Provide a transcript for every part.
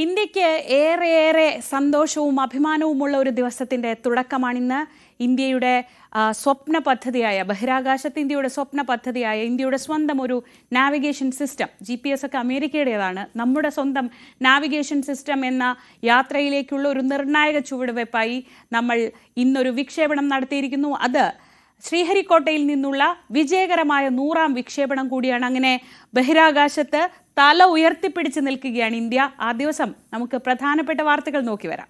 ഇന്ത്യക്ക് ഏറെ സന്തോഷവും അഭിമാനവുമുള്ള ഒരു ദിവസത്തിന്റെ തുടക്കമാണിന്ന്. ഇന്ത്യയുടെ സ്വപ്ന പദ്ധതിയായ ബഹിരാകാശത്ത് ഇന്ത്യയുടെ സ്വപ്ന പദ്ധതിയായ ഇന്ത്യയുടെ സ്വന്തം ഒരു നാവിഗേഷൻ സിസ്റ്റം, GPS ഒക്കെ അമേരിക്കയുടേതാണ്, നമ്മുടെ സ്വന്തം നാവിഗേഷൻ സിസ്റ്റം എന്ന യാത്രയിലേക്കുള്ള ഒരു നിർണായക ചുവടുവയ്പായി നമ്മൾ ഇന്നൊരു വിക്ഷേപണം നടത്തിയിരിക്കുന്നു. അത് ശ്രീഹരിക്കോട്ടയിൽ നിന്നുള്ള വിജയകരമായ 100ാം വിക്ഷേപണം കൂടിയാണ്. അങ്ങനെ ബഹിരാകാശത്ത് തല ഉയർത്തിപ്പിടിച്ച് നിൽക്കുകയാണ് ഇന്ത്യ. ആ ദിവസം നമുക്ക് പ്രധാനപ്പെട്ട വാർത്തകൾ നോക്കി വരാം.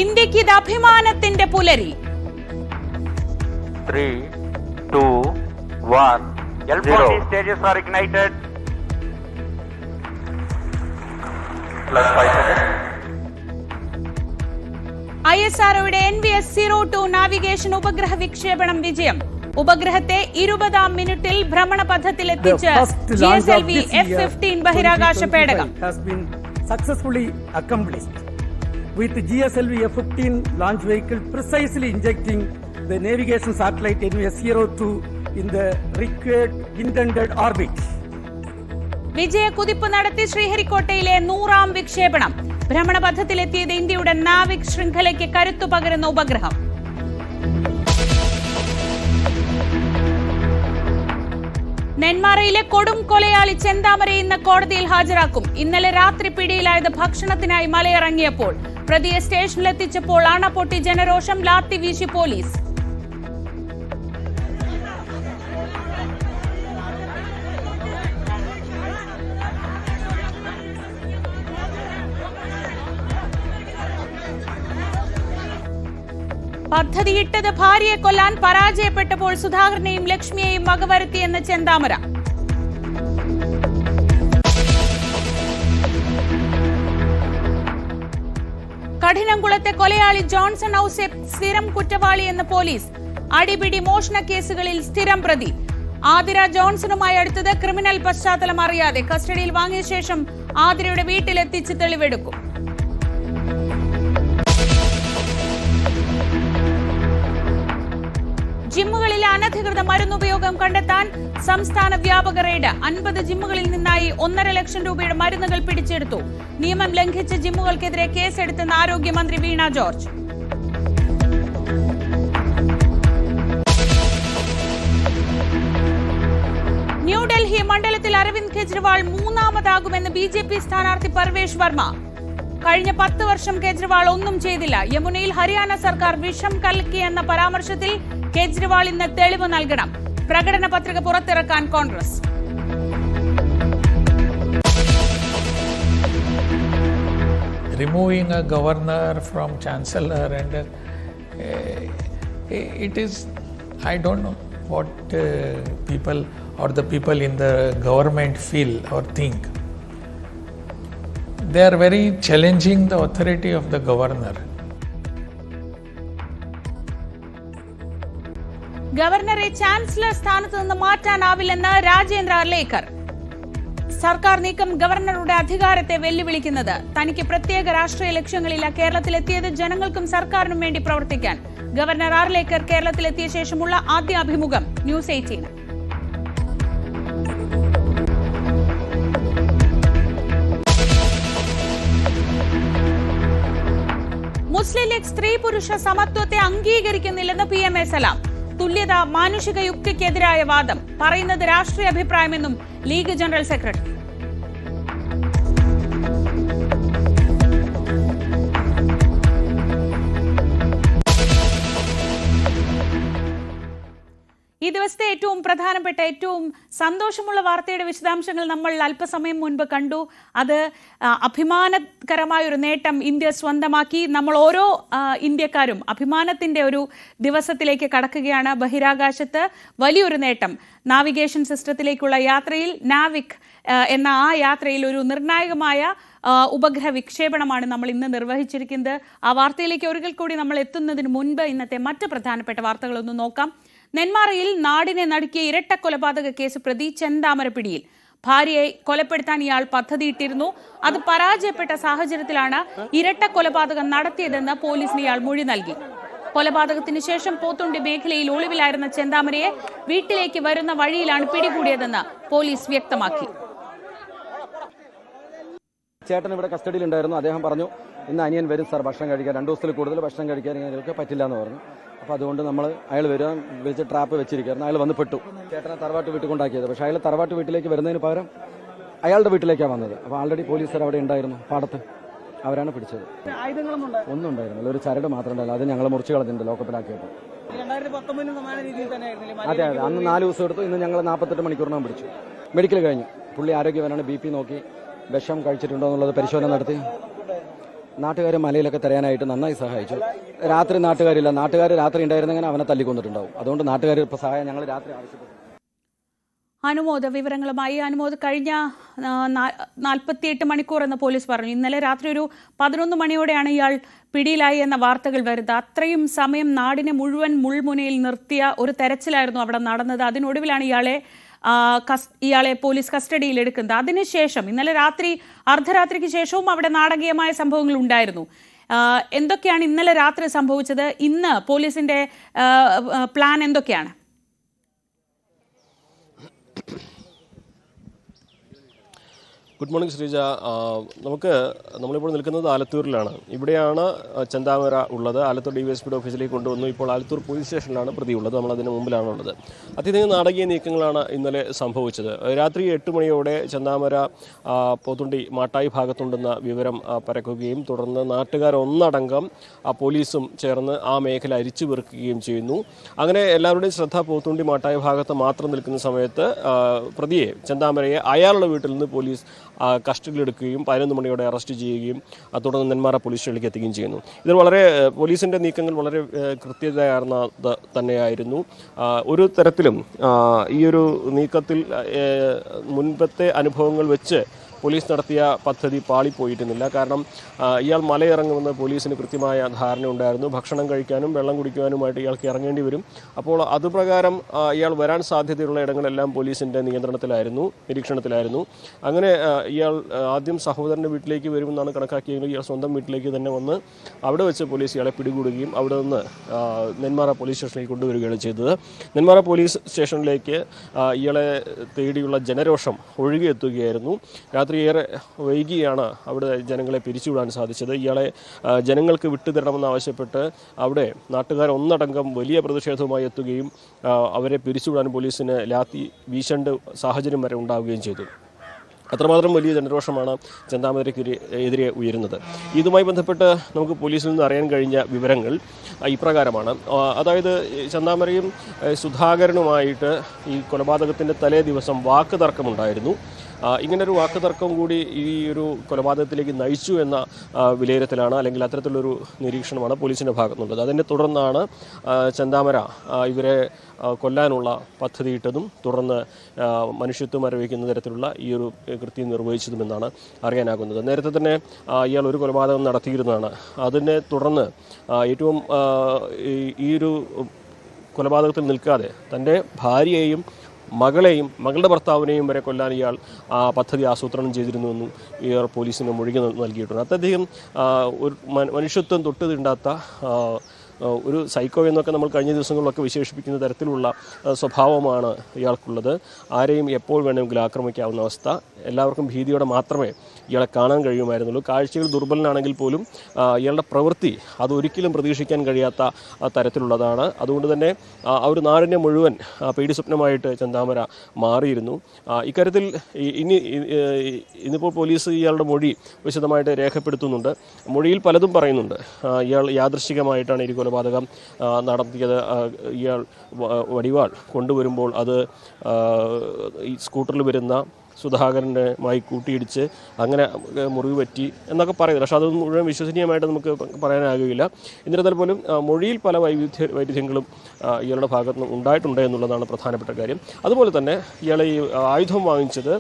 ഇന്ത്യക്ക് ഇത് അഭിമാനത്തിന്റെ പുലരി. 3, 2, 1, L40 stages are ignited. Plus 5 seconds. ISROയുടെ NVS-02 navigation ഉപഗ്രഹ വിക്ഷേപണം വിജയം. ഉപഗ്രഹത്തെ 20ാം മിനിറ്റിൽ ഭ്രമണപഥത്തിൽ എത്തിച്ച് GSLV F-15 ബഹിരാകാശ പേടകം. With GSLV F-15 launch vehicle precisely injecting the navigation satellite NVS-02 in the required intended orbit. വിജയ കുതിപ്പ് നടത്തി ശ്രീഹരിക്കോട്ടയിലെ 100ാം വിക്ഷേപണം. ഭ്രമണപഥത്തിലെത്തിയത് ഇന്ത്യയുടെ നാവിക് ശൃംഖലയ്ക്ക് കരുത്തു പകരുന്ന ഉപഗ്രഹം. നെന്മാറയിലെ കൊടും കൊലയാളി ചെന്താമരയെ ഇന്ന് കോടതിയിൽ ഹാജരാക്കും. ഇന്നലെ രാത്രി പിടിയിലായത് ഭക്ഷണത്തിനായി മലയിറങ്ങിയപ്പോൾ. പ്രതിയെ സ്റ്റേഷനിലെത്തിച്ചപ്പോൾ അണപൊട്ടി ജനരോഷം, ലാത്തി വീശി പോലീസ്. പദ്ധതിയിട്ടത് ഭാര്യയെ കൊല്ലാൻ, പരാജയപ്പെട്ടപ്പോൾ സുധാകരനെയും ലക്ഷ്മിയെയും വകവരുത്തിയെന്ന് ചെന്താമര. കഠിനംകുളത്തെ കൊലയാളി ജോൺസൺ ഔസേപ്പ് സ്ഥിരം കുറ്റവാളിയെന്ന് പോലീസ്. അടിപിടി മോഷണ കേസുകളിൽ സ്ഥിരം പ്രതി. ആതിര ജോൺസണുമായി അടുത്തത് ക്രിമിനൽ പശ്ചാത്തലം അറിയാതെ. കസ്റ്റഡിയിൽ വാങ്ങിയ ശേഷം ആതിരയുടെ വീട്ടിലെത്തിച്ച് തെളിവെടുക്കും. ജിമ്മുകളിലെ അനധികൃത മരുന്നുപയോഗം കണ്ടെത്താൻ സംസ്ഥാന വ്യാപക റെയ്ഡ്. 50 ജിമ്മുകളിൽ നിന്നായി 1.5 ലക്ഷം രൂപയുടെ മരുന്നുകൾ പിടിച്ചെടുത്തു. നിയമം ലംഘിച്ച ജിമ്മുകൾക്കെതിരെ കേസെടുത്തെന്ന് ആരോഗ്യമന്ത്രി വീണ ജോർജ്. ന്യൂഡൽഹി മണ്ഡലത്തിൽ അരവിന്ദ് കെജ്രിവാൾ 3ാമതാകുമെന്ന് BJP സ്ഥാനാർത്ഥി പർവേഷ് വർമ്മ. കഴിഞ്ഞ 10 വർഷം കെജ്രിവാൾ ഒന്നും ചെയ്തില്ല. യമുനയിൽ ഹരിയാന സർക്കാർ വിഷം കലക്കിയെന്ന പരാമർശത്തിൽ കെജ്രിവാൾ ഇന്ന് തെളിവ് നൽകണം. പ്രകടന പത്രിക പുറത്തിറക്കാൻ Congress. Removing a governor from chancellor and it is, I don't know what people or the people in the government feel or think. They are very challenging the authority of the governor. ഗവർണറെ chancellor സ്ഥാനത്ത് നിന്ന് മാറ്റാനാവില്ലെന്ന് രാജേന്ദ്ര അർലേക്കർ. സർക്കാർ നീക്കം ഗവർണറുടെ അധികാരത്തെ വെല്ലുവിളിക്കുന്നത്. തനിക്ക് പ്രത്യേക രാഷ്ട്രീയ ലക്ഷ്യങ്ങളില്ല. കേരളത്തിലെത്തിയത് ജനങ്ങൾക്കും സർക്കാരിനും വേണ്ടി പ്രവർത്തിക്കാൻ. ഗവർണർ അർലേക്കർ കേരളത്തിലെത്തിയ ശേഷമുള്ള ആദ്യ അഭിമുഖം. ന്യൂസ് 18. മുസ്ലിം ലീഗ് സ്ത്രീ പുരുഷ സമത്വത്തെ അംഗീകരിക്കുന്നില്ലെന്ന് PMA സലാം. തുല്യത മാനുഷിക യുക്തിക്കെതിരായ വാദം. പറയുന്നത് രാഷ്ട്രീയ അഭിപ്രായമെന്നും ലീഗ് ജനറൽ സെക്രട്ടറി. ഈ ദിവസത്തെ ഏറ്റവും പ്രധാനപ്പെട്ട ഏറ്റവും സന്തോഷമുള്ള വാർത്തയുടെ വിശദാംശങ്ങൾ നമ്മൾ അല്പസമയം മുൻപ് കണ്ടു. അത് അഭിമാനകരമായൊരു നേട്ടം ഇന്ത്യ സ്വന്തമാക്കി. നമ്മൾ ഓരോ ഇന്ത്യക്കാരും അഭിമാനത്തിന്റെ ഒരു ദിവസത്തിലേക്ക് കടക്കുകയാണ്. ബഹിരാകാശത്ത് വലിയൊരു നേട്ടം. നാവിഗേഷൻ സിസ്റ്റത്തിലേക്കുള്ള യാത്രയിൽ നാവിക് എന്ന ആ യാത്രയിൽ ഒരു നിർണായകമായ ഉപഗ്രഹ വിക്ഷേപണമാണ് നമ്മൾ ഇന്ന് നിർവഹിച്ചിരിക്കുന്നത്. ആ വാർത്തയിലേക്ക് ഒരിക്കൽ കൂടി നമ്മൾ എത്തുന്നതിന് മുൻപ് ഇന്നത്തെ മറ്റ് പ്രധാനപ്പെട്ട വാർത്തകളൊന്ന് നോക്കാം. നെന്മാറയിൽ നാടിനെ നടുക്കിയ ഇരട്ട കൊലപാതക കേസ് പ്രതി ചെന്താമര പിടിയിൽ. ഭാര്യയെ കൊലപ്പെടുത്താൻ ഇയാൾ പദ്ധതിയിട്ടിരുന്നു. അത് പരാജയപ്പെട്ട സാഹചര്യത്തിലാണ് ഇരട്ട കൊലപാതകം നടത്തിയതെന്ന് പോലീസിന് ഇയാൾ മൊഴി നൽകി. കൊലപാതകത്തിന് ശേഷം പോത്തുണ്ടി മേഖലയിൽ ഒളിവിലായിരുന്ന ചെന്താമരയെ വീട്ടിലേക്ക് വരുന്ന വഴിയിലാണ് പിടികൂടിയതെന്ന് പോലീസ് വ്യക്തമാക്കി. ചേട്ടൻ ഇവിടെ കസ്റ്റഡിയിലുണ്ടായിരുന്നു. അദ്ദേഹം പറഞ്ഞു ഇന്ന് അനിയൻ വരും സാർ ഭക്ഷണം കഴിക്കാൻ, 2 ദിവസത്തിൽ കൂടുതൽ ഭക്ഷണം കഴിക്കാൻ ഞങ്ങൾക്ക് പറ്റില്ല എന്ന് പറഞ്ഞു. അപ്പോൾ അതുകൊണ്ട് നമ്മൾ അയാൾ വരാൻ വിളിച്ച് ട്രാപ്പ് വെച്ചിരിക്കുകയായിരുന്നു. അയാൾ വന്ന് പെട്ടു. ചേട്ടനെ തറവാട്ട് വീട്ടിൽ കൊണ്ടാക്കിയത്. പക്ഷേ അയാൾ തറവാട്ട് വീട്ടിലേക്ക് വരുന്നതിന് പകരം അയാളുടെ വീട്ടിലേക്കാണ് വന്നത്. അപ്പോൾ ആൾറെഡി പോലീസുകാർ അവിടെ ഉണ്ടായിരുന്നു പാടത്ത്. അവരാണ് പിടിച്ചത്. ഒന്നും ഉണ്ടായിരുന്നില്ല, ഒരു ചരട് മാത്രം ഉണ്ടായിരുന്നു. അത് ഞങ്ങൾ മുറിച്ച് കളഞ്ഞിട്ടുണ്ട് ലോക്കപ്പിലാക്കിയപ്പോൾ. അതെ അതെ, അന്ന് 4 ദിവസം എടുത്തു. ഇന്ന് ഞങ്ങൾ 48 മണിക്കൂറിനകം പിടിച്ചു. മെഡിക്കൽ കഴിഞ്ഞു. പുള്ളി ആരോഗ്യവാനാണ്. BP നോക്കി, വിഷം കഴിച്ചിട്ടുണ്ടോ എന്നുള്ളത് പരിശോധന നടത്തി. നാട്ടുകാർ മലയിലൊക്കെ തിരയാനായിട്ട് നന്നായി സഹായിച്ചു. രാത്രി നാട്ടുകാരില്ല, നാട്ടുകാർ രാത്രി ഉണ്ടായിരുന്നെങ്കിൽ അവനെ തല്ലിക്കൊന്നിട്ടുണ്ടാവും. അതുകൊണ്ട് നാട്ടുകാർ ഇപ്പോൾ സഹായം ഞങ്ങൾ രാത്രി ആവശ്യപ്പെട്ടു. അനുമോദ് വിവരങ്ങളുമായി. അനുമോദ്, കഴിഞ്ഞ 48 മണിക്കൂർ എന്ന് പോലീസ് പറഞ്ഞു. ഇന്നലെ രാത്രി ഒരു 11 മണിയോടെയാണ് ഇയാൾ പിടിയിലായി എന്ന വാർത്തകൾ വരുന്നത്. അത്രയും സമയം നാടിനെ മുഴുവൻ മുൾമുനയിൽ നിർത്തിയ ഒരു തെരച്ചിലായിരുന്നു അവിടെ നടന്നത്. അതിനൊടുവിലാണ് ഇയാളെ പോലീസ് കസ്റ്റഡിയിൽ എടുക്കുന്നത്. അതിനുശേഷം ഇന്നലെ രാത്രി അർദ്ധരാത്രിക്ക് ശേഷവും അവിടെ നാടകീയമായ സംഭവങ്ങൾ ഉണ്ടായിരുന്നു. എന്തൊക്കെയാണ് ഇന്നലെ രാത്രി സംഭവിച്ചത്? ഇന്ന് പോലീസിന്റെ പ്ലാൻ എന്തൊക്കെയാണ്? Good morning Sreeja. നമ്മളിപ്പോൾ നിൽക്കുന്നത് ആലത്തൂരിലാണ്. ഇവിടെയാണ് ചെന്താമര ഉള്ളത്. ആലത്തൂർ DYSP ഓഫീസിലേക്ക് കൊണ്ടുവന്നു. ഇപ്പോൾ ആലത്തൂർ പോലീസ് സ്റ്റേഷനിലാണ് പ്രതിയുള്ളത്. നമ്മളതിന് മുമ്പിലാണുള്ളത്. അത്യധികം നാടകീയ നീക്കങ്ങളാണ് ഇന്നലെ സംഭവിച്ചത്. രാത്രി 8 മണിയോടെ ചെന്താമര പോത്തുണ്ടി മാട്ടായി ഭാഗത്തുണ്ടെന്ന വിവരം പരക്കുകയും തുടർന്ന് നാട്ടുകാരൊന്നടങ്കം പോലീസും ചേർന്ന് ആ മേഖല അരിച്ചു പെറുക്കുകയും ചെയ്യുന്നു. അങ്ങനെ എല്ലാവരുടെയും ശ്രദ്ധ പോത്തുണ്ടി മാട്ടായി ഭാഗത്ത് മാത്രം നിൽക്കുന്ന സമയത്ത് പ്രതിയെ ചെന്താമരയെ അയാളുടെ വീട്ടിൽ നിന്ന് പോലീസ് കസ്റ്റഡിയിലെടുക്കുകയും 11 മണിയോടെ അറസ്റ്റ് ചെയ്യുകയും തുടർന്ന് നെന്മാറ പോലീസ് സ്റ്റേഷനിലേക്ക് എത്തുകയും ചെയ്യുന്നു. ഇതിൽ വളരെ പോലീസിൻ്റെ നീക്കങ്ങൾ വളരെ കൃത്യതയാർന്നത് തന്നെയായിരുന്നു. ഒരു തരത്തിലും ഈ ഒരു നീക്കത്തിൽ മുൻപത്തെ അനുഭവങ്ങൾ വെച്ച് പോലീസ് നടത്തിയ പദ്ധതി പാളിപ്പോയിരുന്നില്ല. കാരണം ഇയാൾ മലയിറങ്ങുമെന്ന് പോലീസിന് കൃത്യമായ ധാരണ ഉണ്ടായിരുന്നു. ഭക്ഷണം കഴിക്കാനും വെള്ളം കുടിക്കുവാനുമായിട്ട് ഇയാൾക്ക് ഇറങ്ങേണ്ടി വരും. അപ്പോൾ അതുപ്രകാരം ഇയാൾ വരാൻ സാധ്യതയുള്ള ഇടങ്ങളെല്ലാം പോലീസിൻ്റെ നിരീക്ഷണത്തിലായിരുന്നു. അങ്ങനെ ഇയാൾ ആദ്യം സഹോദരൻ്റെ വീട്ടിലേക്ക് വരുമെന്നാണ് കണക്കാക്കിയെങ്കിലും ഇയാൾ സ്വന്തം വീട്ടിലേക്ക് തന്നെ വന്ന് അവിടെ വെച്ച് പോലീസ് ഇയാളെ പിടികൂടുകയും അവിടെ നിന്ന് നെന്മാറ പോലീസ് സ്റ്റേഷനിലേക്ക് കൊണ്ടുവരികയാണ് ചെയ്തത്. നെന്മാറ പോലീസ് സ്റ്റേഷനിലേക്ക് ഇയാളെ തേടിയുള്ള ജനരോഷം ഒഴുകിയെത്തുകയായിരുന്നു. രാത്രി ഏറെ വൈകിയാണ് അവിടെ ജനങ്ങളെ പിരിച്ചുവിടാൻ സാധിച്ചത്. ഇയാളെ ജനങ്ങൾക്ക് വിട്ടുതരണമെന്നാവശ്യപ്പെട്ട് അവിടെ നാട്ടുകാർ ഒന്നടങ്കം വലിയ പ്രതിഷേധവുമായി എത്തുകയും അവരെ പിരിച്ചുവിടാൻ പോലീസിന് ലാത്തി വീശേണ്ട സാഹചര്യം വരെ ഉണ്ടാവുകയും ചെയ്തു. അത്രമാത്രം വലിയ ജനരോഷമാണ് ചെന്താമരയ്ക്കെതിരെ ഉയരുന്നത്. ഇതുമായി ബന്ധപ്പെട്ട് നമുക്ക് പോലീസിൽ നിന്ന് അറിയാൻ കഴിഞ്ഞ വിവരങ്ങൾ ഇപ്രകാരമാണ്. അതായത് ചെന്താമരയും സുധാകരനുമായിട്ട് ഈ കൊലപാതകത്തിൻ്റെ തലേ ദിവസം വാക്ക് തർക്കമുണ്ടായിരുന്നു. ഇങ്ങനൊരു വാക്ക് തർക്കം കൂടി ഈ ഒരു കൊലപാതകത്തിലേക്ക് നയിച്ചു എന്ന വിലയിരുത്തലാണ്, അല്ലെങ്കിൽ അത്തരത്തിലുള്ളൊരു നിരീക്ഷണമാണ് പോലീസിൻ്റെ ഭാഗത്തുനിന്നുള്ളത്. അതിനെ തുടർന്നാണ് ചെന്താമര ഇവരെ കൊല്ലാനുള്ള പദ്ധതിയിട്ടതും തുടർന്ന് മനുഷ്യത്വം മരവിക്കുന്ന തരത്തിലുള്ള ഈ ഒരു കൃത്യം നിർവഹിച്ചതുമെന്നാണ് അറിയാനാകുന്നത്. നേരത്തെ തന്നെ ഇയാൾ ഒരു കൊലപാതകം നടത്തിയിരുന്നതാണ്. അതിനെ തുടർന്ന് ഏറ്റവും ഈ ഒരു കൊലപാതകത്തിൽ നിൽക്കാതെ തൻ്റെ ഭാര്യയെയും മകളുടെ ഭർത്താവിനെയും വരെ കൊല്ലാൻ ഇയാൾ പദ്ധതി ആസൂത്രണം ചെയ്തിരുന്നുവെന്നും ഇയാൾ പോലീസിന് മൊഴി നൽകിയിട്ടുണ്ട്. അത്യധികം ഒരു മനുഷ്യത്വം തൊട്ട് തീണ്ടാത്ത ഒരു സൈക്കോ എന്നൊക്കെ നമ്മൾ കഴിഞ്ഞ ദിവസങ്ങളിലൊക്കെ വിശേഷിപ്പിക്കുന്ന തരത്തിലുള്ള സ്വഭാവമാണ് ഇയാൾക്കുള്ളത്. ആരെയും എപ്പോൾ വേണമെങ്കിലും ആക്രമിക്കാവുന്ന അവസ്ഥ. എല്ലാവർക്കും ഭീതിയോടെ മാത്രമേ ഇയാളെ കാണാൻ കഴിയുമായിരുന്നുള്ളൂ. കാഴ്ചകൾ ദുർബലനാണെങ്കിൽ പോലും ഇയാളുടെ പ്രവൃത്തി അതൊരിക്കലും പ്രതീക്ഷിക്കാൻ കഴിയാത്ത തരത്തിലുള്ളതാണ്. അതുകൊണ്ട് തന്നെ ആ ഒരു നാടിനെ മുഴുവൻ പേടി സ്വപ്നമായിട്ട് ചെന്താമര മാറിയിരുന്നു. ഇക്കാര്യത്തിൽ ഇന്നിപ്പോൾ പോലീസ് ഇയാളുടെ മൊഴി വിശദമായിട്ട് രേഖപ്പെടുത്തുന്നുണ്ട്. മൊഴിയിൽ പലതും പറയുന്നുണ്ട്. ഇയാൾ യാദൃശ്ചികമായിട്ടാണ് ഈ കൊലപാതകം നടത്തിയത്. ഇയാൾ വടിവാൾ കൊണ്ടുവരുമ്പോൾ അത് ഈ സ്കൂട്ടറിൽ വരുന്ന സുധാകരനുമായി കൂട്ടിയിടിച്ച് അങ്ങനെ മുറിവ് പറ്റി എന്നൊക്കെ പറയുന്നത്. പക്ഷേ അതൊന്നും മുഴുവൻ വിശ്വസനീയമായിട്ട് നമുക്ക് പറയാനാകില്ല. എന്നിരുന്നാൽ പോലും മൊഴിയിൽ പല വൈരുദ്ധ്യങ്ങളും ഇയാളുടെ ഭാഗത്ത് നിന്ന് ഉണ്ടായിട്ടുണ്ട് എന്നുള്ളതാണ് പ്രധാനപ്പെട്ട കാര്യം. അതുപോലെ തന്നെ ഇയാളെ ഈ ആയുധം വാങ്ങിച്ചത്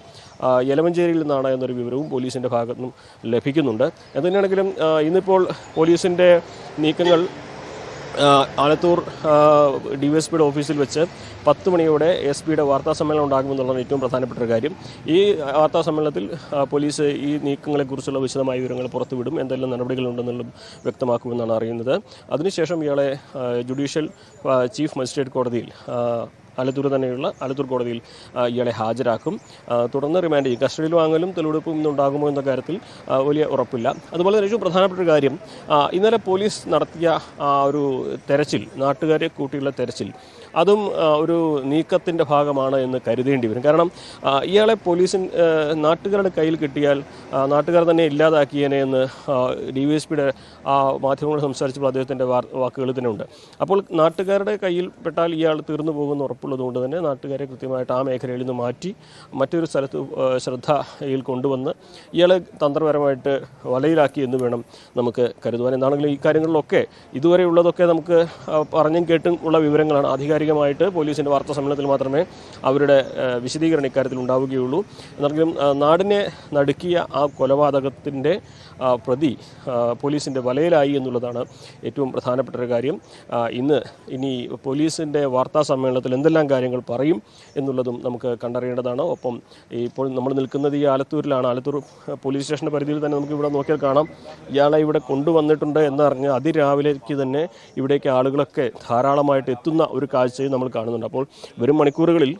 യലമഞ്ചേരിയിൽ നിന്നാണ് എന്നൊരു വിവരവും പോലീസിൻ്റെ ഭാഗത്തു നിന്നും ലഭിക്കുന്നുണ്ട്. എന്തുതന്നെയാണെങ്കിലും ഇന്നിപ്പോൾ പോലീസിൻ്റെ നീക്കങ്ങൾ ആലത്തൂർ DYSPയുടെ ഓഫീസിൽ വെച്ച് 10 മണിയോടെ SP-യുടെ വാർത്താ സമ്മേളനം ഉണ്ടാകുമെന്നുള്ളതാണ് ഏറ്റവും പ്രധാനപ്പെട്ട ഒരു കാര്യം. ഈ വാർത്താ സമ്മേളനത്തിൽ പോലീസ് ഈ നീക്കങ്ങളെക്കുറിച്ചുള്ള വിശദമായ വിവരങ്ങൾ പുറത്തുവിടും, എന്തെല്ലാം നടപടികളുണ്ടെന്നുള്ളതും വ്യക്തമാക്കുമെന്നാണ് അറിയുന്നത്. അതിനുശേഷം ഇയാളെ ജുഡീഷ്യൽ ചീഫ് മജിസ്ട്രേറ്റ് കോടതിയിൽ ആലത്തൂർ തന്നെയുള്ള ആലത്തൂർ കോടതിയിൽ ഇയാളെ ഹാജരാക്കും. തുടർന്ന് റിമാൻഡ് ചെയ്യും. കസ്റ്റഡിയിൽ വാങ്ങലും തെളിവെടുപ്പും ഇന്നുണ്ടാകുമോ എന്ന കാര്യത്തിൽ വലിയ ഉറപ്പില്ല. അതുപോലെ തന്നെ ഏറ്റവും പ്രധാനപ്പെട്ട ഒരു കാര്യം, ഇന്നലെ പോലീസ് നടത്തിയ ഒരു തെരച്ചിൽ, നാട്ടുകാരെ കൂട്ടിയുള്ള തെരച്ചിൽ, അതും ഒരു നീക്കത്തിൻ്റെ ഭാഗമാണ് എന്ന് കരുതേണ്ടി വരും. കാരണം ഇയാളെ നാട്ടുകാരുടെ കയ്യിൽ കിട്ടിയാൽ നാട്ടുകാർ തന്നെ ഇല്ലാതാക്കിയേനെ എന്ന് DYSPയുടെ മാധ്യമങ്ങളോട് സംസാരിച്ചപ്പോൾ അദ്ദേഹത്തിൻ്റെ വാക്കുകൾ തന്നെ ഉണ്ട്. അപ്പോൾ നാട്ടുകാരുടെ കയ്യിൽ പെട്ടാൽ ഇയാൾ തീർന്നു പോകുന്ന ഉറപ്പുള്ളതുകൊണ്ട് തന്നെ നാട്ടുകാരെ കൃത്യമായിട്ട് ആ മേഖലയിൽ നിന്ന് മാറ്റി മറ്റൊരു സ്ഥലത്ത് ശ്രദ്ധയിൽ കൊണ്ടുവന്ന് ഇയാളെ തന്ത്രപരമായിട്ട് വലയിലാക്കി എന്ന് വേണം നമുക്ക് കരുതുവാൻ. എന്താണെങ്കിലും ഈ കാര്യങ്ങളിലൊക്കെ ഇതുവരെയുള്ളതൊക്കെ നമുക്ക് പറഞ്ഞും കേട്ടും ഉള്ള വിവരങ്ങളാണ്. ആധികാരികമായിട്ട് പോലീസിൻ്റെ വാർത്താ സമ്മേളനത്തിൽ മാത്രമേ അവരുടെ വിശദീകരണം ഇക്കാര്യത്തിൽ ഉണ്ടാവുകയുള്ളൂ. എന്നാലും നാടിനെ നടുക്കിയ ആ കൊലപാതകത്തിൻ്റെ പ്രതി പോലീസിൻ്റെ വലയിലായി എന്നുള്ളതാണ് ഏറ്റവും പ്രധാനപ്പെട്ട ഒരു കാര്യം. ഇനി പോലീസിൻ്റെ വാർത്താ സമ്മേളനത്തിൽ എന്തെല്ലാം കാര്യങ്ങൾ പറയും എന്നുള്ളതും നമുക്ക് കണ്ടറിയേണ്ടതാണ്. ഒപ്പം ഇപ്പോൾ നമ്മൾ നിൽക്കുന്നത് ഈ ആലത്തൂരിലാണ്. ആലത്തൂർ പോലീസ് സ്റ്റേഷൻ്റെ പരിധിയിൽ തന്നെ നമുക്ക് ഇവിടെ നോക്കിയാൽ കാണാം, ഇയാളെ ഇവിടെ കൊണ്ടുവന്നിട്ടുണ്ട് എന്നറിഞ്ഞ് അതിരാവിലേക്ക് തന്നെ ഇവിടേക്ക് ആളുകളൊക്കെ ധാരാളമായിട്ട് എത്തുന്ന ഒരു കാഴ്ചയും നമ്മൾ കാണുന്നുണ്ട്. അപ്പോൾ വരും മണിക്കൂറുകളിൽ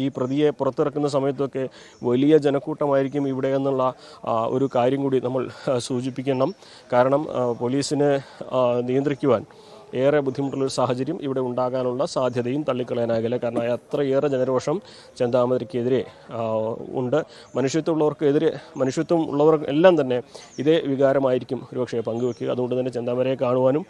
ഈ പ്രതിയെ പുറത്തിറക്കുന്ന സമയത്തൊക്കെ വലിയ ജനക്കൂട്ടമായിരിക്കും ഇവിടെ എന്നുള്ള ഒരു കാര്യം കൂടി നമ്മൾ സൂചിപ്പിക്കണം. കാരണം പോലീസിനെ നിയന്ത്രിക്കുവാൻ ഏറെ ബുദ്ധിമുട്ടുള്ളൊരു സാഹചര്യം ഇവിടെ ഉണ്ടാകാനുള്ള സാധ്യതയും തള്ളിക്കളയാനാകില്ല. കാരണം അത്രയേറെ ജനരോഷം ചെന്താമരയ്ക്കെതിരെ ഉണ്ട്. മനുഷ്യത്വം ഉള്ളവർ എല്ലാം തന്നെ ഇതേ വികാരമായിരിക്കും ഒരുപക്ഷെ പങ്കുവെക്കുക. അതുകൊണ്ട് തന്നെ ചെന്താമരയെ കാണുവാനും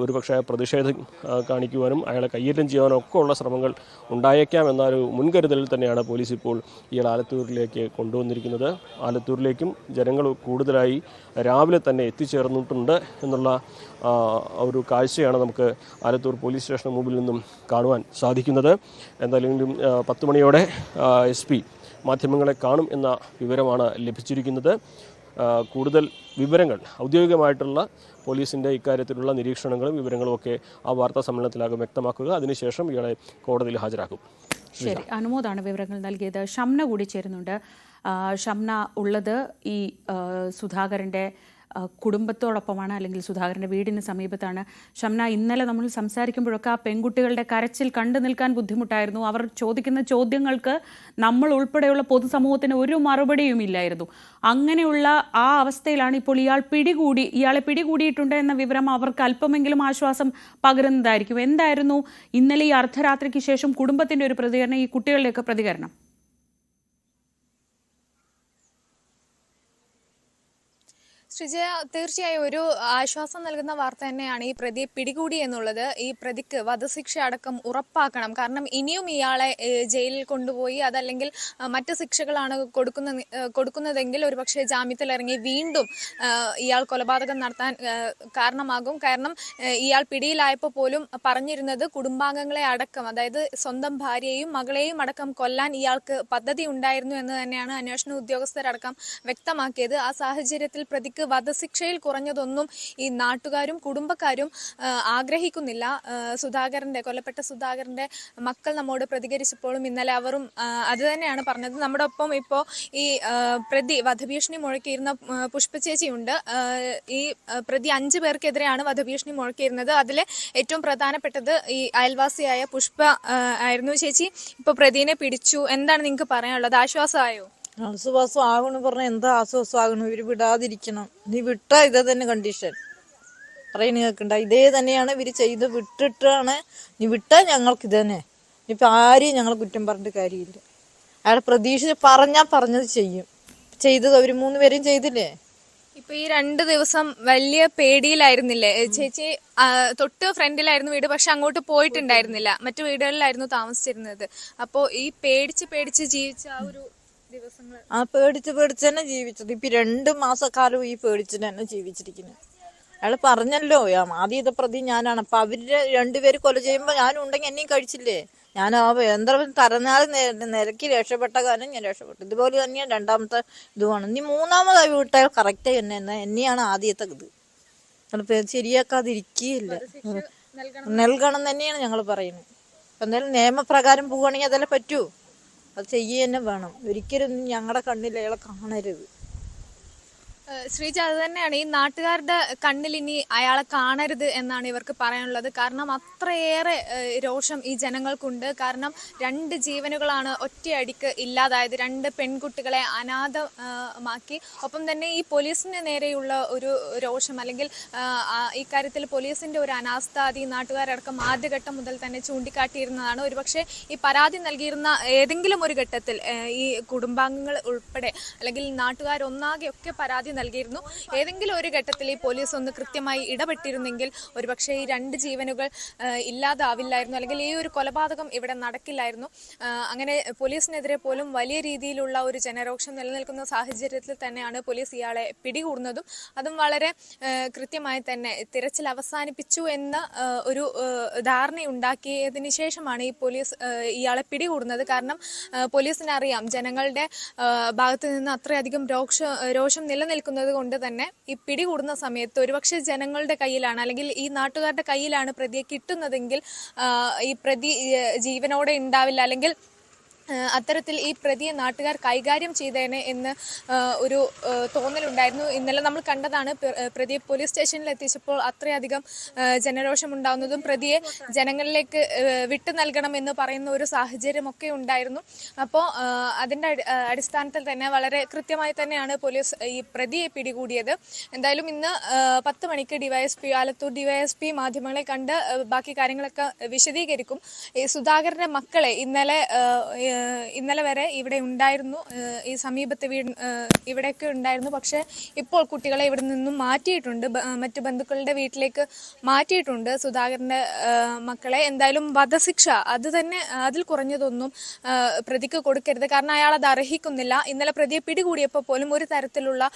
ഒരുപക്ഷെ പ്രതിഷേധം കാണിക്കുവാനും അയാളെ കയ്യേറ്റം ചെയ്യാനും ഒക്കെ ഉള്ള ശ്രമങ്ങൾ ഉണ്ടായേക്കാം എന്നൊരു മുൻകരുതലിൽ തന്നെയാണ് പോലീസ് ഇപ്പോൾ ഇയാൾ ആലത്തൂരിലേക്ക് കൊണ്ടുവന്നിരിക്കുന്നത്. ആലത്തൂരിലേക്കും ജനങ്ങൾ കൂടുതലായി രാവിലെ തന്നെ എത്തിച്ചേർന്നിട്ടുണ്ട് എന്നുള്ള ഒരു കാഴ്ചയാണ് നമുക്ക് ആലത്തൂർ പോലീസ് സ്റ്റേഷന് മുമ്പിൽ നിന്നും കാണുവാൻ സാധിക്കുന്നത്. എന്തായാലും 10 മണിയോടെ SP മാധ്യമങ്ങളെ കാണും എന്ന വിവരമാണ് ലഭിച്ചിരിക്കുന്നത്. കൂടുതൽ വിവരങ്ങൾ ഔദ്യോഗികമായിട്ടുള്ള പോലീസിൻ്റെ ഇക്കാര്യത്തിലുള്ള നിരീക്ഷണങ്ങളും വിവരങ്ങളും ഒക്കെ ആ വാർത്താ സമ്മേളനത്തിലാകും വ്യക്തമാക്കുക. അതിനുശേഷം ഇയാളെ കോടതിയിൽ ഹാജരാക്കും. ശരി, അനുമോദാണ് വിവരങ്ങൾ നൽകിയത്. ഷംന കൂടി ചേരുന്നുണ്ട്. ഷംന ഉള്ളത് ഈ സുധാകരൻ്റെ കുടുംബത്തോടൊപ്പമാണ്, അല്ലെങ്കിൽ സുധാകരൻ്റെ വീടിന് സമീപത്താണ്. ഷംന, ഇന്നലെ നമ്മൾ സംസാരിക്കുമ്പോഴൊക്കെ ആ പെൺകുട്ടികളുടെ കരച്ചിൽ കണ്ടു നിൽക്കാൻ ബുദ്ധിമുട്ടായിരുന്നു. അവർ ചോദിക്കുന്ന ചോദ്യങ്ങൾക്ക് നമ്മൾ ഉൾപ്പെടെയുള്ള പൊതുസമൂഹത്തിന് ഒരു മറുപടിയും ഇല്ലായിരുന്നു. അങ്ങനെയുള്ള ആ അവസ്ഥയിലാണ് ഇപ്പോൾ ഇയാളെ പിടികൂടിയിട്ടുണ്ട് എന്ന വിവരം അവർക്ക് അല്പമെങ്കിലും ആശ്വാസം പകരുന്നതായിരിക്കും. എന്തായിരുന്നു ഇന്നലെ ഈ അർദ്ധരാത്രിക്ക് ശേഷം കുടുംബത്തിൻ്റെ ഒരു പ്രതികരണം, ഈ കുട്ടികളുടെയൊക്കെ പ്രതികരണം? ശ്രീജയ, തീർച്ചയായും ഒരു ആശ്വാസം നൽകുന്ന വാർത്ത തന്നെയാണ് ഈ പ്രതിയെ പിടികൂടി എന്നുള്ളത്. ഈ പ്രതിക്ക് വധശിക്ഷ അടക്കം ഉറപ്പാക്കണം. കാരണം ഇനിയും ഇയാളെ ജയിലിൽ കൊണ്ടുപോയി അതല്ലെങ്കിൽ മറ്റ് ശിക്ഷകളാണ് കൊടുക്കുന്നതെങ്കിൽ ഒരുപക്ഷെ ജാമ്യത്തിലിറങ്ങി വീണ്ടും ഇയാൾ കൊലപാതകം നടത്താൻ കാരണമാകും. കാരണം ഇയാൾ പിടിയിലായപ്പോൾ പോലും പറഞ്ഞിരുന്നത് കുടുംബാംഗങ്ങളെ അടക്കം, അതായത് സ്വന്തം ഭാര്യയെയും മകളെയും അടക്കം കൊല്ലാൻ ഇയാൾക്ക് പദ്ധതി ഉണ്ടായിരുന്നു എന്ന് തന്നെയാണ് അന്വേഷണ ഉദ്യോഗസ്ഥരടക്കം വ്യക്തമാക്കിയത്. ആ സാഹചര്യത്തിൽ പ്രതിക്ക് വധശിക്ഷയിൽ കുറഞ്ഞതൊന്നും ഈ നാട്ടുകാരും കുടുംബക്കാരും ആഗ്രഹിക്കുന്നില്ല. കൊല്ലപ്പെട്ട സുധാകരന്റെ മക്കൾ നമ്മോട് പ്രതികരിച്ചപ്പോഴും ഇന്നലെ അവരും അത് തന്നെയാണ് പറഞ്ഞത്. നമ്മുടെ ഒപ്പം ഇപ്പോൾ ഈ പ്രതി വധഭീഷണി മുഴക്കിയിരുന്ന പുഷ്പചേച്ചിയുണ്ട്. ഈ പ്രതി 5 പേർക്കെതിരെയാണ് വധഭീഷണി മുഴക്കിയിരുന്നത്. അതിലെ ഏറ്റവും പ്രധാനപ്പെട്ടത് ഈ അയൽവാസിയായ പുഷ്പ ആയിരുന്നു. ചേച്ചി, ഇപ്പൊ പ്രതിനെ പിടിച്ചു, എന്താണ് നിങ്ങൾക്ക് പറയാനുള്ളത്? ആശ്വാസമായോ? ആശ്വാസം ആകണം പറഞ്ഞാൽ എന്താ ആശ്വാസം ആകണം? ഇവര് വിടാതിരിക്കണം. നീ വിട്ടാ ഇതേ തന്നെ കണ്ടീഷൻ പറയുന്ന കേൾക്കണ്ട. ഇതേ തന്നെയാണ് ഇവര് ചെയ്ത് വിട്ടിട്ടാണ്. നീ വിട്ടാ ഞങ്ങൾക്ക് ഇത് തന്നെ. ഇപ്പൊ ആരെയും ഞങ്ങൾ കുറ്റം പറഞ്ഞിട്ട് കാര്യമില്ല. അയാളെ പ്രതീക്ഷിച്ച് പറഞ്ഞത് ചെയ്യും. ചെയ്തത് അവര് 3 പേരും ചെയ്തില്ലേ? ഇപ്പൊ ഈ 2 ദിവസം വലിയ പേടിയിലായിരുന്നില്ലേ ചേച്ചി? തൊട്ട് ഫ്രണ്ടിലായിരുന്നു വീട്, പക്ഷെ അങ്ങോട്ട് പോയിട്ടുണ്ടായിരുന്നില്ല. മറ്റു വീടുകളിലായിരുന്നു താമസിച്ചിരുന്നത്. അപ്പോ ഈ പേടിച്ച് ജീവിച്ച ആ ഒരു ദിവസങ്ങൾ പേടിച്ച് തന്നെ ജീവിച്ചത്. ഇപ്പൊ 2 മാസക്കാലം ഈ പേടിച്ചിട്ട് തന്നെ ജീവിച്ചിരിക്കുന്നത്. അയാള് പറഞ്ഞല്ലോ ആദ്യത്തെ പ്രതി ഞാനാണ്. അപ്പൊ അവര് 2 പേര് കൊല ചെയ്യുമ്പോ ഞാനും ഉണ്ടെങ്കിൽ എന്നെയും കഴിച്ചില്ലേ? ഞാൻ എന്തായാലും തരനാൾ നിരക്കി രക്ഷപ്പെട്ട കാലം ഞാൻ രക്ഷപ്പെട്ടു. ഇതുപോലെ തന്നെയാണ് 2ാമത്തെ ഇതുമാണ്. നീ 3ാമതായി വിട്ടാൽ കറക്റ്റ് തന്നെ എന്നെയാണ് ആദ്യത്തെ ഇത്. ശരിയാക്കാതിരിക്കുകയില്ല. നൽകണം തന്നെയാണ് ഞങ്ങൾ പറയുന്നത്. എന്തായാലും നിയമപ്രകാരം പോവുകയാണെങ്കിൽ അതെല്ലാം പറ്റൂ, അത് ചെയ്യുക തന്നെ വേണം. ഒരിക്കലും ഞങ്ങളുടെ കണ്ണിൽ അയാളെ കാണരുത്. ശ്രീജ, അത് തന്നെയാണ് ഈ നാട്ടുകാരുടെ കണ്ണിൽ ഇനി അയാളെ കാണരുത് എന്നാണ് ഇവർക്ക് പറയാനുള്ളത്. കാരണം അത്രയേറെ രോഷം ഈ ജനങ്ങൾക്കുണ്ട്. കാരണം 2 ജീവനുകളാണ് ഒറ്റയടിക്ക് ഇല്ലാതായത്, 2 പെൺകുട്ടികളെ അനാഥമാക്കി. ഒപ്പം തന്നെ ഈ പോലീസിന് നേരെയുള്ള ഒരു രോഷം, അല്ലെങ്കിൽ ഈ കാര്യത്തിൽ പോലീസിന്റെ ഒരു അനാസ്ഥ ഈ നാട്ടുകാരടക്കം ആദ്യഘട്ടം മുതൽ തന്നെ ചൂണ്ടിക്കാട്ടിയിരുന്നതാണ്. ഒരുപക്ഷെ ഈ പരാതി നൽകിയിരുന്ന ഏതെങ്കിലും ഒരു ഘട്ടത്തിൽ ഈ കുടുംബാംഗങ്ങൾ ഉൾപ്പെടെ അല്ലെങ്കിൽ നാട്ടുകാരൊന്നാകെ ഒക്കെ പരാതി നൽകിയിരുന്നു. ഏതെങ്കിലും ഒരു ഘട്ടത്തിൽ ഈ പോലീസ് ഒന്ന് കൃത്യമായി ഇടപെട്ടിരുന്നെങ്കിൽ ഒരുപക്ഷെ ഈ 2 ജീവനുകൾ ഇല്ലാതാവില്ലായിരുന്നു, അല്ലെങ്കിൽ ഈ ഒരു കൊലപാതകം ഇവിടെ നടക്കില്ലായിരുന്നു. അങ്ങനെ പോലീസിനെതിരെ പോലും വലിയ രീതിയിലുള്ള ഒരു ജനരോക്ഷം നിലനിൽക്കുന്ന സാഹചര്യത്തിൽ തന്നെയാണ് പോലീസ് ഇയാളെ പിടികൂടുന്നതും. അതും വളരെ കൃത്യമായി തന്നെ തിരച്ചിൽ അവസാനിപ്പിച്ചു എന്ന ഒരു ധാരണയുണ്ടാക്കിയതിന് ശേഷമാണ് ഈ പോലീസ് ഇയാളെ പിടികൂടുന്നത്. കാരണം പോലീസിനറിയാം ജനങ്ങളുടെ ഭാഗത്ത് നിന്ന് അത്രയധികം രോഷം നിലനിൽക്കുന്നത് കൊണ്ട് തന്നെ ഈ പിടികൂടുന്ന സമയത്ത് ഒരുപക്ഷെ ജനങ്ങളുടെ കയ്യിലാണ്, അല്ലെങ്കിൽ ഈ നാട്ടുകാരുടെ കയ്യിലാണ് പ്രതിയെ കിട്ടുന്നതെങ്കിൽ ഈ പ്രതി ജീവനോടെ ഉണ്ടാവില്ല, അല്ലെങ്കിൽ അത്തരത്തിൽ ഈ പ്രതിയെ നാട്ടുകാർ കൈകാര്യം ചെയ്തേനെ എന്ന് ഒരു തോന്നലുണ്ടായിരുന്നു. ഇന്നലെ നമ്മൾ കണ്ടതാണ് പ്രതിയെ പോലീസ് സ്റ്റേഷനിൽ എത്തിച്ചപ്പോൾ അത്രയധികം ജനരോഷം ഉണ്ടാകുന്നതും പ്രതിയെ ജനങ്ങളിലേക്ക് വിട്ടു നൽകണം എന്ന് പറയുന്ന ഒരു സാഹചര്യമൊക്കെ ഉണ്ടായിരുന്നു. അപ്പോൾ അതിൻ്റെ അടിസ്ഥാനത്തിൽ തന്നെ വളരെ കൃത്യമായി തന്നെയാണ് പോലീസ് ഈ പ്രതിയെ പിടികൂടിയത്. എന്തായാലും ഇന്ന് 10 മണിക്ക് ഡിവൈഎസ്പി ആലത്തൂർ ഡിവൈഎസ്പി മാധ്യമങ്ങളെ കണ്ട് ബാക്കി കാര്യങ്ങളൊക്കെ വിശദീകരിക്കും. ഈ സുധാകരന്റെ മക്കളെ ഇന്നലെ വരെ ഇവിടെ ഉണ്ടായിരുന്നു, ഈ സമീപത്തെ ഇവിടെയൊക്കെ ഉണ്ടായിരുന്നു. പക്ഷേ ഇപ്പോൾ കുട്ടികളെ ഇവിടെ നിന്നും മാറ്റിയിട്ടുണ്ട്, മറ്റു ബന്ധുക്കളുടെ വീട്ടിലേക്ക് മാറ്റിയിട്ടുണ്ട് സുധാകരന്റെ മക്കളെ. എന്തായാലും വധശിക്ഷ അത് തന്നെ, അതിൽ കുറഞ്ഞതൊന്നും പ്രതിക്ക് കൊടുക്കരുത്. കാരണം അയാൾ അത് അർഹിക്കുന്നില്ല. ഇന്നലെ പ്രതിയെ പിടികൂടിയപ്പോൾ പോലും ഒരു തരത്തിലുള്ള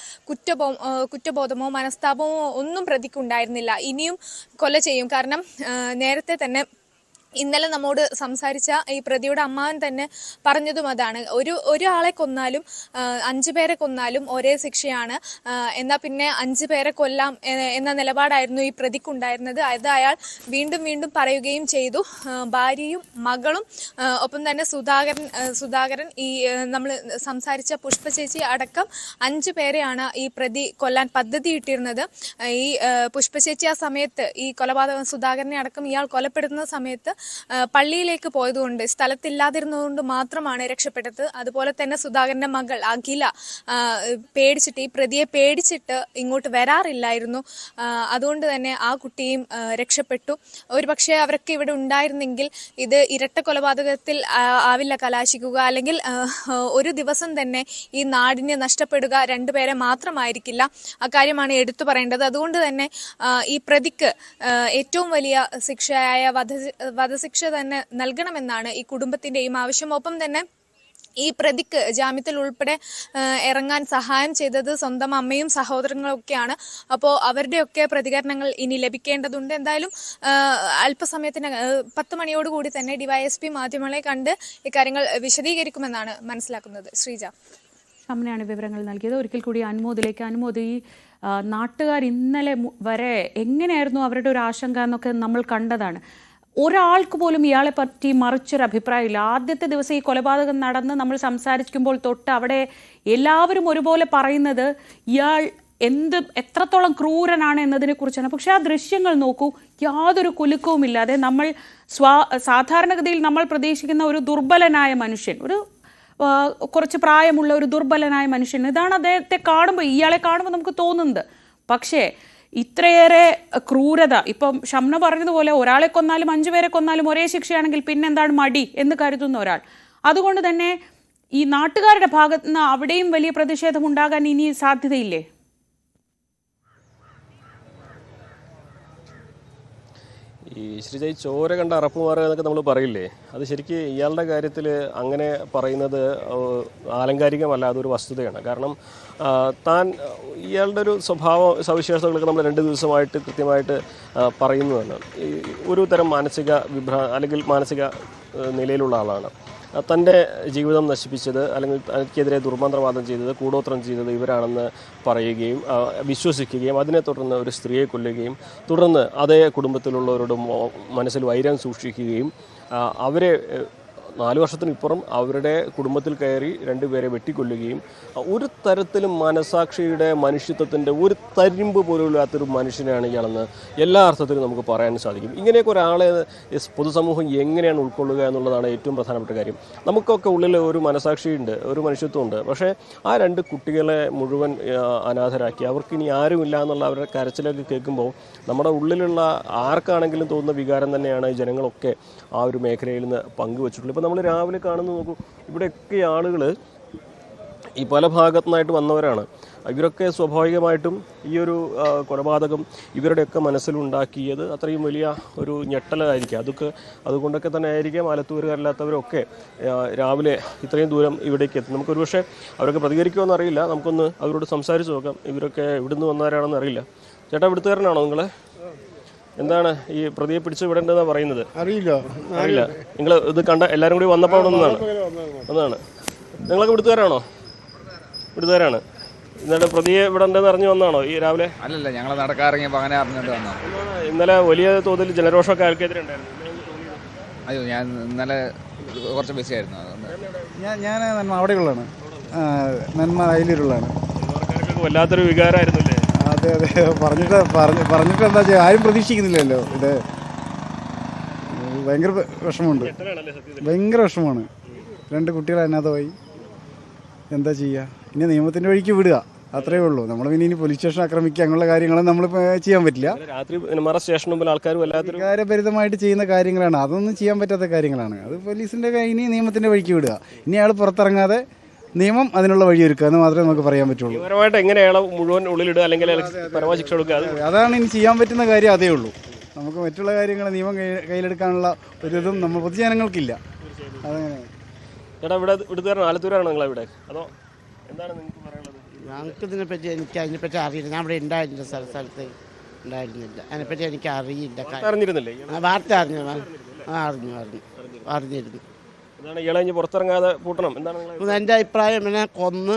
കുറ്റബോധമോ മനസ്താപമോ ഒന്നും പ്രതിക്കുണ്ടായിരുന്നില്ല. ഇനിയും കൊല ചെയ്യും. കാരണം നേരത്തെ തന്നെ ഇന്നലെ നമ്മോട് സംസാരിച്ച ഈ പ്രതിയുടെ അമ്മാവൻ തന്നെ പറഞ്ഞതും അതാണ്. ഒരാളെ കൊന്നാലും 5 പേരെ കൊന്നാലും ഒരേ ശിക്ഷയാണ്, എന്നാൽ പിന്നെ 5 പേരെ കൊല്ലാം എന്ന നിലപാടായിരുന്നു ഈ പ്രതിക്കുണ്ടായിരുന്നത്. അത് അയാൾ വീണ്ടും വീണ്ടും പറയുകയും ചെയ്തു. ഭാര്യയും മകളും ഒപ്പം തന്നെ സുധാകരൻ ഈ നമ്മൾ സംസാരിച്ച പുഷ്പ ചേച്ചി അടക്കം 5 പേരെയാണ് ഈ പ്രതി കൊല്ലാൻ പദ്ധതിയിട്ടിരുന്നത്. ഈ പുഷ്പ ചേച്ചി ആ സമയത്ത് ഈ കൊലപാതകം സുധാകരനെ അടക്കം ഇയാൾ കൊലപ്പെടുത്തുന്ന സമയത്ത് പള്ളിയിലേക്ക് പോയതുകൊണ്ട്, സ്ഥലത്തില്ലാതിരുന്നതുകൊണ്ട് മാത്രമാണ് രക്ഷപ്പെട്ടത്. അതുപോലെ തന്നെ സുധാകരന്റെ മകൾ അഖില പേടിച്ചിട്ട്, ഈ പ്രതിയെ പേടിച്ചിട്ട് ഇങ്ങോട്ട് വരാറില്ലായിരുന്നു. അതുകൊണ്ട് തന്നെ ആ കുട്ടിയും രക്ഷപ്പെട്ടു. ഒരുപക്ഷെ അവരൊക്കെ ഇവിടെ ഉണ്ടായിരുന്നെങ്കിൽ ഇത് ഇരട്ട കൊലപാതകത്തിൽ ആവില്ല കലാശിക്കുക, അല്ലെങ്കിൽ ഒരു ദിവസം തന്നെ ഈ നാടിന് നഷ്ടപ്പെടുക 2 പേരെ മാത്രമായിരിക്കില്ല. അക്കാര്യമാണ് എടുത്തു പറയേണ്ടത്. അതുകൊണ്ട് തന്നെ ഈ പ്രതിക്ക് ഏറ്റവും വലിയ ശിക്ഷയായ വധശിക്ഷ തന്നെ നൽകണമെന്നാണ് ഈ കുടുംബത്തിന്റെയും ആവശ്യം. ഒപ്പം തന്നെ ഈ പ്രതിക്ക് ജാമ്യത്തിൽ ഉൾപ്പെടെ ഇറങ്ങാൻ സഹായം ചെയ്തത് സ്വന്തം അമ്മയും സഹോദരങ്ങളൊക്കെയാണ്. അപ്പോൾ അവരുടെയൊക്കെ പ്രതികരണങ്ങൾ ഇനി ലഭിക്കേണ്ടതുണ്ട്. എന്തായാലും അല്പസമയത്തിന് 10 മണിയോടുകൂടി തന്നെ ഡിവൈഎസ്പി മാധ്യമങ്ങളെ കണ്ട് ഇക്കാര്യങ്ങൾ വിശദീകരിക്കുമെന്നാണ് മനസ്സിലാക്കുന്നത്. ശ്രീജ, അങ്ങനെയാണ് വിവരങ്ങൾ നൽകിയത്. ഒരിക്കൽ കൂടി അനുമോദിലേക്ക്. അനുമോദി, ഈ നാട്ടുകാർ ഇന്നലെ വരെ എങ്ങനെയായിരുന്നു അവരുടെ ഒരു ആശങ്ക എന്നൊക്കെ നമ്മൾ കണ്ടതാണ്. ഒരാൾക്ക് പോലും ഇയാളെ പറ്റി മറിച്ചൊരു അഭിപ്രായമില്ല. ആദ്യത്തെ ദിവസം ഈ കൊലപാതകം നടന്ന് നമ്മൾ സംസാരിക്കുമ്പോൾ തൊട്ട് അവിടെ എല്ലാവരും ഒരുപോലെ പറയുന്നത് ഇയാൾ എത്രത്തോളം ക്രൂരനാണ് എന്നതിനെ കുറിച്ചാണ്. പക്ഷെ ആ ദൃശ്യങ്ങൾ നോക്കൂ, യാതൊരു കുലുക്കവുമില്ലാതെ നമ്മൾ സാധാരണഗതിയിൽ നമ്മൾ പ്രതീക്ഷിക്കുന്ന ഒരു ദുർബലനായ മനുഷ്യൻ, കുറച്ച് പ്രായമുള്ള ഒരു ദുർബലനായ മനുഷ്യൻ, ഇതാണ് അദ്ദേഹത്തെ കാണുമ്പോൾ, ഇയാളെ കാണുമ്പോൾ നമുക്ക് തോന്നുന്നത്. പക്ഷേ ഇത്രയേറെ ക്രൂരത, ഇപ്പം ഷംന പറഞ്ഞതുപോലെ ഒരാളെ കൊന്നാലും 5 പേരെ കൊന്നാലും ഒരേ ശിക്ഷയാണെങ്കിൽ പിന്നെന്താണ് മടി എന്ന് കരുതുന്ന ഒരാൾ. അതുകൊണ്ട് തന്നെ ഈ നാട്ടുകാരുടെ ഭാഗത്ത് നിന്ന് അവിടെയും വലിയ പ്രതിഷേധം ഉണ്ടാകാൻ ഇനി സാധ്യതയില്ലേ? ഈ ശ്രീജ, ചോര കണ്ട അറപ്പുമാറുക എന്നൊക്കെ നമ്മൾ പറയില്ലേ, അത് ശരിക്കും ഇയാളുടെ കാര്യത്തിൽ അങ്ങനെ പറയുന്നത് ആലങ്കാരികമല്ല, അതൊരു വസ്തുതയാണ്. കാരണം ഇയാളുടെ ഒരു സ്വഭാവ സവിശേഷതകളൊക്കെ നമ്മൾ 2 ദിവസമായിട്ട് കൃത്യമായിട്ട് പറയുന്നതാണ്. ഒരു തരം മാനസിക അല്ലെങ്കിൽ മാനസിക നിലയിലുള്ള ആളാണ്. തൻ്റെ ജീവിതം നശിപ്പിച്ചത് അല്ലെങ്കിൽ തനിക്കെതിരെ ദുർമന്ത്രവാദം ചെയ്തത്, കൂടോത്രം ചെയ്തത് ഇവരാണെന്ന് പറയുകയും വിശ്വസിക്കുകയും അതിനെ തുടർന്ന് ഒരു സ്ത്രീയെ കൊല്ലുകയും തുടർന്ന് അതേ കുടുംബത്തിലുള്ളവരുടെ മനസ്സിൽ വൈരം സൂക്ഷിക്കുകയും അവരെ 4 വർഷത്തിനിപ്പുറം അവരുടെ കുടുംബത്തിൽ കയറി 2 പേരെ വെട്ടിക്കൊല്ലുകയും ഒരു തരത്തിലും മനസാക്ഷിയുടെ മനുഷ്യത്വത്തിൻ്റെ ഒരു തരിമ്പ് പോലും ഇല്ലാത്തൊരു മനുഷ്യനാണ് ഇയാളെന്ന് എല്ലാ അർത്ഥത്തിലും നമുക്ക് പറയാൻ സാധിക്കും. ഇങ്ങനെയൊക്കെ ഒരാളെ പൊതുസമൂഹം എങ്ങനെയാണ് ഉൾക്കൊള്ളുക എന്നുള്ളതാണ് ഏറ്റവും പ്രധാനപ്പെട്ട കാര്യം. നമുക്കൊക്കെ ഉള്ളിൽ ഒരു മനസാക്ഷിയുണ്ട്, ഒരു മനുഷ്യത്വമുണ്ട്. പക്ഷേ ആ 2 കുട്ടികളെ മുഴുവൻ അനാഥരാക്കി അവർക്കിനി ആരുമില്ല എന്നുള്ള അവരുടെ കരച്ചിലൊക്കെ കേൾക്കുമ്പോൾ നമ്മുടെ ഉള്ളിലുള്ള ആർക്കാണെങ്കിലും തോന്നുന്ന വികാരം തന്നെയാണ് ഈ ജനങ്ങളൊക്കെ ആ ഒരു മേഖലയിൽ നിന്ന് പങ്കുവച്ചിട്ടുള്ളത്. ഇപ്പോൾ നമ്മൾ രാവിലെ കാണുന്ന നോക്കൂ, ഇവിടെയൊക്കെ ആളുകൾ ഈ പല ഭാഗത്തുനിന്നായിട്ട് വന്നവരാണ്. ഇവരൊക്കെ സ്വാഭാവികമായിട്ടും ഈ ഒരു കൊലപാതകം ഇവരുടെയൊക്കെ മനസ്സിലുണ്ടാക്കിയത് അത്രയും വലിയ ഒരു ഞെട്ടലായിരിക്കും. അതുകൊണ്ടൊക്കെ തന്നെ ആയിരിക്കാം ആലത്തൂരുകാരല്ലാത്തവരൊക്കെ രാവിലെ ഇത്രയും ദൂരം ഇവിടേക്ക് എത്തും. നമുക്കൊരു പക്ഷേ അവരൊക്കെ പ്രതികരിക്കുമെന്ന് അറിയില്ല. നമുക്കൊന്ന് അവരോട് സംസാരിച്ച് നോക്കാം. ഇവരൊക്കെ ഇവിടുന്ന് വന്നവരാണെന്ന് അറിയില്ല. ചേട്ടാ, ഇവിടുത്തുകാരനാണോ നിങ്ങൾ? എന്താണ് ഈ പ്രതിയെ പിടിച്ച് വിടേണ്ടതെന്നാണ് പറയുന്നത്? അറിയില്ല. നിങ്ങൾ ഇത് കണ്ട എല്ലാവരും കൂടി വന്നപ്പോൾ അവിടെ ഒന്നാണ്. നിങ്ങളൊക്കെ ഇവിടുത്തുകാരാണോ? ഇവിടുത്തുകാരാണ്. ഇന്നലെ പ്രതിയെ വിടേണ്ടതെന്ന് അറിഞ്ഞു വന്നാണോ ഈ രാവിലെ? അല്ലല്ല, ഞങ്ങൾ നടക്കാറിങ്ങിയപ്പോൾ അങ്ങനെ അറിഞ്ഞിട്ട് വന്നു. ഇന്നലെ വലിയ തോതിൽ ജനരോഷമൊക്കെ ആൾക്കെതിരെ ഉണ്ടായിരുന്നു. അയ്യോ, ഞാൻ ഇന്നലെ കുറച്ച് ബിസി ആയിരുന്നു. ഞാൻ നന്മ അവിടെയുള്ളതാണ്, നന്മ അയിലൂരുള്ളതാണ്. വല്ലാത്തൊരു വികാരമായിരുന്നില്ലേ? അതെ പറഞ്ഞിട്ട് എന്താ ചെയ്യുക, ആരും പ്രതീക്ഷിക്കുന്നില്ലല്ലോ. ഇത് ഭയങ്കര വിഷമമുണ്ട്, ഭയങ്കര വിഷമമാണ്. 2 കുട്ടികൾ അനാഥമായി. എന്താ ചെയ്യുക? ഇനി നിയമത്തിൻ്റെ വഴിക്ക് വിടുക, അത്രേ ഉള്ളൂ. നമ്മൾ പിന്നെ ഇനി പോലീസ് സ്റ്റേഷൻ ആക്രമിക്കുക അങ്ങനെയുള്ള കാര്യങ്ങളൊന്നും നമ്മളിപ്പോൾ ചെയ്യാൻ പറ്റില്ല. വികാരഭരിതമായിട്ട് ചെയ്യുന്ന കാര്യങ്ങളാണ്, അതൊന്നും ചെയ്യാൻ പറ്റാത്ത കാര്യങ്ങളാണ്. അത് പോലീസിൻ്റെ ഇനി നിയമത്തിൻ്റെ വഴിക്ക് വിടുക. ഇനി അയാൾ പുറത്തിറങ്ങാതെ നിയമം അതിനുള്ള വഴിയൊരുക്കുക എന്ന് മാത്രമേ നമുക്ക് പറയാൻ പറ്റുള്ളൂ. മുഴുവൻ ഉള്ളിലിടുക അല്ലെങ്കിൽ പരമശിക്ഷ കൊടുക്കുക, അതാണ് ഇനി ചെയ്യാൻ പറ്റുന്ന കാര്യം. അതേ ഉള്ളൂ. നമുക്ക് മറ്റുള്ള കാര്യങ്ങൾ നിയമം കയ്യിലെടുക്കാനുള്ള ഒരു ഇതും നമ്മൾ പൊതുജനങ്ങൾക്കില്ല. അതങ്ങനെ. ചേട്ടാ, ഇവിടുത്തുകാരാണോ? ആലത്തൂരാണോ നിങ്ങൾ ഇവിടെ? അതോ എന്താണ് നിങ്ങൾക്ക് പറയാനുള്ളത്? ഞങ്ങൾക്ക് എനിക്ക് അതിനെപ്പറ്റി അറിയില്ല. ഞാൻ ഇവിടെ ഉണ്ടായിരുന്നില്ല, സ്ഥലത്ത് ഉണ്ടായിരുന്നില്ല. അതിനെപ്പറ്റി എനിക്ക് അറിയില്ല. അറിഞ്ഞിരുന്നില്ലേ? വാർത്ത അറിഞ്ഞിരുന്നു. പുറത്തിറങ്ങാതെ പൂട്ടണം എന്താണ് എൻ്റെ അഭിപ്രായം? പിന്നെ കൊന്ന്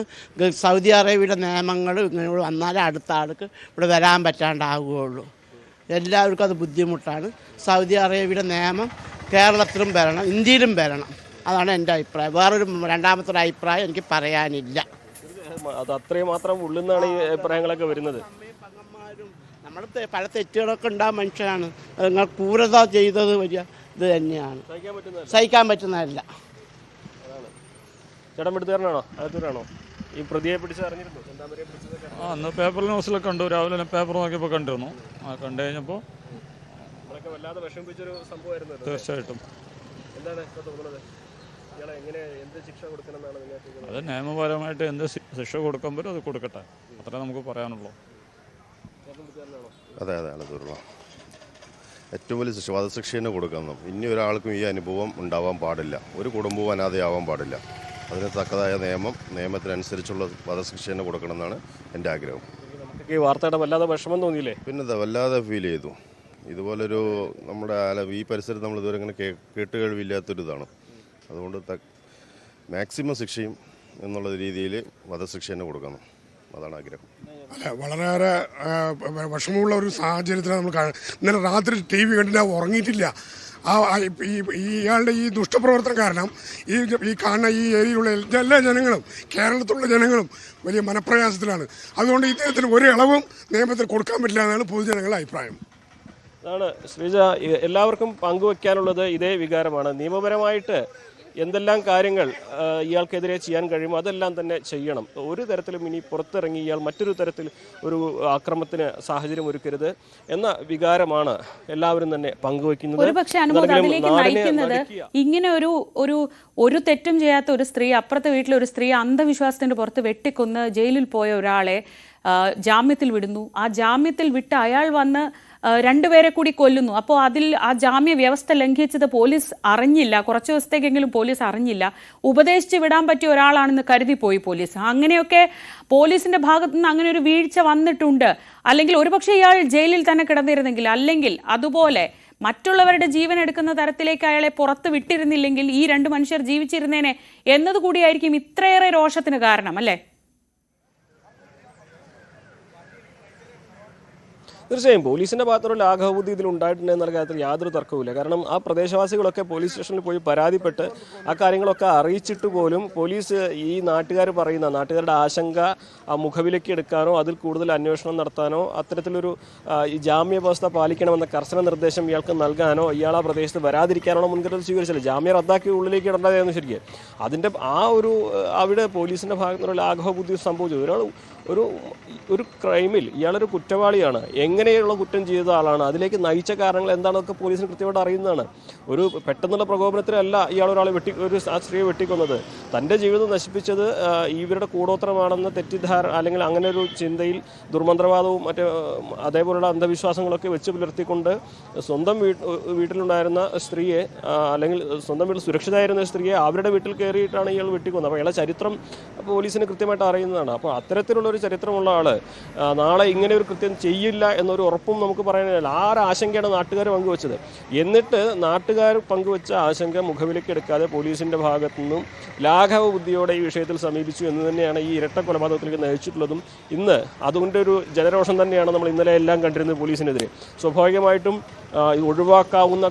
സൗദി അറേബ്യയുടെ നിയമങ്ങൾ ഇങ്ങനെ വന്നാലേ അടുത്ത ആൾക്ക് ഇവിടെ വരാൻ പറ്റാണ്ടാവുകയുള്ളൂ. എല്ലാവർക്കും അത് ബുദ്ധിമുട്ടാണ്. സൗദി അറേബ്യയുടെ നിയമം കേരളത്തിലും വരണം, ഇന്ത്യയിലും വരണം. അതാണ് എൻ്റെ അഭിപ്രായം. വേറൊരു രണ്ടാമത്തെ അഭിപ്രായം എനിക്ക് പറയാനില്ല. അത് അത്രയും മാത്രം ഉള്ളിന്നാണ് ഈ അഭിപ്രായങ്ങളൊക്കെ വരുന്നത്. നമ്മൾ പല തെറ്റുകളൊക്കെ ഉണ്ടാകും മനുഷ്യനാണ്. നിങ്ങൾ ക്രൂരത ചെയ്തത് വലിയ ഇത് തന്നെയാണ്, സഹിക്കാൻ പറ്റുന്നതല്ല. ചേട്ടൻ വിടുത്തുകാരനാണോ? ആലത്തൂരാണോ? ഈ പ്രതിയെ പിടിച്ചറിഞ്ഞിരുന്നു? അന്ന് പേപ്പറിൽ ന്യൂസിലൊക്കെ കണ്ടു. രാവിലെ പേപ്പർ നോക്കിയപ്പോൾ കണ്ടിരുന്നു. കണ്ടു കഴിഞ്ഞപ്പോൾ വല്ലാതെ വിഷമിപ്പിച്ചൊരു സംഭവമായിരുന്നു. തീർച്ചയായിട്ടും എന്താണ് തോന്നുന്നത്? ഇയാളെ എങ്ങനെ എന്ത് ശിക്ഷ കൊടുക്കണമെന്നാണ് നിങ്ങൾക്ക്? അത് നിയമപരമായിട്ട് എന്ത് ശിക്ഷ കൊടുക്കാൻ പറ്റും അത് കൊടുക്കട്ടെ, അത്രേ നമുക്ക് പറയാനുള്ളൂ. അതെ, ആലത്തൂരുള്ള ഏറ്റവും വലിയ ശിക്ഷ വധശിക്ഷ തന്നെ കൊടുക്കണം. ഇനി ഒരാൾക്കും ഈ അനുഭവം ഉണ്ടാവാൻ പാടില്ല. ഒരു കുടുംബവും അനാഥയാവാൻ പാടില്ല. അതിന് തക്കതായ നിയമത്തിനനുസരിച്ചുള്ള വധശിക്ഷ തന്നെ കൊടുക്കണം എന്നാണ് എൻ്റെ ആഗ്രഹം. ഈ വാർത്തയുടെ വല്ലാതെ വിഷമം തോന്നിയില്ലേ? പിന്നെ വല്ലാതെ ഫീൽ ചെയ്തു. ഇതുപോലൊരു നമ്മുടെ ഈ പരിസരത്ത് നമ്മൾ ഇതുവരെ ഇങ്ങനെ കേട്ടുകേൾവില്ലാത്തൊരിതാണ്. അതുകൊണ്ട് മാക്സിമം ശിക്ഷയും എന്നുള്ള രീതിയിൽ വധശിക്ഷ തന്നെ കൊടുക്കണം, അതാണ് ആഗ്രഹം. അല്ല, വളരെയേറെ വിഷമമുള്ള ഒരു സാഹചര്യത്തിലാണ് നമ്മൾ ഇന്നലെ രാത്രി TV കണ്ടിട്ട് ഉറങ്ങിയിട്ടില്ല. ഇയാളുടെ ഈ ദുഷ്ടപ്രവർത്തനം കാരണം ഈ കാണുന്ന ഈ ഏരിയയിലുള്ള എല്ലാ ജനങ്ങളും, കേരളത്തിലുള്ള ജനങ്ങളും വലിയ മനപ്രയാസത്തിലാണ്. അതുകൊണ്ട് ഇദ്ദേഹത്തിന് ഒരു ഇളവും നിയമത്തിൽ കൊടുക്കാൻ പറ്റില്ല എന്നാണ് പൊതുജനങ്ങളുടെ അഭിപ്രായം. അതാണ് ശ്രീജ, എല്ലാവർക്കും പങ്കുവെക്കാനുള്ളത് ഇതേ വികാരമാണ്. നിയമപരമായിട്ട് എന്തെല്ലാം കാര്യങ്ങൾ ഇയാൾക്കെതിരെ ചെയ്യാൻ കഴിയുമോ അതെല്ലാം തന്നെ ചെയ്യണം. ഒരു തരത്തിലും ഇനി പുറത്തിറങ്ങി ഇയാൾ മറ്റൊരു തരത്തിൽ ഒരു ആക്രമണത്തിന് സാഹചര്യം ഒരുക്കരുത് എന്ന വികാരമാണ് എല്ലാവരും തന്നെ പങ്കുവെക്കുന്നത്. ഒരുപക്ഷെ അനുഭവം അതിലേക്ക് നയിക്കുന്നത് ഇങ്ങനെ ഒരു തെറ്റും ചെയ്യാത്ത ഒരു സ്ത്രീ, അപ്പുറത്തെ വീട്ടിലെ ഒരു സ്ത്രീ അന്ധവിശ്വാസത്തിന്റെ പുറത്ത് വെട്ടിക്കൊന്ന് ജയിലിൽ പോയ ഒരാളെ ജാമ്യത്തിൽ വിടുന്നു. ആ ജാമ്യത്തിൽ വിട്ട് അയാൾ വന്ന് 2 പേരെ കൂടി കൊല്ലുന്നു. അപ്പോൾ ആ ജാമ്യ വ്യവസ്ഥ ലംഘിച്ചത് പോലീസ് അറിഞ്ഞില്ല, കുറച്ച് ദിവസത്തേക്കെങ്കിലും പോലീസ് അറിഞ്ഞില്ല. ഉപദേശിച്ച് വിടാൻ പറ്റിയ ഒരാളാണെന്ന് കരുതിപ്പോയി പോലീസ്. അങ്ങനെയൊക്കെ പോലീസിന്റെ ഭാഗത്തു നിന്ന് അങ്ങനെ ഒരു വീഴ്ച വന്നിട്ടുണ്ട്. അല്ലെങ്കിൽ ഒരുപക്ഷെ ഇയാൾ ജയിലിൽ തന്നെ കിടന്നിരുന്നെങ്കിൽ, അല്ലെങ്കിൽ അതുപോലെ മറ്റുള്ളവരുടെ ജീവൻ എടുക്കുന്ന തരത്തിലേക്ക് അയാളെ പുറത്ത് വിട്ടിരുന്നില്ലെങ്കിൽ ഈ 2 മനുഷ്യർ ജീവിച്ചിരുന്നേനെ എന്നതുകൂടിയായിരിക്കും ഇത്രയേറെ രോഷത്തിന് കാരണം, അല്ലേ? തീർച്ചയായും പോലീസിന്റെ ഭാഗത്തുള്ള ലാഘവബുദ്ധി ഇതിൽ ഉണ്ടായിട്ടുണ്ട് എന്നുള്ള കാര്യത്തിൽ യാതൊരു തർക്കവുമില്ല. കാരണം ആ പ്രദേശവാസികളൊക്കെ പോലീസ് സ്റ്റേഷനിൽ പോയി പരാതിപ്പെട്ട് ആ കാര്യങ്ങളൊക്കെ അറിയിച്ചിട്ട് പോലും പോലീസ് ഈ നാട്ടുകാരുടെ ആശങ്ക മുഖവിലേക്ക് എടുക്കാനോ അതിൽ കൂടുതൽ അന്വേഷണം നടത്താനോ അത്തരത്തിലൊരു ഈ ജാമ്യ വ്യവസ്ഥ പാലിക്കണമെന്ന കർശന നിർദ്ദേശം ഇയാൾക്ക് നൽകാനോ ഇയാൾ ആ പ്രദേശത്ത് വരാതിരിക്കാനോ മുൻകരുതൽ സ്വീകരിച്ചില്ല. ജാമ്യം റദ്ദാക്കി ഉള്ളിലേക്ക് ഇടേണ്ടതായിരുന്നു ശരിക്കും. അതിൻ്റെ അവിടെ പോലീസിന്റെ ഭാഗത്തുനിന്നുള്ള ലാഘവബുദ്ധി സംഭവിച്ചു. ഒരു ക്രൈമിൽ ഇയാളൊരു കുറ്റവാളിയാണ്, എങ്ങനെയുള്ള കുറ്റം ചെയ്ത ആളാണ്, അതിലേക്ക് നയിച്ച കാരണങ്ങൾ എന്താണെന്നൊക്കെ പോലീസിന് കൃത്യമായിട്ട് അറിയുന്നതാണ്. ഒരു പെട്ടെന്നുള്ള പ്രകോപനത്തിലല്ല ഇയാൾ ഒരാളെ ആ സ്ത്രീയെ വെട്ടിക്കൊന്നത്. തൻ്റെ ജീവിതം നശിപ്പിച്ചത് ഇവരുടെ കൂടോത്രമാണെന്ന തെറ്റിദ്ധാരണ അല്ലെങ്കിൽ അങ്ങനെ ഒരു ചിന്തയിൽ ദുർമന്ത്രവാദവും അതേപോലുള്ള അന്ധവിശ്വാസങ്ങളൊക്കെ വെച്ച് പുലർത്തിക്കൊണ്ട് സ്വന്തം വീട്ടിലുണ്ടായിരുന്ന സ്ത്രീയെ അല്ലെങ്കിൽ സ്വന്തം വീട്ടിൽ സുരക്ഷിതയായിരുന്ന സ്ത്രീയെ അവരുടെ വീട്ടിൽ കയറിയിട്ടാണ് ഇയാൾ വെട്ടിക്കൊന്നത്. അപ്പോൾ ഇയാളെ ചരിത്രം പോലീസിന് കൃത്യമായിട്ട് അറിയുന്നതാണ്. അപ്പോൾ അത്തരത്തിലുള്ള ഒരു ചരിത്രമുള്ള ആൾ നാളെ ഇങ്ങനെ ഒരു കൃത്യം ചെയ്യില്ല എന്നൊരു ഉറപ്പും നമുക്ക് പറയാനില്ല. ആ ഒരു ആശങ്കയാണ് നാട്ടുകാർ പങ്കുവച്ചത്. എന്നിട്ട് നാട്ടുകാർ പങ്കുവച്ച ആശങ്ക മുഖവിലേക്ക് എടുക്കാതെ പോലീസിന്റെ ഭാഗത്തു നിന്നും ലാഘവ ബുദ്ധിയോടെ ഈ വിഷയത്തിൽ സമീപിച്ചു എന്ന് തന്നെയാണ് ഈ ഇരട്ട കൊലപാതകത്തിലേക്ക് നയിച്ചിട്ടുള്ളതും. ഇന്ന് അതുകൊണ്ട് ഒരു ജനരോഷം തന്നെയാണ് നമ്മൾ ഇന്നലെ എല്ലാം കണ്ടിരുന്നത് പോലീസിനെതിരെ. സ്വാഭാവികമായിട്ടും ഒഴിവാക്കാവുന്ന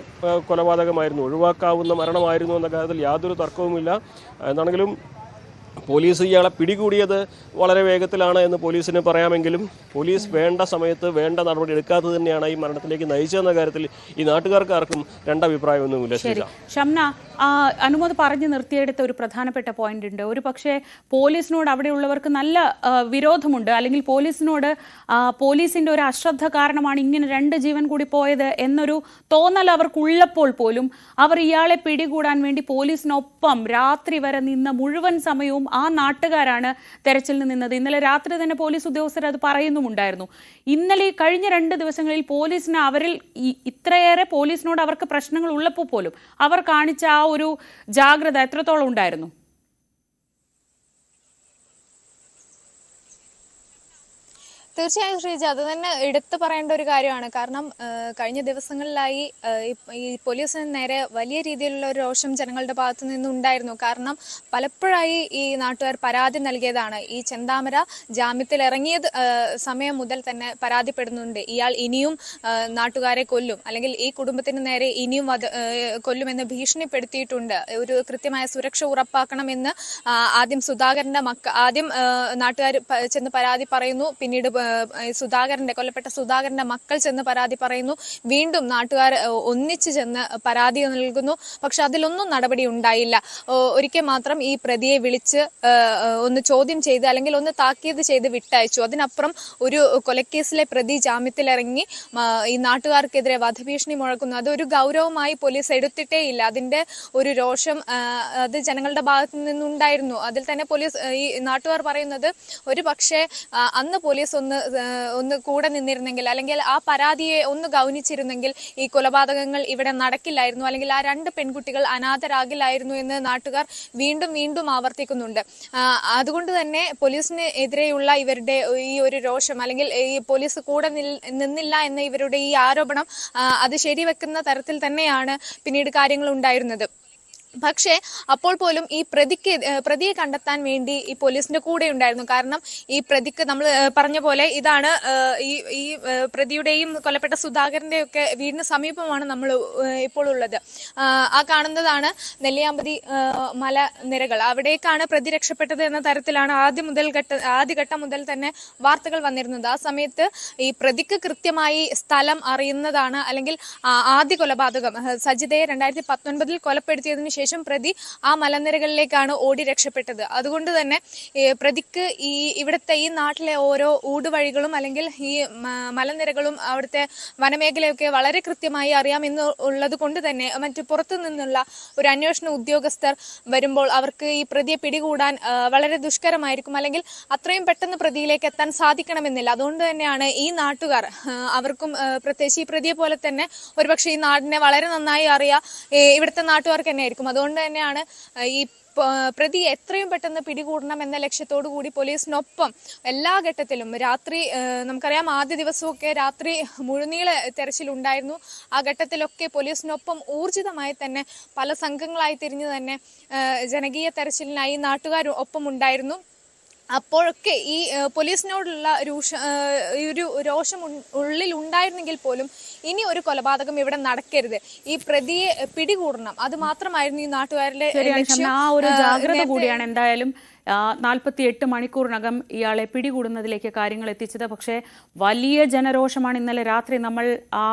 കൊലപാതകമായിരുന്നു, ഒഴിവാക്കാവുന്ന മരണമായിരുന്നു എന്ന കാര്യത്തിൽ യാതൊരു തർക്കവുമില്ല. എന്നാണെങ്കിലും പോലീസ് ഇയാളെ പിടികൂടിയത് വളരെ വേഗത്തിലാണ് എന്ന് പോലീസിന് പറയാമെങ്കിലും പോലീസ് വേണ്ട സമയത്ത് വേണ്ട നടപടി എടുക്കാത്തത് തന്നെയാണ് ഈ മരണത്തിലേക്ക് നയിച്ചതെന്ന കാര്യത്തിൽ ഈ നാട്ടുകാർക്ക് ആർക്കും രണ്ടഭിപ്രായമൊന്നുമില്ല. ഷംന, അനുമോദ് പറഞ്ഞു നിർത്തിയെടുത്ത ഒരു പ്രധാനപ്പെട്ട പോയിന്റ് ഉണ്ട്. ഒരു പക്ഷേ പോലീസിനോട് അവിടെയുള്ളവർക്ക് നല്ല വിരോധമുണ്ട്, അല്ലെങ്കിൽ പോലീസിന്റെ ഒരു അശ്രദ്ധ കാരണമാണ് ഇങ്ങനെ 2 ജീവൻ കൂടി പോയത് എന്നൊരു തോന്നൽ അവർക്കുള്ളപ്പോൾ പോലും അവർ ഇയാളെ പിടികൂടാൻ വേണ്ടി പോലീസിനൊപ്പം രാത്രി വരെ നിന്ന മുഴുവൻ സമയവും ആ നാട്ടുകാരാണ് തെരച്ചിലിന് നിന്നത്. ഇന്നലെ രാത്രി തന്നെ പോലീസ് ഉദ്യോഗസ്ഥർ അത് പറയുന്നുമുണ്ടായിരുന്നു. ഇന്നലെ കഴിഞ്ഞ 2 ദിവസങ്ങളിൽ പോലീസിന് ഇത്രയേറെ പോലീസിനോട് അവർക്ക് പ്രശ്നങ്ങൾ ഉള്ളപ്പോൾ പോലും അവർ കാണിച്ച ആ ഒരു ജാഗ്രത എത്രത്തോളം ഉണ്ടായിരുന്നു? തീർച്ചയായും ശ്രീജ, അത് തന്നെ എടുത്തു പറയേണ്ട ഒരു കാര്യമാണ്. കാരണം കഴിഞ്ഞ ദിവസങ്ങളിലായി ഈ പോലീസിന് നേരെ വലിയ രീതിയിലുള്ള ഒരു രോഷം ജനങ്ങളുടെ ഭാഗത്തു നിന്നുണ്ടായിരുന്നു. കാരണം പലപ്പോഴായി ഈ നാട്ടുകാർ പരാതി നൽകിയതാണ്. ഈ ചെന്താമര ജാമ്യത്തിൽ ഇറങ്ങിയത് സമയം മുതൽ തന്നെ പരാതിപ്പെടുന്നുണ്ട്, ഇയാൾ ഇനിയും നാട്ടുകാരെ കൊല്ലും, അല്ലെങ്കിൽ ഈ കുടുംബത്തിന് നേരെ ഇനിയും കൊല്ലുമെന്ന് ഭീഷണിപ്പെടുത്തിയിട്ടുണ്ട്. ഒരു കൃത്യമായ സുരക്ഷ ഉറപ്പാക്കണമെന്ന് ആദ്യം നാട്ടുകാർ ചെന്ന് പരാതി പറയുന്നു. പിന്നീട് കൊല്ലപ്പെട്ട സുധാകരന്റെ മക്കൾ ചെന്ന് പരാതി പറയുന്നു. വീണ്ടും നാട്ടുകാർ ഒന്നിച്ചു ചെന്ന് പരാതി നൽകുന്നു. പക്ഷെ അതിലൊന്നും നടപടി ഉണ്ടായില്ല. ഒരിക്കൽ മാത്രം ഈ പ്രതിയെ വിളിച്ച് ഒന്ന് ചോദ്യം ചെയ്ത് അല്ലെങ്കിൽ ഒന്ന് താക്കീത് ചെയ്ത് വിട്ടയച്ചു. അതിനപ്പുറം ഒരു കൊലക്കേസിലെ പ്രതി ജാമ്യത്തിലിറങ്ങി ഈ നാട്ടുകാർക്കെതിരെ വധഭീഷണി മുഴക്കുന്നു. അതൊരു ഗൗരവമായി പോലീസ് എടുത്തിട്ടേയില്ല. അതിന്റെ ഒരു രോഷം അത് ജനങ്ങളുടെ ഭാഗത്തു നിന്നുണ്ടായിരുന്നു. അതിൽ തന്നെ പോലീസ് ഈ നാട്ടുകാർ പറയുന്നത് ഒരു പക്ഷേ അന്ന് പോലീസ് ഒന്ന് കൂടെ നിന്നിരുന്നെങ്കിൽ, അല്ലെങ്കിൽ ആ പരാതിയെ ഒന്ന് ഗൗനിച്ചിരുന്നെങ്കിൽ ഈ കൊലപാതകങ്ങൾ ഇവിടെ നടക്കില്ലായിരുന്നു, അല്ലെങ്കിൽ ആ 2 പെൺകുട്ടികൾ അനാഥരാകില്ലായിരുന്നു എന്ന് നാട്ടുകാർ വീണ്ടും വീണ്ടും ആവർത്തിക്കുന്നുണ്ട്. അതുകൊണ്ട് തന്നെ പോലീസിന് എതിരെയുള്ള ഇവരുടെ ഈ ഒരു രോഷം, അല്ലെങ്കിൽ ഈ പോലീസ് കൂടെ നിന്നില്ല എന്ന ഇവരുടെ ഈ ആരോപണം അത് ശരിവെക്കുന്ന തരത്തിൽ തന്നെയാണ് പിന്നീട് കാര്യങ്ങൾ ഉണ്ടായിരുന്നത്. പക്ഷേ അപ്പോൾ പോലും ഈ പ്രതിയെ കണ്ടെത്താൻ വേണ്ടി ഈ പോലീസിന്റെ കൂടെ ഉണ്ടായിരുന്നു. കാരണം ഈ പ്രതിക്ക് നമ്മൾ പറഞ്ഞ പോലെ ഇതാണ് ഈ പ്രതിയുടെയും കൊല്ലപ്പെട്ട സുധാകരന്റെയും ഒക്കെ വീടിന് സമീപമാണ് നമ്മൾ ഇപ്പോൾ ഉള്ളത്. ആ കാണുന്നതാണ് നെല്ലിയാമ്പതി മലനിരകൾ. അവിടേക്കാണ് പ്രതി രക്ഷപ്പെട്ടത് എന്ന തരത്തിലാണ് ആദ്യഘട്ടം മുതൽ തന്നെ വാർത്തകൾ വന്നിരുന്നത്. ആ സമയത്ത് ഈ പ്രതിക്ക് കൃത്യമായി സ്ഥലം അറിയുന്നതാണ്, അല്ലെങ്കിൽ ആദ്യ കൊലപാതകം സജിതയെ 2019 കൊലപ്പെടുത്തിയതിനു ശേഷം പ്രതി ആ മലനിരകളിലേക്കാണ് ഓടി രക്ഷപ്പെട്ടത്. അതുകൊണ്ട് തന്നെ പ്രതിക്ക് ഇവിടുത്തെ ഈ നാട്ടിലെ ഓരോ ഊടുവഴികളും അല്ലെങ്കിൽ ഈ മലനിരകളും അവിടുത്തെ വനമേഖലയൊക്കെ വളരെ കൃത്യമായി അറിയാമെന്ന് ഉള്ളത് കൊണ്ട് തന്നെ മറ്റു പുറത്തു നിന്നുള്ള ഒരു അന്വേഷണ ഉദ്യോഗസ്ഥർ വരുമ്പോൾ അവർക്ക് ഈ പ്രതിയെ പിടികൂടാൻ വളരെ ദുഷ്കരമായിരിക്കും, അല്ലെങ്കിൽ അത്രയും പെട്ടെന്ന് പ്രതിയിലേക്ക് എത്താൻ സാധിക്കണമെന്നില്ല. അതുകൊണ്ട് തന്നെയാണ് ഈ നാട്ടുകാർ അവർക്കും പ്രത്യേകിച്ച് ഈ പ്രതിയെ പോലെ തന്നെ ഒരുപക്ഷെ ഈ നാടിനെ വളരെ നന്നായി അറിയാം ഇവിടുത്തെ നാട്ടുകാർക്ക് തന്നെ ആയിരിക്കും. അതുകൊണ്ട് തന്നെയാണ് ഈ പ്രതി എത്രയും പെട്ടെന്ന് പിടികൂടണം എന്ന ലക്ഷ്യത്തോടു കൂടി പോലീസിനൊപ്പം എല്ലാ ഘട്ടത്തിലും രാത്രി നമുക്കറിയാം ആദ്യ ദിവസമൊക്കെ രാത്രി മുഴുനീള തെരച്ചിലുണ്ടായിരുന്നു. ആ ഘട്ടത്തിലൊക്കെ പോലീസിനൊപ്പം ഊർജിതമായി തന്നെ പല സംഘങ്ങളായി തിരിഞ്ഞു തന്നെ ജനകീയ തെരച്ചിലിനായി നാട്ടുകാരും ഒപ്പം ഉണ്ടായിരുന്നു. അപ്പോഴൊക്കെ ഈ പോലീസിനോടുള്ള ഒരു രോഷം ഉള്ളിൽ ഉണ്ടായിരുന്നെങ്കിൽ പോലും ഇനി ഒരു കൊലപാതകം ഇവിടെ നടക്കരുത്, ഈ പ്രതിയെ പിടികൂടണം, അത് മാത്രമായിരുന്നു ഈ നാട്ടുകാരുടെ ലക്ഷ്യം. ആ ഒരു ജാഗ്രത കൂടിയാണ് എന്തായാലും 48 മണിക്കൂറിനകം ഇയാളെ പിടികൂടുന്നതിലേക്ക് കാര്യങ്ങൾ എത്തിച്ചത്. പക്ഷേ വലിയ ജനരോഷമാണ് ഇന്നലെ രാത്രി നമ്മൾ ആ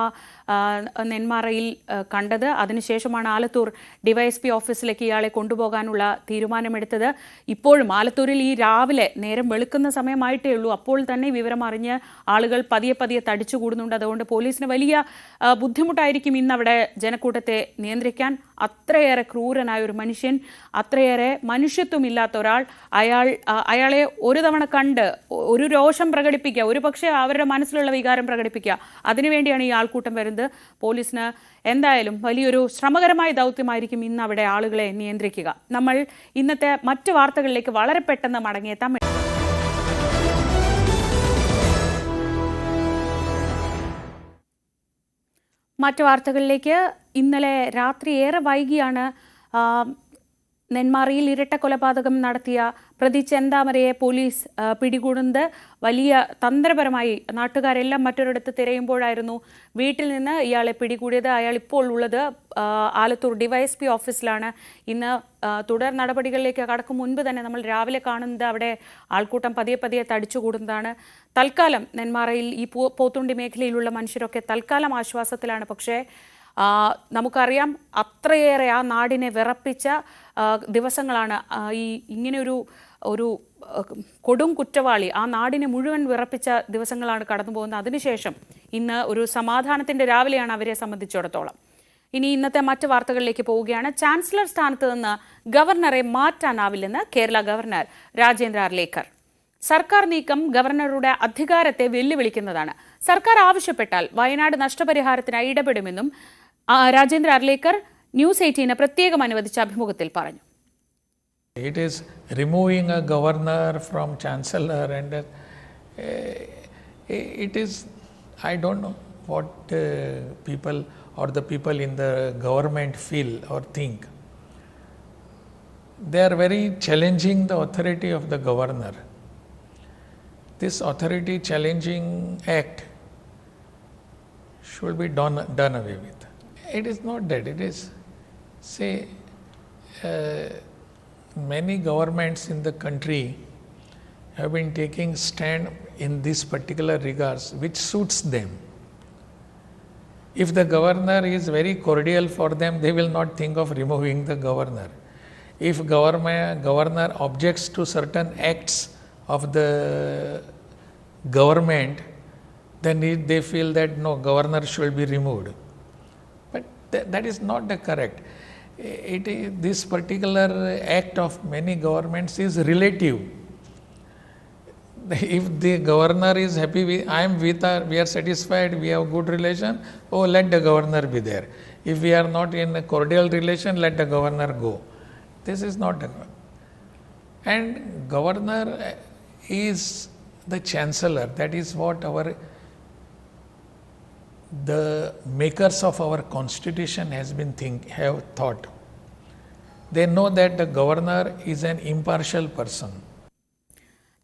നെന്മാറയിൽ കണ്ടത്. അതിനുശേഷമാണ് ആലത്തൂർ ഡിവൈഎസ്പി ഓഫീസിലേക്ക് ഇയാളെ കൊണ്ടുപോകാനുള്ള തീരുമാനമെടുത്തത്. ഇപ്പോഴും ആലത്തൂരിൽ ഈ രാവിലെ നേരം വെളുക്കുന്ന സമയമായിട്ടേ ഉള്ളൂ. അപ്പോൾ തന്നെ വിവരം അറിഞ്ഞ് ആളുകൾ പതിയെ പതിയെ തടിച്ചുകൂടുന്നുണ്ട്. അതുകൊണ്ട് പോലീസിന് വലിയ ബുദ്ധിമുട്ടായിരിക്കും ഇന്നവിടെ ജനക്കൂട്ടത്തെ നിയന്ത്രിക്കാൻ. അത്രയേറെ ക്രൂരനായ ഒരു മനുഷ്യൻ, അത്രയേറെ മനുഷ്യത്വമില്ലാത്ത ഒരാൾ, അയാളെ ഒരു തവണ കണ്ട് ഒരു രോഷം പ്രകടിപ്പിക്കുക, ഒരു പക്ഷേ അവരുടെ മനസ്സിലുള്ള വികാരം പ്രകടിപ്പിക്കുക, അതിനുവേണ്ടിയാണ് ഈ ആൾക്കൂട്ടം വരുന്നത്. പോലീസിന് എന്തായാലും വലിയൊരു ശ്രമകരമായ ദൗത്യമായിരിക്കും ഇന്ന് അവിടെ ആളുകളെ നിയന്ത്രിക്കുക. നമ്മൾ ഇന്നത്തെ മറ്റു വാർത്തകളിലേക്ക് വളരെ പെട്ടെന്ന് മടങ്ങിയെത്താം. മറ്റു വാർത്തകളിലേക്ക്. ഇന്നലെ രാത്രി ഏറെ വൈകിയാണ് നെന്മാറയിൽ ഇരട്ട കൊലപാതകം നടത്തിയ പ്രതി ചെന്താമരയെ പോലീസ് പിടികൂടുന്നത്. വലിയ തന്ത്രപരമായി നാട്ടുകാരെല്ലാം മറ്റൊരിടത്ത് തിരയുമ്പോഴായിരുന്നു വീട്ടിൽ നിന്ന് ഇയാളെ പിടികൂടിയത്. അയാൾ ഇപ്പോൾ ഉള്ളത് ആലത്തൂർ ഡിവൈഎസ്പി ഓഫീസിലാണ്. ഇന്ന് തുടർ നടപടികളിലേക്ക് കടക്കും മുൻപ് തന്നെ നമ്മൾ രാവിലെ കാണുന്നത് അവിടെ ആൾക്കൂട്ടം പതിയെ പതിയെ തടിച്ചുകൂടുന്നതാണ്. തൽക്കാലം നെന്മാറയിൽ ഈ പോത്തുണ്ടി മേഖലയിലുള്ള മനുഷ്യരൊക്കെ തൽക്കാലം ആശ്വാസത്തിലാണ്. പക്ഷേ നമുക്കറിയാം അത്രയേറെ ആ നാടിനെ വിറപ്പിച്ച ദിവസങ്ങളാണ് ഈ ഇങ്ങനെയൊരു കൊടും കുറ്റവാളി ആ നാടിനെ മുഴുവൻ വിറപ്പിച്ച ദിവസങ്ങളാണ് കടന്നു പോകുന്നത്. അതിനുശേഷം ഇന്ന് ഒരു സമാധാനത്തിൻ്റെ രാവിലെയാണ് അവരെ സംബന്ധിച്ചിടത്തോളം. ഇനി ഇന്നത്തെ മറ്റ് വാർത്തകളിലേക്ക് പോവുകയാണ്. ചാൻസലർ സ്ഥാനത്ത് നിന്ന് ഗവർണറെ മാറ്റാനാവില്ലെന്ന് കേരള ഗവർണർ രാജേന്ദ്ര അർലേക്കർ. സർക്കാർ നീക്കം ഗവർണറുടെ അധികാരത്തെ വെല്ലുവിളിക്കുന്നതാണ്. സർക്കാർ ആവശ്യപ്പെട്ടാൽ വയനാട് നഷ്ടപരിഹാരത്തിനായി ഇടപെടുമെന്നും രാജേന്ദ്ര അർലേക്കർ ന്യൂസ് 18 പ്രത്യേകം അനുവദിച്ച അഭിമുഖത്തിൽ പറഞ്ഞു. It is removing a governor from chancellor and it is, I don't know what people or the people in the government feel or think. They are very challenging the authority of the governor. This authority challenging act should be done away with. It is not that. It is, say, many governments in the country have been taking stand in this particular regards which suits them. If the governor is very cordial for them, they will not think of removing the governor. If governor objects to certain acts of the government, then they feel that no, governor should be removed. But that is not the correct. This particular act of many governments is relative. If the governor is happy, we are satisfied, we have good relation, oh, let the governor be there. If we are not in a cordial relation, let the governor go. This is not the governor. And governor is the chancellor. That is what the makers of our constitution have thought. They know that the governor is an impartial person.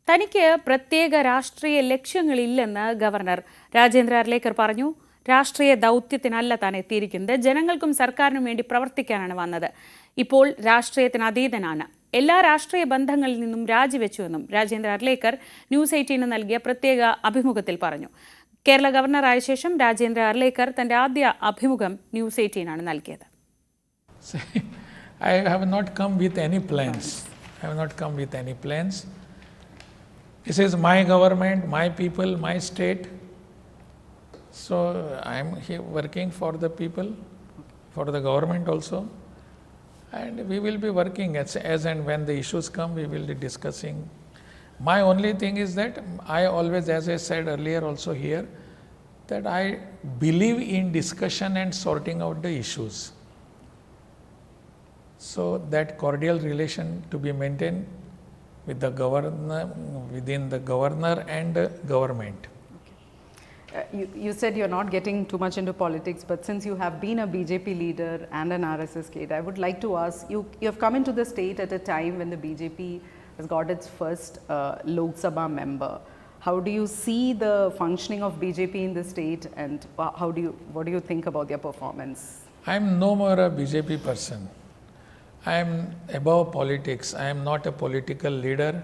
തനിക്ക് പ്രത്യേക രാഷ്ട്രീയ ലക്ഷ്യങ്ങളില്ലെന്ന് governor Rajendra Arlekar പറഞ്ഞു. രാഷ്ട്രീയ ദൗത്യത്തിനല്ല താൻ എത്തിയിരിക്കുന്നത്, ജനങ്ങൾക്കും സർക്കാരിനും വേണ്ടി പ്രവർത്തിക്കാനാണ് വന്നത്. ഇപ്പോൾ രാഷ്ട്രീയത്തിന് അതീതനാണ്, എല്ലാ രാഷ്ട്രീയ ബന്ധങ്ങളിൽ നിന്നും രാജിവെച്ചുവെന്നും രാജേന്ദ്ര അർലേക്കർ ന്യൂസ് 18 നൽകിയ പ്രത്യേക അഭിമുഖത്തിൽ പറഞ്ഞു. കേരള ഗവർണറായ ശേഷം രാജേന്ദ്ര അർലേക്കർ തന്റെ ആദ്യ അഭിമുഖം ന്യൂസ് 18 ആണ് നൽകിയത്. I have not come with any plans. This is my government, my people, my state. So I am here working for the people, for the government also. And we will be working as and when the issues come, we will be discussing. My only thing is that I always, as I said earlier also here, that I believe in discussion and sorting out the issues. So that cordial relation to be maintained with the governor, within the governor and government. You said you're not getting too much into politics, but since you have been a BJP leader and an RSS kid, I would like to ask you, you have come into the state at a time when the BJP has got its first Lok Sabha member. How do you see the functioning of BJP in the state, and what do you think about their performance? I am no more a BJP person. I am above politics. I am not a political leader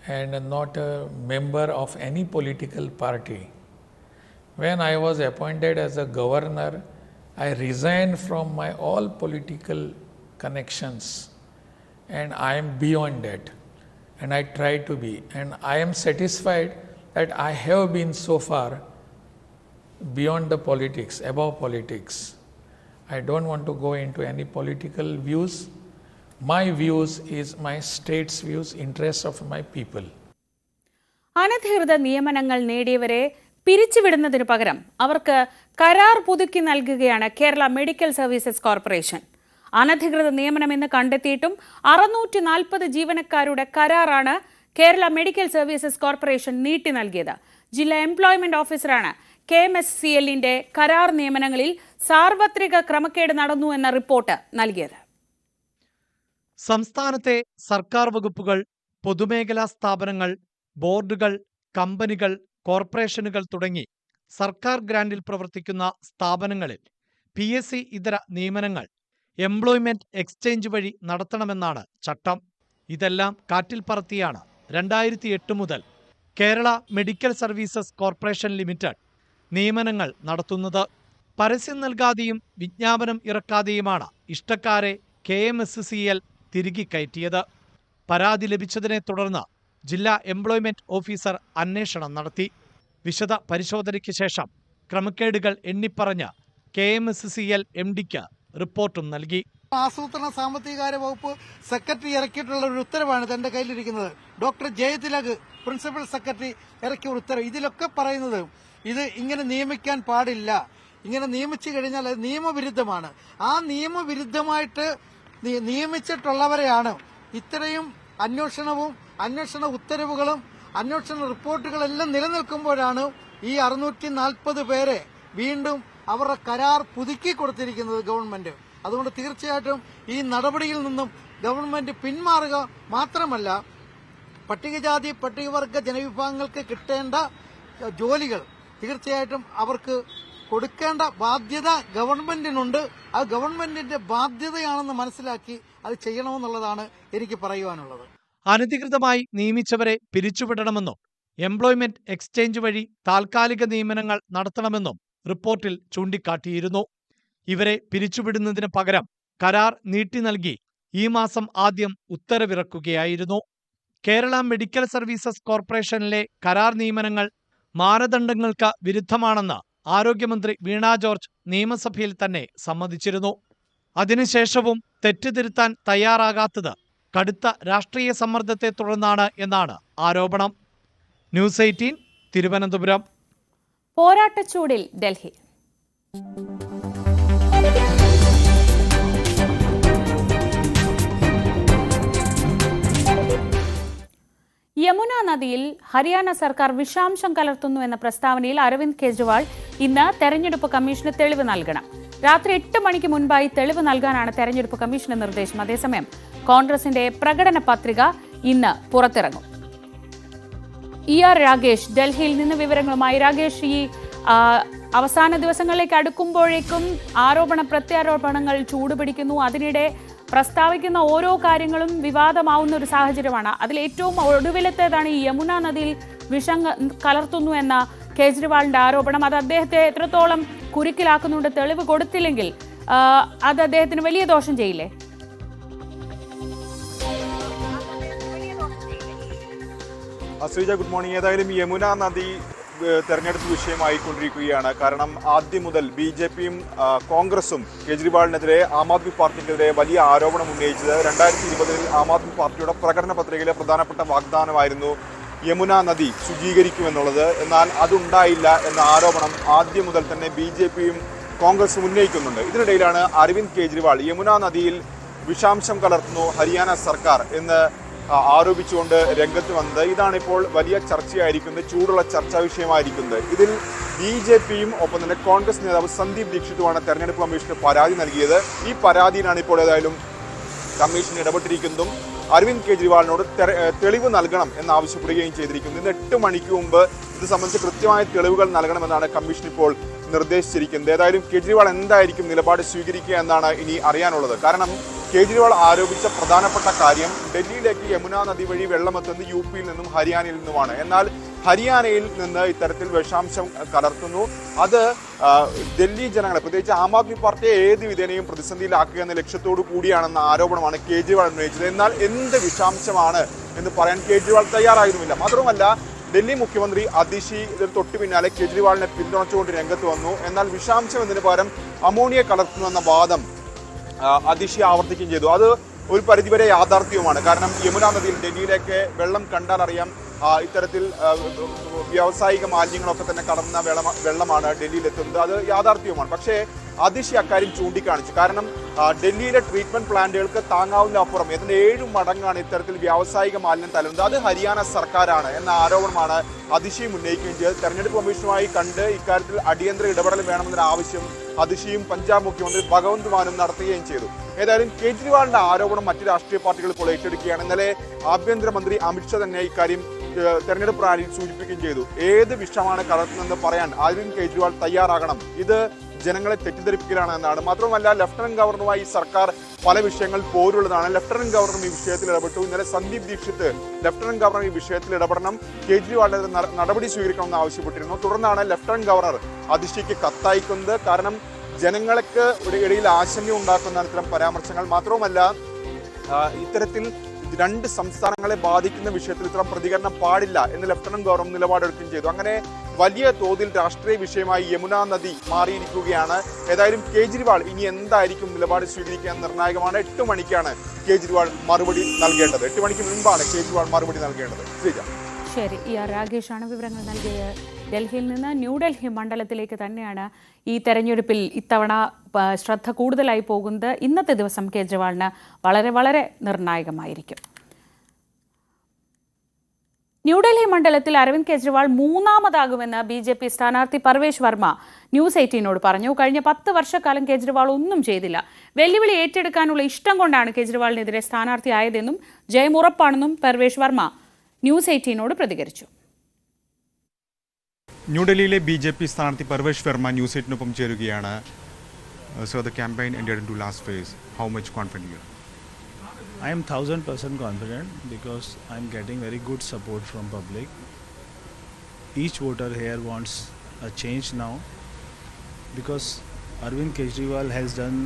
and not a member of any political party. When I was appointed as a governor, I resigned from my all political connections, and I am beyond that, and I try to be, and I am satisfied that I have been so far beyond the politics, above politics. I don't want to go into any political views. My views is my state's views, interests of my people. അനധികൃത നിയമനങ്ങൾ നേടിയവരെ പിരിച്ചുവിടുന്നതിനു പകരം അവർക്ക് കരാർ പുതുക്കി നൽകുകയാണ് Kerala medical services corporation. അനധികൃത നിയമനമെന്ന് കണ്ടെത്തിയിട്ടും 640 ജീവനക്കാരുടെ കരാറാണ് Kerala medical services corporation നീട്ടി നൽകിയത്. ജില്ലാ എംപ്ലോയ്മെന്റ് ഓഫീസറാണ് KMSCLന്റെ കരാർ നിയമനങ്ങളിൽ സാർവത്രിക ക്രമക്കേട് നടന്നു എന്ന റിപ്പോർട്ട് നൽകിയത്. സംസ്ഥാനത്തെ സർക്കാർ വകുപ്പുകൾ, പൊതുമേഖലാ സ്ഥാപനങ്ങൾ, ബോർഡുകൾ, കമ്പനികൾ, കോർപ്പറേഷനുകൾ തുടങ്ങി സർക്കാർ ഗ്രാന്റിൽ പ്രവർത്തിക്കുന്ന സ്ഥാപനങ്ങളിൽ PSC ഇതര നിയമനങ്ങൾ എംപ്ലോയ്മെന്റ് എക്സ്ചേഞ്ച് വഴി നടത്തണമെന്നാണ് ചട്ടം. ഇതെല്ലാം കാറ്റിൽ പറത്തിയാണ് 2008 മുതൽ Kerala medical services corporation limited നിയമനങ്ങൾ നടത്തുന്നത്. പരസ്യം നൽകാതെയും വിജ്ഞാപനം ഇറക്കാതെയുമാണ് ഇഷ്ടക്കാരെ KMSCL തിരികെ കയറ്റിയത്. പരാതി ലഭിച്ചതിനെ തുടർന്ന് ജില്ലാ എംപ്ലോയ്മെന്റ് ഓഫീസർ അന്വേഷണം നടത്തി. വിശദ പരിശോധനയ്ക്ക് ശേഷം ക്രമക്കേടുകൾ എണ്ണിപ്പറഞ്ഞ് KMSCL MDക്ക് റിപ്പോർട്ടും നൽകി. ആസൂത്രണ സാമ്പത്തികകാര്യ വകുപ്പ് സെക്രട്ടറി ഇറക്കിയിട്ടുള്ള ഒരു ഉത്തരവാണ് എന്റെ കയ്യിലിരിക്കുന്നത്. ഡോക്ടർ ജയതിലക് പ്രിൻസിപ്പൽ സെക്രട്ടറി ഇറക്കിയ ഒരു ഉത്തരവ്. ഇതിലൊക്കെ പറയുന്നത് ഇത് ഇങ്ങനെ നിയമിക്കാൻ പാടില്ല, ഇങ്ങനെ നിയമിച്ചു കഴിഞ്ഞാൽ അത് നിയമവിരുദ്ധമാണ്. ആ നിയമവിരുദ്ധമായിട്ട് നിയമിച്ചിട്ടുള്ളവരെയാണ് ഇത്രയും അന്വേഷണ ഉത്തരവുകളും അന്വേഷണ റിപ്പോർട്ടുകളെല്ലാം നിലനിൽക്കുമ്പോഴാണ് ഈ 640 പേരെ വീണ്ടും അവരുടെ കരാർ പുതുക്കി കൊടുത്തിരിക്കുന്നത് ഗവൺമെന്റ്. അതുകൊണ്ട് തീർച്ചയായിട്ടും ഈ നടപടിയിൽ നിന്നും ഗവൺമെന്റ് പിന്മാറുക മാത്രമല്ല, പട്ടികജാതി പട്ടികവർഗ ജനവിഭാഗങ്ങൾക്ക് കിട്ടേണ്ട ജോലികൾ തീർച്ചയായിട്ടും അവർക്ക് കൊടുക്കേണ്ട ബാധ്യത ഗവൺമെന്റിനുണ്ട്. ആ ഗവൺമെന്റിന്റെ ബാധ്യതയാണെന്ന് മനസ്സിലാക്കി അത് ചെയ്യണമെന്നുള്ളതാണ് എനിക്ക് പറയുവാനുള്ളത്. അനധികൃതമായി നിയമിച്ചവരെ പിരിച്ചുവിടണമെന്നും എംപ്ലോയ്മെന്റ് എക്സ്ചേഞ്ച് വഴി താൽക്കാലിക നിയമനങ്ങൾ നടത്തണമെന്നും റിപ്പോർട്ടിൽ ചൂണ്ടിക്കാട്ടിയിരുന്നു. ഇവരെ പിരിച്ചുവിടുന്നതിന് പകരം കരാർ നീട്ടി നൽകി ഈ മാസം ആദ്യം ഉത്തരവിറക്കുകയായിരുന്നു. കേരള മെഡിക്കൽ സർവീസസ് കോർപ്പറേഷനിലെ കരാർ നിയമനങ്ങൾ മാനദണ്ഡങ്ങൾക്ക് വിരുദ്ധമാണെന്ന് ആരോഗ്യമന്ത്രി വീണ ജോർജ് നിയമസഭയിൽ തന്നെ സമ്മതിച്ചിരുന്നു. അതിനുശേഷവും തെറ്റുതിരുത്താൻ തയ്യാറാകാത്തത് കടുത്ത രാഷ്ട്രീയ സമ്മർദ്ദത്തെ തുടർന്നാണ് എന്നാണ് ആരോപണം. ന്യൂസ് 18 തിരുവനന്തപുരം. പോരാട്ടച്ചൂടിൽ ഡൽഹി. യമുന നദിയിൽ ഹരിയാന സർക്കാർ വിഷാംശം കലർത്തുന്നു എന്ന പ്രസ്താവനയിൽ അരവിന്ദ് കെജ്രിവാൾ ഇന്ന് തെരഞ്ഞെടുപ്പ് കമ്മീഷന് തെളിവ് നൽകണം. രാത്രി 8 മണിക്ക് മുൻപായി തെളിവ് നൽകാനാണ് തെരഞ്ഞെടുപ്പ് കമ്മീഷന്റെ നിർദ്ദേശം. അതേസമയം കോൺഗ്രസിന്റെ പ്രകടന പത്രിക ഇന്ന് പുറത്തിറങ്ങും. ER രാഗേഷ് ഡൽഹിയിൽ നിന്ന് വിവരങ്ങളുമായി. രാഗേഷ്, ഈ അവസാന ദിവസങ്ങളിലേക്ക് അടുക്കുമ്പോഴേക്കും ആരോപണ പ്രത്യാരോപണങ്ങൾ ചൂടുപിടിക്കുന്നു. അതിനിടെ പ്രസ്താവിക്കുന്ന ഓരോ കാര്യങ്ങളും വിവാദമാവുന്ന ഒരു സാഹചര്യമാണ്. അതിൽ ഏറ്റവും ഒടുവിലത്തേതാണ് ഈ യമുന നദിയിൽ വിഷം കലർത്തുന്നു എന്ന കേജ്രിവാളിന്റെ ആരോപണം. അത് അദ്ദേഹത്തെ എത്രത്തോളം കുരുക്കിലാക്കുന്നുണ്ട്? തെളിവ് കൊടുത്തില്ലെങ്കിൽ അത് അദ്ദേഹത്തിന് വലിയ ദോഷം ചെയ്യില്ലേ? Sreeja, good morning. ഏതായാലും യമുന നദി തെരഞ്ഞെടുപ്പ് വിഷയമായിക്കൊണ്ടിരിക്കുകയാണ്. കാരണം ആദ്യം മുതൽ BJPയും കോൺഗ്രസും കേജ്രിവാളിനെതിരെ ആം ആദ്മി പാർട്ടിക്കെതിരെ വലിയ ആരോപണം ഉന്നയിച്ചത് 2020 ആം ആദ്മി പാർട്ടിയുടെ പ്രകടന പത്രികയിലെ പ്രധാനപ്പെട്ട വാഗ്ദാനമായിരുന്നു യമുന നദി ശുചീകരിക്കുമെന്നുള്ളത്. എന്നാൽ അതുണ്ടായില്ല എന്ന ആരോപണം ആദ്യം മുതൽ തന്നെ BJPയും കോൺഗ്രസും ഉന്നയിക്കുന്നുണ്ട്. ഇതിനിടയിലാണ് അരവിന്ദ് കെജ്രിവാൾ യമുന നദിയിൽ വിഷാംശം കലർത്തുന്നു ഹരിയാന സർക്കാർ എന്ന് ആരോപിച്ചുകൊണ്ട് രംഗത്ത് വന്നത്. ഇതാണിപ്പോൾ വലിയ ചർച്ചയായിരിക്കുന്നത്, ചൂടുള്ള ചർച്ചാ വിഷയമായിരിക്കുന്നത്. ഇതിൽ BJPയും ഒപ്പം തന്നെ കോൺഗ്രസ് നേതാവ് സന്ദീപ് ദീക്ഷിതുമാണ് തെരഞ്ഞെടുപ്പ് കമ്മീഷന് പരാതി നൽകിയത്. ഈ പരാതിയിലാണ് ഇപ്പോൾ ഏതായാലും കമ്മീഷൻ ഇടപെട്ടിരിക്കുന്നതും അരവിന്ദ് കെജ്രിവാളിനോട് തെളിവ് നൽകണം എന്നാവശ്യപ്പെടുകയും ചെയ്തിരിക്കുന്നു. ഇന്ന് 8 മണിക്ക് മുമ്പ് ഇത് സംബന്ധിച്ച് കൃത്യമായ തെളിവുകൾ നൽകണമെന്നാണ് കമ്മീഷൻ ഇപ്പോൾ നിർദ്ദേശിച്ചിരിക്കുന്നത്. ഏതായാലും കെജ്രിവാൾ എന്തായിരിക്കും നിലപാട് സ്വീകരിക്കുക എന്നാണ് ഇനി അറിയാനുള്ളത്. കാരണം കേജ്രിവാൾ ആരോപിച്ച പ്രധാനപ്പെട്ട കാര്യം ഡൽഹിയിലേക്ക് യമുന നദി വഴി വെള്ളമെത്തുന്നത് UPയിൽ നിന്നും ഹരിയാനയിൽ നിന്നുമാണ്. എന്നാൽ ഹരിയാനയിൽ നിന്ന് ഇത്തരത്തിൽ വിഷാംശം കലർത്തുന്നു. അത് ഡൽഹി ജനങ്ങളെ, പ്രത്യേകിച്ച് ആം ആദ്മി പാർട്ടിയെ ഏത് വിധേനയും പ്രതിസന്ധിയിലാക്കുക എന്ന ലക്ഷ്യത്തോടു കൂടിയാണെന്ന ആരോപണമാണ് കേജ്രിവാൾ ഉന്നയിച്ചത്. എന്നാൽ എന്ത് വിഷാംശമാണ് എന്ന് പറയാൻ കേജ്രിവാൾ തയ്യാറായിരുന്നില്ല. മാത്രമല്ല ഡൽഹി മുഖ്യമന്ത്രി അതിഷി ഇതിന് തൊട്ടു പിന്നാലെ കേജ്രിവാളിനെ പിന്തുണച്ചുകൊണ്ട് രംഗത്ത് വന്നു. എന്നാൽ വിഷാംശം എന്നതിന് പകരം അമോണിയ കലർത്തുന്നുവെന്ന വാദം അതിഷി ആവർത്തിക്കുകയും ചെയ്തു. അത് ഒരു പരിധിവരെ യാഥാർത്ഥ്യവുമാണ്. കാരണം യമുന നദിയിൽ ഡൽഹിയിലേക്ക് വെള്ളം കണ്ടാൽ അറിയാം ഇത്തരത്തിൽ വ്യാവസായിക മാലിന്യങ്ങളൊക്കെ തന്നെ കടന്ന വെള്ളമാണ് ഡൽഹിയിലെത്തുന്നത്. അത് യാഥാർത്ഥ്യവുമാണ്. പക്ഷേ അതിഷി അക്കാര്യം ചൂണ്ടിക്കാണിച്ചു. കാരണം ഡൽഹിയിലെ ട്രീറ്റ്മെന്റ് പ്ലാന്റുകൾക്ക് താങ്ങാവുന്ന അപ്പുറം ഇതിന്റെ 7 മടങ്ങാണ് ഇത്തരത്തിൽ വ്യാവസായിക മാലിന്യം തള്ളുന്നത്. അത് ഹരിയാന സർക്കാരാണ് എന്ന ആരോപണമാണ് അതിഷിയും ഉന്നയിക്കുകയും ചെയ്തത്. തെരഞ്ഞെടുപ്പ് കമ്മീഷനുമായി കണ്ട് ഇക്കാര്യത്തിൽ അടിയന്തര ഇടപെടൽ വേണമെന്നൊരു ആവശ്യം അതിഷിയും പഞ്ചാബ് മുഖ്യമന്ത്രി ഭഗവന്ത് മാനും നടത്തുകയും ചെയ്തു. ഏതായാലും കേജ്രിവാളിന്റെ ആരോപണം മറ്റ് രാഷ്ട്രീയ പാർട്ടികൾ ഇപ്പോൾ ഏറ്റെടുക്കുകയാണ്. ഇന്നലെ ആഭ്യന്തരമന്ത്രി അമിത്ഷാ തന്നെ ഇക്കാര്യം തെരഞ്ഞെടുപ്പ് റാലിയിൽ സൂചിപ്പിക്കുകയും ചെയ്തു. ഏത് വിഷമാണ് കലർത്തുന്നതെന്ന് പറയാൻ അരവിന്ദ് കെജ്രിവാൾ തയ്യാറാകണം. ഇത് ജനങ്ങളെ തെറ്റിദ്ധരിപ്പിക്കലാണ് എന്നാണ്. മാത്രമല്ല ലഫ്റ്റനന്റ് ഗവർണറുമായി സർക്കാർ പല വിഷയങ്ങൾ പോരുള്ളതാണ്. ലഫ്റ്റനന്റ് ഗവർണറും ഈ വിഷയത്തിൽ ഇടപെട്ടു. ഇന്നലെ സന്ദീപ് ദീക്ഷിത് ലഫ്റ്റനന്റ് ഗവർണർ ഈ വിഷയത്തിൽ ഇടപെടണം, കേജ്രിവാളിന്റെ നടപടി സ്വീകരിക്കണമെന്ന് ആവശ്യപ്പെട്ടിരുന്നു. തുടർന്നാണ് ലഫ്റ്റനന്റ് ഗവർണർ അതിഷിക്ക് കത്തയക്കുന്നത്. കാരണം ജനങ്ങൾക്ക് ഇടയിൽ ആശങ്ക ഉണ്ടാക്കുന്ന ഇത്തരം പരാമർശങ്ങൾ. മാത്രവുമല്ല ഇത്തരത്തിൽ 2 സംസ്ഥാനങ്ങളെ ബാധിക്കുന്ന വിഷയത്തിൽ ഇത്തരം പ്രതികരണം പാടില്ല എന്ന് ലഫ്റ്റനന്റ് ഗവർണർ നിലപാടെടുക്കുകയും ചെയ്തു. അങ്ങനെ വലിയ തോതിൽ രാഷ്ട്രീയ വിഷയമായി യമുന നദി മാറിയിരിക്കുകയാണ്. ഏതായാലും കേജ്രിവാൾ ഇനി എന്തായിരിക്കും നിലപാട് സ്വീകരിക്കാൻ നിർണായകമാണ്. 8 മണിക്കാണ് കേജ്രിവാൾ മറുപടി നൽകേണ്ടത്. 8 മണിക്ക് മുൻപാണ് കേജ്രിവാൾ മറുപടി നൽകേണ്ടത്. ശ്രീജ. ശരി, രാകേഷാണ് വിവരങ്ങൾ നൽകിയത്. ഡൽഹിയിൽ നിന്ന് ന്യൂഡൽഹി മണ്ഡലത്തിലേക്ക് തന്നെയാണ് ഈ തെരഞ്ഞെടുപ്പിൽ ഇത്തവണ ശ്രദ്ധ കൂടുതലായി പോകുന്നത്. ഇന്നത്തെ ദിവസം കേജ്രിവാളിന് വളരെ വളരെ നിർണായകമായിരിക്കും. ന്യൂഡൽഹി മണ്ഡലത്തിൽ അരവിന്ദ് കെജ്രിവാൾ 3ാമതാകുമെന്ന് BJP സ്ഥാനാർത്ഥി പർവേഷ് വർമ്മ ന്യൂസ് 18നോട് പറഞ്ഞു. കഴിഞ്ഞ 10 വർഷക്കാലം കേജ്രിവാൾ ഒന്നും ചെയ്തില്ല. വെല്ലുവിളി ഏറ്റെടുക്കാനുള്ള ഇഷ്ടം കൊണ്ടാണ് കേജ്രിവാളിനെതിരെ സ്ഥാനാർത്ഥിയായതെന്നും ജയമുറപ്പാണെന്നും പർവേഷ് വർമ്മ ന്യൂസ് 18നോട് പ്രതികരിച്ചു. ന്യൂഡൽഹിയിലെ BJP സ്ഥാനാർത്ഥി പർവേഷ് വർമ്മ ന്യൂസ് 18നൊപ്പം ചേരുകയാണ്. So the campaign entered into last phase. How much confident you are? I am 1000% confident because I am getting very good support from public. Each voter here wants a change now because Arvind Kejriwal has done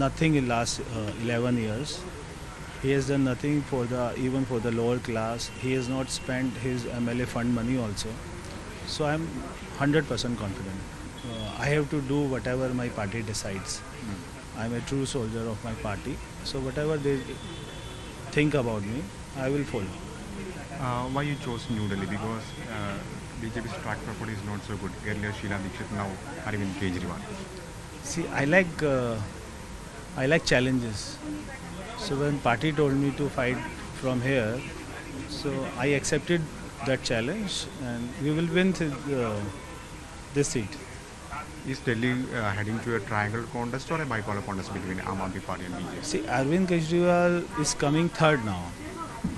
nothing in last 11 years. He has done nothing even for the lower class. He has not spent his MLA fund money also. So I am 100% confident. I have to do whatever my party decides. I am a true soldier of my party. So whatever they think about me, I will follow. Why you chose New Delhi? Because BJP's track record is not so good. Earlier Sheila Dikshit, now Arvind Kejriwal. See, I like challenges. So when party told me to fight from here, so I accepted that challenge and we will win this seat. Is Delhi heading to a triangle contest or a bipolar contest between Aam Aadmi Party and BJP? See, Arvind Kejriwal is coming third now.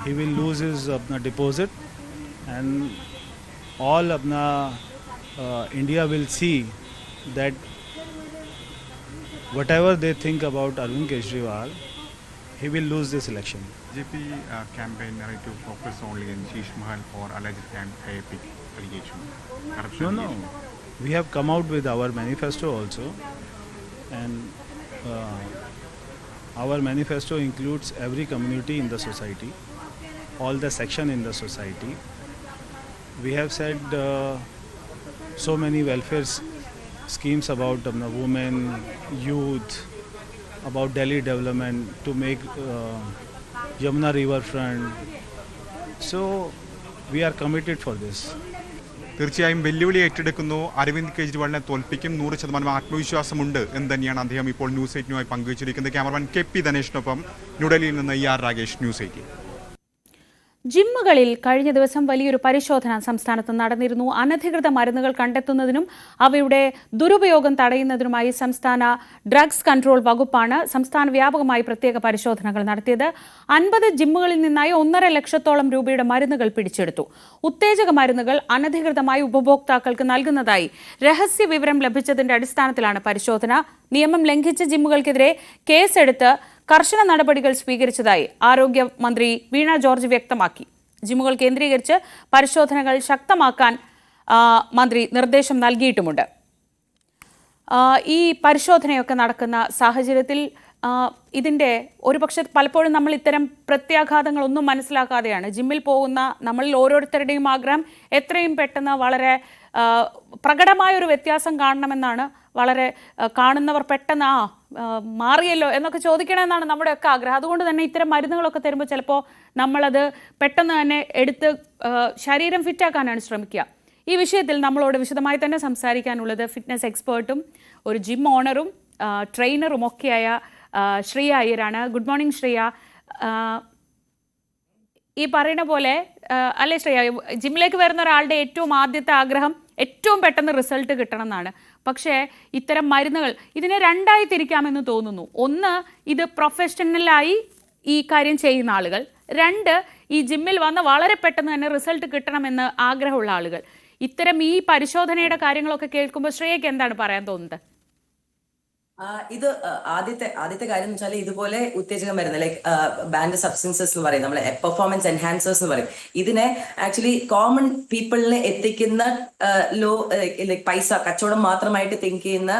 He will lose his deposit and all India will see that whatever they think about Arvind Kejriwal, he will lose this election. BJP campaign to focus only on Sheesh Mahal for alleged AIP allegation. No. We have come out with our manifesto also, and our manifesto includes every community in the society, all the section in the society. We have said so many welfare schemes about women, youth, about Delhi development, to make Yamuna river front. So we are committed for this. തീർച്ചയായും വെല്ലുവിളി ഏറ്റെടുക്കുന്നു. അരവിന്ദ് കെജ്രിവാളിനെ തോൽപ്പിക്കും, 100% ആത്മവിശ്വാസമുണ്ട് എന്ന് തന്നെയാണ് അദ്ദേഹം ഇപ്പോൾ news 18 പങ്കുവച്ചിരിക്കുന്നത്. Cameraman KP ധനേഷിനൊപ്പം ന്യൂഡൽഹിയിൽ നിന്ന് ER രാഗേഷ്, ന്യൂസ് 18. ജിമ്മുകളിൽ കഴിഞ്ഞ ദിവസം വലിയൊരു പരിശോധന സംസ്ഥാനത്ത് നടന്നിരുന്നു. അനധികൃത മരുന്നുകൾ കണ്ടെത്തുന്നതിനും അവയുടെ ദുരുപയോഗം തടയുന്നതിനുമായി സംസ്ഥാന ഡ്രഗ്സ് കൺട്രോൾ വകുപ്പാണ് സംസ്ഥാന വ്യാപകമായി പ്രത്യേക പരിശോധനകൾ നടത്തിയത്. 50 ജിമ്മുകളിൽ നിന്നായി 1.5 ലക്ഷത്തോളം രൂപയുടെ മരുന്നുകൾ പിടിച്ചെടുത്തു. ഉത്തേജക മരുന്നുകൾ അനധികൃതമായി ഉപഭോക്താക്കൾക്ക് നൽകുന്നതായി രഹസ്യ വിവരം ലഭിച്ചതിന്റെ അടിസ്ഥാനത്തിലാണ് പരിശോധന. നിയമം ലംഘിച്ച ജിമ്മുകൾക്കെതിരെ കേസെടുത്ത് കർശന നടപടികൾ സ്വീകരിച്ചതായി ആരോഗ്യമന്ത്രി വീണ ജോർജ് വ്യക്തമാക്കി. ജിമ്മുകൾ കേന്ദ്രീകരിച്ച് പരിശോധനകൾ ശക്തമാക്കാൻ മന്ത്രി നിർദ്ദേശം നൽകിയിട്ടുമുണ്ട്. ഈ പരിശോധനയൊക്കെ നടക്കുന്ന സാഹചര്യത്തിൽ ഇതിൻ്റെ ഒരുപക്ഷെ പലപ്പോഴും നമ്മൾ ഇത്തരം പ്രത്യാഘാതങ്ങളൊന്നും മനസ്സിലാക്കാതെയാണ് ജിമ്മിൽ പോകുന്ന നമ്മളിൽ ഓരോരുത്തരുടെയും ആഗ്രഹം എത്രയും പെട്ടെന്ന് വളരെ പ്രകടമായൊരു വ്യത്യാസം കാണണമെന്നാണ്. വളരെ കാണുന്നവർ പെട്ടെന്ന് മാറിയല്ലോ എന്നൊക്കെ ചോദിക്കണമെന്നാണ് നമ്മുടെയൊക്കെ ആഗ്രഹം. അതുകൊണ്ട് തന്നെ ഇത്തരം മരുന്നുകളൊക്കെ തരുമ്പോൾ ചിലപ്പോൾ നമ്മളത് പെട്ടെന്ന് തന്നെ എടുത്ത് ശരീരം ഫിറ്റാക്കാനാണ് ശ്രമിക്കുക. ഈ വിഷയത്തിൽ നമ്മളോട് വിശദമായി തന്നെ സംസാരിക്കാനുള്ളത് ഫിറ്റ്നസ് എക്സ്പേർട്ടും ഒരു ജിം ഓണറും ട്രെയിനറും ഒക്കെയായ ശ്രീയ അയ്യരാണ്. Good morning Shreya. ഈ പറയുന്ന പോലെ അല്ലേ ശ്രീയ, ജിമ്മിലേക്ക് വരുന്ന ഒരാളുടെ ഏറ്റവും ആദ്യത്തെ ആഗ്രഹം ഏറ്റവും പെട്ടെന്ന് റിസൾട്ട് കിട്ടണം എന്നാണ്. പക്ഷേ ഇത്തരം മരുന്നുകൾ ഇതിനെ രണ്ടായി തിരിക്കാമെന്ന് തോന്നുന്നു. ഒന്ന്, ഇത് പ്രൊഫഷണലായി ഈ കാര്യം ചെയ്യുന്ന ആളുകൾ. 2, ഈ ജിമ്മിൽ വന്ന് വളരെ പെട്ടെന്ന് തന്നെ റിസൾട്ട് കിട്ടണമെന്ന് ആഗ്രഹമുള്ള ആളുകൾ. ഇത്തരം ഈ പരിശോധനയുടെ കാര്യങ്ങളൊക്കെ കേൾക്കുമ്പോൾ ശ്രേയയ്ക്ക് എന്താണ് പറയാൻ തോന്നുന്നത്? ഇത് ആദ്യത്തെ കാര്യം എന്ന് വെച്ചാൽ ഇതുപോലെ ഉത്തേജക മരുന്ന് ലൈക്ക് ബാൻഡ് സബ്സ്റ്റൻസസ് എന്ന് പറയും, നമ്മളെ പെർഫോമൻസ് എൻഹാൻസേഴ്സ് എന്ന് പറയും. ഇതിനെ ആക്ച്വലി കോമൺ പീപ്പിളിനെ എത്തിക്കുന്ന ലോ ലൈക്ക് പൈസ കച്ചവടം മാത്രമായിട്ട് തിങ്ക് ചെയ്യുന്ന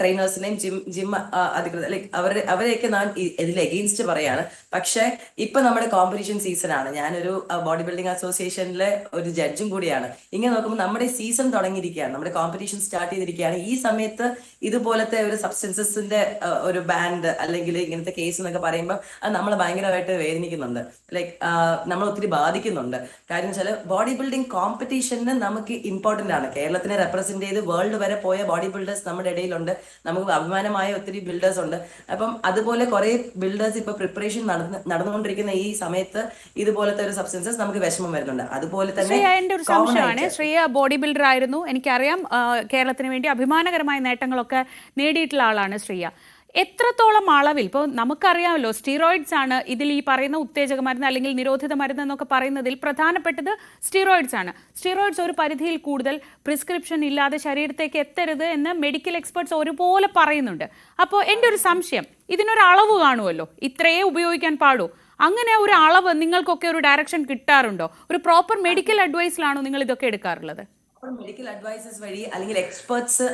ട്രെയിനേഴ്സിനെയും ജിം അധികൃതർ ലൈക്ക് അവരെയൊക്കെ ഞാൻ ഇതിൽ എഗെയിൻസ്റ്റ് പറയാണ്. പക്ഷെ ഇപ്പൊ നമ്മുടെ കോമ്പറ്റീഷൻ സീസൺ ആണ്. ഞാനൊരു ബോഡി ബിൽഡിംഗ് അസോസിയേഷനിലെ ഒരു ജഡ്ജും കൂടിയാണ്. ഇങ്ങനെ നോക്കുമ്പോൾ നമ്മുടെ സീസൺ തുടങ്ങിയിരിക്കുകയാണ്, നമ്മുടെ കോമ്പറ്റീഷൻ സ്റ്റാർട്ട് ചെയ്തിരിക്കുകയാണ്. ഈ സമയത്ത് ഇതുപോലത്തെ ഒരു സബ്സ്റ്റൻസസിന്റെ ഒരു ബാൻഡ് അല്ലെങ്കിൽ ഇങ്ങനത്തെ കേസ് എന്നൊക്കെ പറയുമ്പോൾ അത് നമ്മളെ ഭയങ്കരമായിട്ട് വേദനിക്കുന്നുണ്ട്. ലൈക്ക് നമ്മൾ ഒത്തിരി ബാധിക്കുന്നുണ്ട്. കാര്യം വെച്ചാൽ ബോഡി ബിൽഡിംഗ് കോമ്പറ്റീഷന് നമുക്ക് ഇമ്പോർട്ടന്റ് ആണ്. കേരളത്തിനെ റെപ്രസെന്റ് ചെയ്ത് വേൾഡ് വരെ പോയ ബോഡി ബിൽഡേഴ്സ് നമ്മുടെ ഇടയിലുണ്ട്. നമുക്ക് അഭിമാനമായ ഒത്തിരി ബിൽഡേഴ്സ് ഉണ്ട്. അപ്പം അതുപോലെ കുറെ ബിൽഡേഴ്സ് ഇപ്പൊ പ്രിപ്പറേഷൻ നടന്നുകൊണ്ടിരിക്കുന്ന ഈ സമയത്ത് ഇതുപോലത്തെ ഒരു സബ്സ്റ്റൻസസ് നമുക്ക് വിഷമം വരുന്നുണ്ട്. അതുപോലെ തന്നെ എന്റെ ഒരു സംശയമാണ്, ശ്രീയ ബോഡി ബിൽഡർ ആയിരുന്നു, എനിക്കറിയാം. കേരളത്തിന് വേണ്ടി അഭിമാനകരമായ നേട്ടങ്ങളൊക്കെ നേടിയിട്ടുള്ള ആളാണ് ശ്രീയ. എത്രത്തോളം അളവിൽ, ഇപ്പോൾ നമുക്കറിയാമല്ലോ സ്റ്റീറോയിഡ്സ് ആണ് ഇതിൽ ഈ പറയുന്ന ഉത്തേജക മരുന്ന് അല്ലെങ്കിൽ നിരോധിത മരുന്ന് എന്നൊക്കെ പറയുന്നതിൽ പ്രധാനപ്പെട്ടത് സ്റ്റീറോയിഡ്സ് ആണ്. സ്റ്റീറോയിഡ്സ് ഒരു പരിധിയിൽ കൂടുതൽ പ്രിസ്ക്രിപ്ഷൻ ഇല്ലാതെ ശരീരത്തേക്ക് എത്തരുത് എന്ന് മെഡിക്കൽ എക്സ്പെർട്സ് ഒരുപോലെ പറയുന്നുണ്ട്. അപ്പോൾ എൻ്റെ ഒരു സംശയം, ഇതിനൊരു അളവ് കാണുമല്ലോ, ഇത്രയേ ഉപയോഗിക്കാൻ പാടൂ. അങ്ങനെ ഒരു അളവ് നിങ്ങൾക്കൊക്കെ ഒരു ഡയറക്ഷൻ കിട്ടാറുണ്ടോ? ഒരു പ്രോപ്പർ മെഡിക്കൽ അഡ്വൈസിലാണോ നിങ്ങൾ ഇതൊക്കെ എടുക്കാറുള്ളത്? മെഡിക്കൽ അഡ്വൈസസ് വഴി അല്ലെങ്കിൽ എക്സ്പെർട്സ്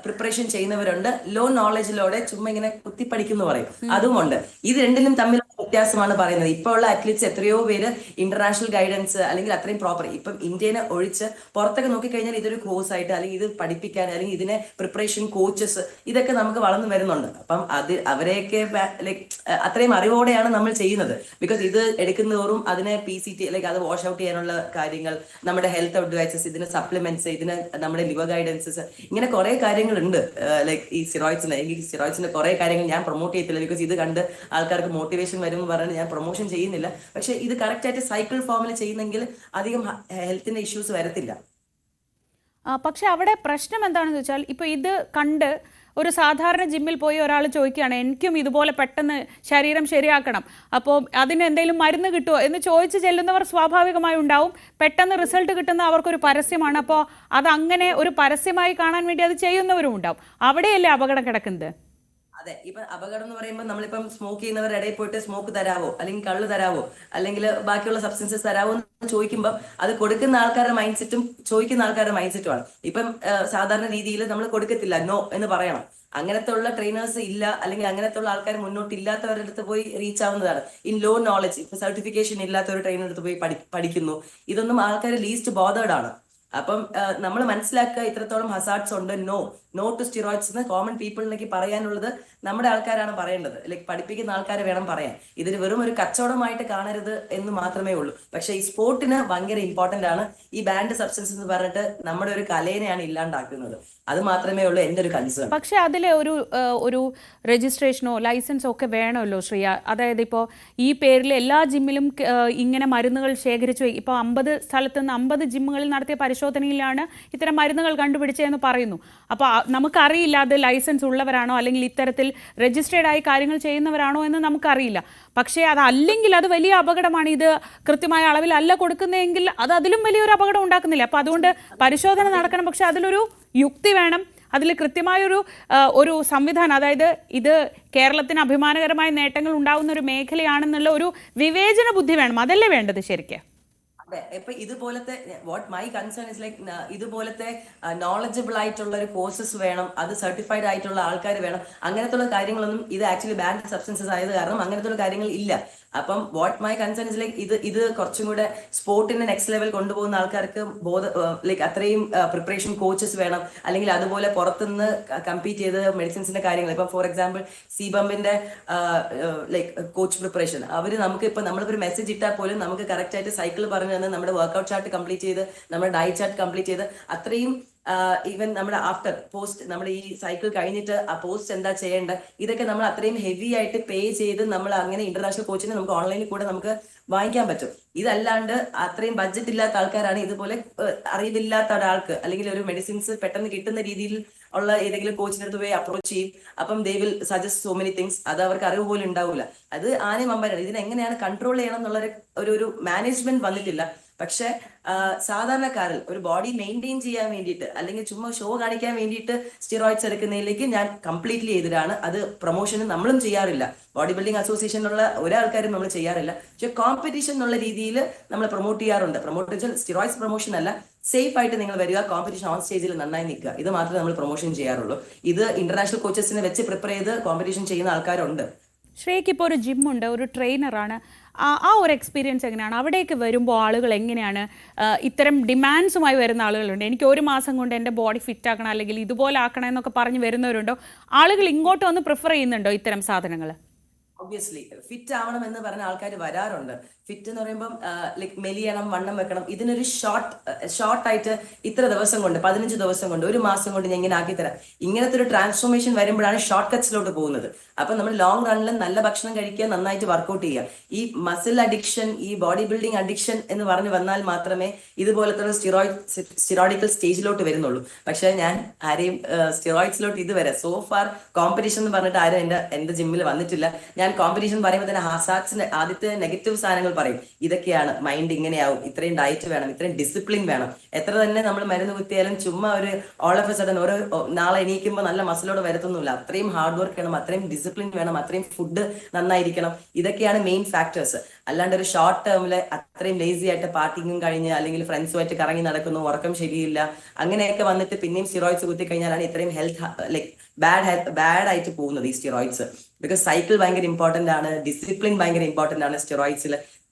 പ്രിപ്പറേഷൻ ചെയ്യുന്നവരുണ്ട്. ലോ നോളജിലൂടെ ചുമ്മാ ഇങ്ങനെ കുത്തിപ്പടിക്കുന്നു പറയും, അതുമുണ്ട്. ഇത് രണ്ടിലും തമ്മിലുള്ള വ്യത്യാസമാണ് പറയുന്നത്. ഇപ്പോൾ ഉള്ള അത്ലറ്റ്സ് എത്രയോ പേര് ഇന്റർനാഷണൽ ഗൈഡൻസ് അല്ലെങ്കിൽ അത്രയും പ്രോപ്പർ, ഇപ്പം ഇന്ത്യനെ ഒഴിച്ച് പുറത്തൊക്കെ നോക്കിക്കഴിഞ്ഞാൽ ഇതൊരു കോഴ്സ് ആയിട്ട് അല്ലെങ്കിൽ ഇത് പഠിപ്പിക്കാൻ അല്ലെങ്കിൽ ഇതിനെ പ്രിപ്പറേഷൻ കോച്ചസ് ഇതൊക്കെ നമുക്ക് വളർന്നു വരുന്നുണ്ട്. അപ്പം അവരെയൊക്കെ ലൈക്ക് അത്രയും അറിവോടെയാണ് നമ്മൾ ചെയ്യുന്നത്. ബിക്കോസ് ഇത് എടുക്കുന്നതോറും അതിനെ PCT ലൈക്ക് അത് വാഷ് ഔട്ട് ചെയ്യാനുള്ള കാര്യങ്ങൾ, നമ്മുടെ ഹെൽത്ത് അഡ്വൈസസ്, ഇതിന് സപ്ലിമെന്റ്, ഇതിന് നമ്മുടെ ലിവർ ഗൈഡൻസസ്, ഇങ്ങനെ കുറെ കാര്യങ്ങളുണ്ട്. ലൈക്ക് ഈ സ്റ്റിറോയിഡ്സിന്റെ കുറെ കാര്യങ്ങൾ ഞാൻ പ്രൊമോട്ട് ചെയ്യത്തില്ല. ബിക്കോസ് ഇത് കണ്ട് ആൾക്കാർക്ക് മോട്ടിവേഷൻ വരുമെന്ന് പറഞ്ഞ് ഞാൻ പ്രൊമോഷൻ ചെയ്യുന്നില്ല. പക്ഷെ ഇത് കറക്റ്റ് ആയിട്ട് സൈക്കിൾ ഫോമിൽ ചെയ്യുന്നെങ്കിൽ അധികം ഹെൽത്തിന്റെ ഇഷ്യൂസ് വരത്തില്ല. പക്ഷെ അവിടെ പ്രശ്നം എന്താണെന്ന് വെച്ചാൽ, ഇപ്പൊ ഇത് കണ്ട് ഒരു സാധാരണ ജിമ്മിൽ പോയി ഒരാൾ ചോദിക്കുകയാണ്, എനിക്കും ഇതുപോലെ പെട്ടെന്ന് ശരീരം ശരിയാക്കണം, അപ്പോൾ അതിന് എന്തെങ്കിലും മരുന്ന് കിട്ടുമോ എന്ന് ചോദിച്ച് ചെല്ലുന്നവർ സ്വാഭാവികമായി ഉണ്ടാവും. പെട്ടെന്ന് റിസൾട്ട് കിട്ടുന്ന അവർക്കൊരു പരസ്യമാണ്. അപ്പോൾ അതങ്ങനെ ഒരു പരസ്യമായി കാണാൻ വേണ്ടി അത് ചെയ്യുന്നവരും ഉണ്ടാവും. അവിടെയല്ലേ അപകടം കിടക്കുന്നത്? അതെ, ഇപ്പൊ അപകടം എന്ന് പറയുമ്പോൾ നമ്മളിപ്പം സ്മോക്ക് ചെയ്യുന്നവരുടെ ഇടയിൽ പോയിട്ട് സ്മോക്ക് തരാവോ അല്ലെങ്കിൽ കള്ള് തരാവോ അല്ലെങ്കിൽ ബാക്കിയുള്ള സബ്സ്റ്റൻസസ് തരാവോ എന്ന് ചോദിക്കുമ്പോൾ അത് കൊടുക്കുന്ന ആൾക്കാരുടെ മൈൻഡ് സെറ്റും ചോദിക്കുന്ന ആൾക്കാരുടെ മൈൻഡ് സെറ്റുമാണ്. ഇപ്പം സാധാരണ രീതിയിൽ നമ്മൾ കൊടുക്കത്തില്ല, നോ എന്ന് പറയണം. അങ്ങനത്തെ ഉള്ള ട്രെയിനേഴ്സ് ഇല്ല അല്ലെങ്കിൽ അങ്ങനത്തെ ഉള്ള ആൾക്കാർ മുന്നോട്ട് ഇല്ലാത്തവരുടെ അടുത്ത് പോയി റീച്ച് ആവുന്നതാണ്. ഇൻ ലോ നോളജ്, ഇപ്പൊ സർട്ടിഫിക്കേഷൻ ഇല്ലാത്ത ഒരു ട്രെയിനർ അടുത്ത് പോയി പഠിക്കുന്നു. ഇതൊന്നും ആൾക്കാർ ലീസ്റ്റ് ബോധേഡ് ആണ്. അപ്പം നമ്മൾ മനസ്സിലാക്കുക ഇത്രത്തോളം ഹസാർഡ്സ് ഉണ്ട്. നോ, നോ ടു സ്റ്റിറോയിഡ്സ് എന്ന് കോമൺ പീപ്പിളിലേക്ക് പറയാനുള്ളത് നമ്മുടെ ആൾക്കാരാണ് പറയേണ്ടത്. ലൈക്ക് പഠിപ്പിക്കുന്ന ആൾക്കാരെ വേണം പറയാൻ. ഇതിന് വെറും ഒരു കച്ചവടമായിട്ട് കാണരുത് എന്ന് മാത്രമേ ഉള്ളൂ. പക്ഷേ ഈ സ്പോർട്ടിന് ഭയങ്കര ഇമ്പോർട്ടന്റ് ആണ്. ഈ ബാൻഡ് സബ്സ്റ്റൻസ് എന്ന് പറഞ്ഞിട്ട് നമ്മുടെ ഒരു കലയെയാണ് ഇല്ലാണ്ടാക്കുന്നത്. അത് മാത്രമേ ഉള്ളൂ എൻ്റെ ഒരു കൺസേൺ. പക്ഷെ അതിലെ ഒരു രജിസ്ട്രേഷനോ ലൈസൻസോ ഒക്കെ വേണമല്ലോ ശ്രീയ. അതായത് ഇപ്പോൾ ഈ പേരിൽ എല്ലാ ജിമ്മിലും ഇങ്ങനെ മരുന്നുകൾ ശേഖരിച്ചു. ഇപ്പോൾ 50 സ്ഥലത്ത് നിന്ന് 50 ജിമ്മുകളിൽ നടത്തിയ പരിശോധനയിലാണ് ഇത്തരം മരുന്നുകൾ കണ്ടുപിടിച്ചതെന്ന് പറയുന്നു. അപ്പോൾ നമുക്കറിയില്ല അത് ലൈസൻസ് ഉള്ളവരാണോ അല്ലെങ്കിൽ ഇത്തരത്തിൽ രജിസ്റ്റേർഡ് ആയി കാര്യങ്ങൾ ചെയ്യുന്നവരാണോ എന്ന് നമുക്കറിയില്ല. പക്ഷേ അതല്ലെങ്കിൽ അത് വലിയ അപകടമാണ്. ഇത് കൃത്യമായ അളവിൽ അല്ല കൊടുക്കുന്നതെങ്കിൽ അത് അതിലും വലിയൊരു അപകടം ഉണ്ടാക്കുന്നില്ല. അപ്പോൾ അതുകൊണ്ട് പരിശോധന നടക്കണം. പക്ഷെ അതിലൊരു യുക്തി വേണം. അതിൽ കൃത്യമായൊരു സംവിധാനം, അതായത് ഇത് കേരളത്തിന് അഭിമാനകരമായ നേട്ടങ്ങൾ ഉണ്ടാകുന്ന ഒരു മേഖലയാണെന്നുള്ള ഒരു വിവേചന ബുദ്ധി വേണം. അതല്ലേ വേണ്ടത് ശരിക്കും? അതെ, ഇപ്പൊ ഇതുപോലത്തെ what my concern is like ഇതുപോലത്തെ നോളജബിൾ ആയിട്ടുള്ള ഒരു കോഴ്സസ് വേണം. അത് സർട്ടിഫൈഡ് ആയിട്ടുള്ള ആൾക്കാർ വേണം. അങ്ങനത്തുള്ള കാര്യങ്ങളൊന്നും ഇത് ആക്ച്വലി ബാൻഡ് സബ്സ്റ്റൻസസ് ആയത് കാരണം അങ്ങനത്തുള്ള കാര്യങ്ങൾ ഇല്ല. അപ്പം what my concern is like ഇത് കുറച്ചും കൂടെ സ്പോർട്ടിന്റെ നെക്സ്റ്റ് ലെവൽ കൊണ്ടുപോകുന്ന ആൾക്കാർക്ക് ലൈക്ക് അത്രയും പ്രിപ്പറേഷൻ കോച്ചസ് വേണം. അല്ലെങ്കിൽ അതുപോലെ പുറത്തുനിന്ന് കമ്പീറ്റ് ചെയ്ത് മെഡിസിൻസിന്റെ കാര്യങ്ങൾ, ഇപ്പൊ ഫോർ എക്സാമ്പിൾ സീബമ്പിന്റെ ലൈക്ക് കോച്ച് പ്രിപ്പറേഷൻ, അവര് നമുക്ക് ഇപ്പൊ നമ്മളിപ്പോ ഒരു മെസ്സേജ് ഇട്ടാൽ പോലും നമുക്ക് കറക്റ്റ് ആയിട്ട് സൈക്കിൾ പറഞ്ഞു തന്ന് നമ്മുടെ വർക്ക്ഔട്ട് ചാർട്ട് കംപ്ലീറ്റ് ചെയ്ത് നമ്മുടെ ഡയറ്റ് ചാർട്ട് കംപ്ലീറ്റ് ചെയ്ത് അത്രയും ഈവൻ നമ്മുടെ ആഫ്റ്റർ പോസ്റ്റ് നമ്മുടെ ഈ സൈക്കിൾ കഴിഞ്ഞിട്ട് ആ പോസ്റ്റ് എന്താ ചെയ്യേണ്ടത് ഇതൊക്കെ നമ്മൾ അത്രയും ഹെവി ആയിട്ട് പേ ചെയ്ത് നമ്മൾ അങ്ങനെ ഇന്റർനാഷണൽ കോച്ചിനെ നമുക്ക് ഓൺലൈനിൽ കൂടെ നമുക്ക് വാങ്ങിക്കാൻ പറ്റും. ഇതല്ലാണ്ട് അത്രയും ബഡ്ജറ്റ് ഇല്ലാത്ത ആൾക്കാരാണ് ഇതുപോലെ അറിവില്ലാത്ത ഒരാൾക്ക് അല്ലെങ്കിൽ ഒരു മെഡിസിൻസ് പെട്ടെന്ന് കിട്ടുന്ന രീതിയിൽ ഉള്ള ഏതെങ്കിലും കോച്ചിന്റെ അടുത്ത് പോയി അപ്രോച്ച് ചെയ്യും. അപ്പം they will suggest so many things. അത് അവർക്ക് അറിവ് പോലും ഉണ്ടാവില്ല. അത് ആനയും അമ്പരാണ്. ഇതിനെങ്ങനെയാണ് കൺട്രോൾ ചെയ്യണം എന്നുള്ള ഒരു മാനേജ്മെന്റ് വന്നിട്ടില്ല. പക്ഷെ സാധാരണക്കാരിൽ ഒരു ബോഡി മെയിൻറ്റെയിൻ ചെയ്യാൻ വേണ്ടിയിട്ട് അല്ലെങ്കിൽ ചുമ്മാ ഷോ കാണിക്കാൻ വേണ്ടിയിട്ട് സ്റ്റിറോയിഡ്സ് എടുക്കുന്നതിലേക്ക് ഞാൻ കംപ്ലീറ്റ്ലി എതിരാണ്. അത് പ്രൊമോഷനും നമ്മളും ചെയ്യാറില്ല. ബോഡി ബിൽഡിംഗ് അസോസിയേഷനിലുള്ള ഒരാൾക്കാരും നമ്മൾ ചെയ്യാറില്ല. പക്ഷെ കോമ്പറ്റീഷൻ എന്നുള്ള രീതിയിൽ നമ്മൾ പ്രൊമോട്ട് ചെയ്യാറുണ്ട്. പ്രൊമോട്ട് സ്റ്റിറോയിഡ്സ് പ്രൊമോഷൻ അല്ല, സേഫ് ആയിട്ട് നിങ്ങൾ വരിക, കോമ്പറ്റീഷൻ ഓൺ സ്റ്റേജിൽ നന്നായി നിൽക്കുക. ഇത് മാത്രമേ നമ്മൾ പ്രൊമോഷൻ ചെയ്യാറുള്ളൂ. ഇത് ഇന്റർനാഷണൽ കോച്ചസിനെ വെച്ച് പ്രിപ്പയർ ചെയ്ത് കോമ്പറ്റീഷൻ ചെയ്യുന്ന ആൾക്കാരുണ്ട്. ശ്രേയ്ക്ക് ഇപ്പോൾ ഒരു ജിമ്മുണ്ട്, ഒരു ട്രെയിനറാണ്. ആ ഒരു എക്സ്പീരിയൻസ് എങ്ങനെയാണ്? അവിടേക്ക് വരുമ്പോൾ ആളുകൾ എങ്ങനെയാണ്? ഇത്തരം ഡിമാൻഡ്സുമായി വരുന്ന ആളുകളുണ്ട്. എനിക്ക് 1 മാസം കൊണ്ട് എൻ്റെ ബോഡി ഫിറ്റ് ആക്കണം അല്ലെങ്കിൽ ഇതുപോലെ ആക്കണം എന്നൊക്കെ പറഞ്ഞ് വരുന്നവരുണ്ടോ? ആളുകൾ ഇങ്ങോട്ട് വന്ന് പ്രിഫർ ചെയ്യുന്നുണ്ടോ ഇത്തരം സാധനങ്ങൾ? ഒബ്വിയസ്ലി ഫിറ്റ് ആവണം എന്ന് പറഞ്ഞ ആൾക്കാർ വരാറുണ്ട്. ഫിറ്റ് എന്ന് പറയുമ്പം ലൈക്ക് മെലിയണം, വണ്ണം വെക്കണം. ഇതിനൊരു ഷോർട്ടായിട്ട് ഇത്ര ദിവസം കൊണ്ട് 15 ദിവസം കൊണ്ട് 1 മാസം കൊണ്ട് ഞാൻ ഇങ്ങനെ ആക്കി തരാം. ഇങ്ങനത്തെ ഒരു ട്രാൻസ്ഫോർമേഷൻ വരുമ്പോഴാണ് ഷോർട്ട് കട്ട്സിലോട്ട് പോകുന്നത്. അപ്പൊ നമ്മൾ ലോങ് റണ്ണിൽ നല്ല ഭക്ഷണം കഴിക്കുക, നന്നായിട്ട് വർക്ക്ഔട്ട് ചെയ്യുക. ഈ മസിൽ അഡിക്ഷൻ, ഈ ബോഡി ബിൽഡിംഗ് അഡിക്ഷൻ എന്ന് പറഞ്ഞു വന്നാൽ മാത്രമേ ഇതുപോലത്തെ സ്റ്റിറോയിഡിക്കൽ സ്റ്റേജിലോട്ട് വരുന്നുള്ളൂ. പക്ഷെ ഞാൻ ആരെയും സ്റ്റിറോയിഡ്സിലോട്ട് ഇതുവരെ സോ ഫാർ കോമ്പറ്റീഷൻ എന്ന് പറഞ്ഞിട്ട് ആരും എന്റെ ജിമ്മിൽ വന്നിട്ടില്ല. ഞാൻ കോമ്പറ്റീഷൻ പറയുമ്പോൾ തന്നെ ഹാസാറ്റ്സിന്റെ ആദ്യത്തെ നെഗറ്റീവ് സാധനങ്ങൾ പറയും. ഇതൊക്കെയാണ് മൈൻഡ് ഇങ്ങനെയാവും, ഇത്രയും ഡയറ്റ് വേണം, ഇത്രയും ഡിസിപ്ലിൻ വേണം. എത്ര തന്നെ നമ്മൾ മരുന്ന് കുത്തിയാലും ചുമ്മാ ഒരു ഓൾ ഓഫ് എ സഡൻ ഓരോ നാളെ എണീക്കുമ്പോൾ നല്ല മസിലോട് വരുത്തൊന്നുമില്ല. അത്രയും ഹാർഡ് വർക്ക് വേണം, അത്രയും ഡിസിപ്ലിൻ വേണം, അത്രയും ഫുഡ് നന്നായിരിക്കണം. ഇതൊക്കെയാണ് മെയിൻ ഫാക്ടേഴ്സ്. അല്ലാണ്ട് ഒരു ഷോർട്ട് ടേമില് അത്രയും ലേസി ആയിട്ട് പാർട്ടിങ്ങും കഴിഞ്ഞ് അല്ലെങ്കിൽ ഫ്രണ്ട്സുമായിട്ട് കറങ്ങി നടക്കുന്നു, ഉറക്കം ശരിയില്ല, അങ്ങനെയൊക്കെ വന്നിട്ട് പിന്നെയും സ്റ്റിറോയിഡ്സ് കുത്തി കഴിഞ്ഞാലാണ് ഇത്രയും ഹെൽത്ത് ലൈക്ക് ബാഡ് ആയിട്ട് പോകുന്നത് ഈ സ്റ്റിറോയിഡ്സ്. ബിക്കോസ് സൈക്കിൾ ഭയങ്കര ഇമ്പോർട്ടന്റ് ആണ്, ഡിസിപ്ലിൻ ഭയങ്കര ഇമ്പോർട്ടന്റ് ആണ് സ്റ്റിറോയിഡ്സിൽ.